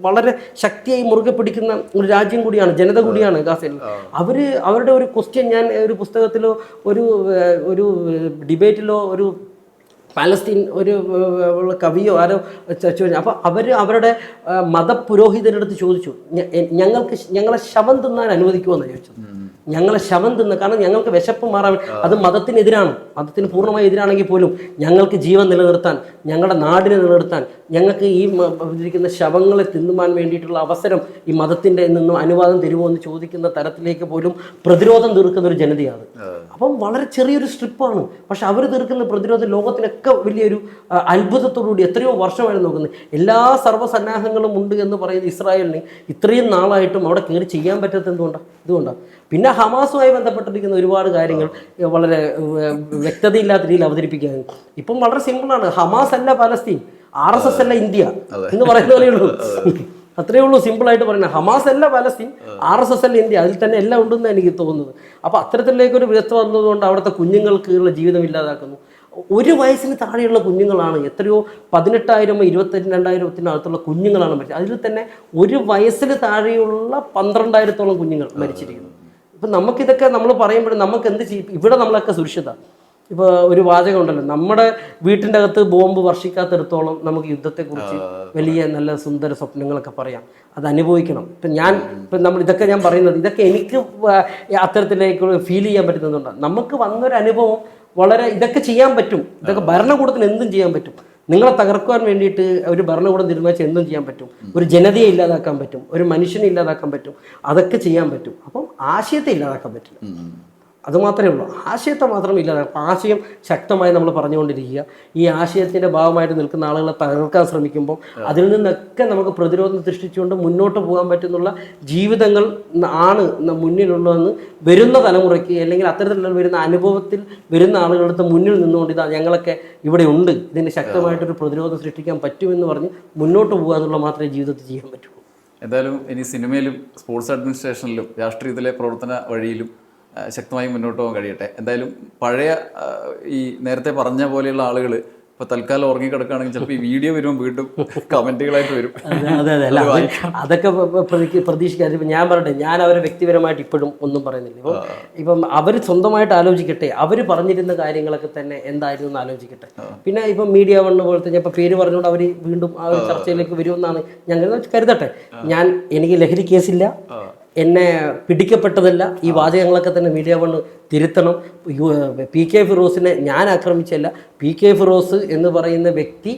വളരെ ശക്തിയായി മുറുകെ പിടിക്കുന്ന ഒരു രാജ്യം കൂടിയാണ്, ജനത കൂടിയാണ് ഗാസയിൽ. അവരുടെ ഒരു ക്വസ്റ്റ്യൻ ഞാൻ ഒരു പുസ്തകത്തിലോ ഒരു ഡിബേറ്റിലോ ഒരു പാലസ്തീൻ ഒരു കവിയോ ആരോ ചോദിച്ചു. അപ്പോൾ അവരുടെ മതപുരോഹിതരുടെ അടുത്ത് ചോദിച്ചു, ഞങ്ങളെ ശവം തിന്നാൻ അനുവദിക്കുമെന്ന് ചോദിച്ചത്. ഞങ്ങളെ ശവം തിന്ന്, കാരണം ഞങ്ങൾക്ക് വിശപ്പ് മാറാൻ, അത് മതത്തിന് പൂർണ്ണമായി എതിരാണെങ്കിൽ പോലും ഞങ്ങൾക്ക് ജീവൻ നിലനിർത്താൻ, ഞങ്ങളുടെ നാടിനെ നിലനിർത്താൻ, ഞങ്ങൾക്ക് ഈ ഇരിക്കുന്ന ശവങ്ങളെ തിന്നുവാൻ വേണ്ടിയിട്ടുള്ള അവസരം ഈ മതത്തിൻ്റെ നിന്നും അനുവാദം തരുമോ എന്ന് ചോദിക്കുന്ന തരത്തിലേക്ക് പോലും പ്രതിരോധം തീർക്കുന്ന ഒരു ജനതയാണ്. അപ്പം വളരെ ചെറിയൊരു സ്ട്രിപ്പാണ്, പക്ഷെ അവർ തീർക്കുന്ന പ്രതിരോധം ലോകത്തിനൊക്കെ വലിയൊരു അത്ഭുതത്തോടുകൂടി എത്രയോ വർഷമായിരുന്നു നോക്കുന്നത്. എല്ലാ സർവ്വസന്നാഹങ്ങളും ഉണ്ട് എന്ന് പറയുന്ന ഇസ്രായേലിന് ഇത്രയും നാളായിട്ടും അവിടെ കയറി ചെയ്യാൻ പറ്റാത്ത ഇതുകൊണ്ടാണ്. പിന്നെ ഹമാസുമായി ബന്ധപ്പെട്ടിരിക്കുന്ന ഒരുപാട് കാര്യങ്ങൾ വളരെ വ്യക്തതയില്ലാത്ത രീതിയിൽ അവതരിപ്പിക്കാൻ ഇപ്പം വളരെ സിമ്പിളാണ്. ഹമാസ് അല്ല പാലസ്തീൻ, RSS അല്ല ഇന്ത്യ എന്ന് പറയുന്ന പോലെയുള്ളൂ. അത്രയേ ഉള്ളൂ, സിമ്പിളായിട്ട് പറയുന്നത്. ഹമാസ് അല്ല പാലസ്തീൻ, RSS അല്ല ഇന്ത്യ, അതിൽ തന്നെ എല്ലാം ഉണ്ടെന്നാണ് എനിക്ക് തോന്നുന്നത്. അപ്പോൾ അത്തരത്തിലേക്കൊരു വ്യവസ്ഥ വന്നതുകൊണ്ട് അവിടുത്തെ കുഞ്ഞുങ്ങൾക്കുള്ള ജീവിതം ഇല്ലാതാക്കുന്നു. 1 വയസ്സിന് താഴെയുള്ള കുഞ്ഞുങ്ങളാണ്, എത്രയോ 18,000 22,000 കുഞ്ഞുങ്ങളാണ് മരിച്ചത്. അതിൽ തന്നെ 1 വയസ്സിന് താഴെയുള്ള 12,000-ഓളം കുഞ്ഞുങ്ങൾ മരിച്ചിരിക്കുന്നു. ഇപ്പം നമുക്കിതൊക്കെ നമ്മൾ പറയുമ്പോഴും നമുക്ക് എന്ത് ചെയ്യും? ഇവിടെ നമ്മളൊക്കെ സുരക്ഷിത. ഇപ്പോൾ ഒരു വാചകം ഉണ്ടല്ലോ, നമ്മുടെ വീട്ടിൻ്റെ അകത്ത് ബോംബ് വർഷിക്കാത്തിടത്തോളം നമുക്ക് യുദ്ധത്തെക്കുറിച്ച് വലിയ നല്ല സുന്ദര സ്വപ്നങ്ങളൊക്കെ പറയാം, അത് അനുഭവിക്കണം. ഇപ്പം ഇതൊക്കെ ഞാൻ പറയുന്നത്, ഇതൊക്കെ എനിക്ക് അത്തരത്തിലേക്ക് ഫീൽ ചെയ്യാൻ പറ്റുന്നതുകൊണ്ടാണ്. നമുക്ക് വന്നൊരു അനുഭവം വളരെ, ഇതൊക്കെ ചെയ്യാൻ പറ്റും, ഇതൊക്കെ ഭരണകൂടത്തിന് എന്തും ചെയ്യാൻ പറ്റും. നിങ്ങളെ തകർക്കുവാൻ വേണ്ടിയിട്ട് ഒരു ഭരണകൂടം തീരുമാനിച്ച് എന്തും ചെയ്യാൻ പറ്റും. ഒരു ജനതയെ ഇല്ലാതാക്കാൻ പറ്റും, ഒരു മനുഷ്യനെ ഇല്ലാതാക്കാൻ പറ്റും, അതൊക്കെ ചെയ്യാൻ പറ്റും. അപ്പം ആശയത്തെ ഇല്ലാതാക്കാൻ പറ്റില്ല, അതുമാത്രമേ ഉള്ളൂ. ആശയത്തെ മാത്രം ഇല്ലാതാക്കും. ആശയം ശക്തമായി നമ്മൾ പറഞ്ഞുകൊണ്ടിരിക്കുക. ഈ ആശയത്തിൻ്റെ ഭാഗമായിട്ട് നിൽക്കുന്ന ആളുകളെ തകർക്കാൻ ശ്രമിക്കുമ്പോൾ അതിൽ നിന്നൊക്കെ നമുക്ക് പ്രതിരോധം സൃഷ്ടിച്ചുകൊണ്ട് മുന്നോട്ട് പോകാൻ പറ്റുന്നുള്ള ജീവിതങ്ങൾ ആണ് മുന്നിലുള്ളതെന്ന് വരുന്ന തലമുറയ്ക്ക്, അല്ലെങ്കിൽ അത്തരത്തിലുള്ള വരുന്ന അനുഭവത്തിൽ വരുന്ന ആളുകളുടെ മുന്നിൽ നിന്നുകൊണ്ട് ഇതാ ഞങ്ങളൊക്കെ ഇവിടെ ഉണ്ട്, ഇതിന് ശക്തമായിട്ടൊരു പ്രതിരോധം സൃഷ്ടിക്കാൻ പറ്റുമെന്ന് പറഞ്ഞ് മുന്നോട്ട് പോകുക എന്നുള്ള മാത്രമേ ജീവിതത്തിൽ ചെയ്യാൻ പറ്റുള്ളൂ. എന്തായാലും ഇനി സിനിമയിലും സ്പോർട്സ് അഡ്മിനിസ്ട്രേഷനിലും രാഷ്ട്രീയത്തിലെ പ്രവർത്തന വഴിയിലും ശക്തമായി മുന്നോട്ട് പോകാൻ കഴിയട്ടെ. എന്തായാലും പഴയ ഈ നേരത്തെ പറഞ്ഞ പോലെയുള്ള ആളുകൾ ഇപ്പോൾ ഇപ്പൊ തൽക്കാലം ഉറങ്ങിക്കിടക്കുകയാണെങ്കിൽ ചിലപ്പോൾ ഈ വീഡിയോ വരുമ്പോൾ വീണ്ടും കമന്റുകളായിട്ട് വരും. അതെ അതെ അല്ല അതൊക്കെ പ്രതീക്ഷിക്കാതെ ഇപ്പം ഞാൻ പറയട്ടെ, ഞാൻ അവരെ വ്യക്തിപരമായിട്ട് ഇപ്പോഴും ഒന്നും പറയുന്നില്ല. ഇപ്പം അവർ സ്വന്തമായിട്ട് ആലോചിക്കട്ടെ, അവർ പറഞ്ഞിരുന്ന കാര്യങ്ങളൊക്കെ തന്നെ എന്തായിരുന്നു എന്ന് ആലോചിക്കട്ടെ. പിന്നെ ഇപ്പം മീഡിയ വണ്ണ് പോലത്തെ ഞാൻ ഇപ്പം പേര് പറഞ്ഞുകൊണ്ട് അവർ വീണ്ടും ആ ഒരു ചർച്ചയിലേക്ക് വരുമെന്നാണ് ഞങ്ങൾ കരുതട്ടെ. എനിക്ക് ലഹരി കേസില്ല, എന്നെ പിടിക്കപ്പെട്ടതല്ല. ഈ വാചകങ്ങളൊക്കെ തന്നെ മീഡിയ വണ്ണ് തിരുത്തണം. PK ഫിറോസിനെ ഞാൻ ആക്രമിച്ചല്ല. PK ഫിറോസ് എന്ന് പറയുന്ന വ്യക്തി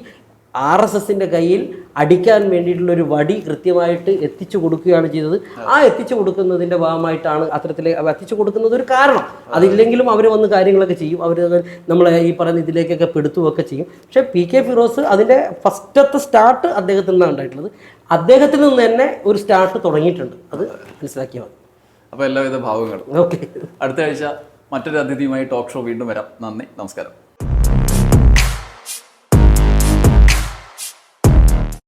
RSSന്റെ കയ്യിൽ അടിക്കാൻ വേണ്ടിയിട്ടുള്ളൊരു വടി കൃത്യമായിട്ട് എത്തിച്ചു കൊടുക്കുകയാണ് ചെയ്തത്. ആ എത്തിച്ചു കൊടുക്കുന്നതിൻ്റെ ഭാഗമായിട്ടാണ് അത്തരത്തിലേക്ക് എത്തിച്ചു കൊടുക്കുന്നത് ഒരു കാരണം. അതില്ലെങ്കിലും അവർ വന്ന് കാര്യങ്ങളൊക്കെ ചെയ്യും, അവർ നമ്മളെ ഈ പറയുന്ന ഇതിലേക്കൊക്കെ പെടുത്തുകയൊക്കെ ചെയ്യും. പക്ഷേ PK ഫിറോസ് അതിൻ്റെ ഫസ്റ്റത്തെ സ്റ്റാർട്ട് അദ്ദേഹത്തിൽ നിന്നാണ് ഉണ്ടായിട്ടുള്ളത്. അദ്ദേഹത്തിൽ നിന്ന് തന്നെ ഒരു സ്റ്റാർട്ട് തുടങ്ങിയിട്ടുണ്ട്, അത് മനസ്സിലാക്കിയാൽ മതി. അപ്പോൾ എല്ലാവിധ ഭാവങ്ങളും. ഓക്കെ, അടുത്ത ആഴ്ച മറ്റൊരു അതിഥിയുമായി ടോക്ക് ഷോ വീണ്ടും വരാം. നന്ദി, നമസ്കാരം.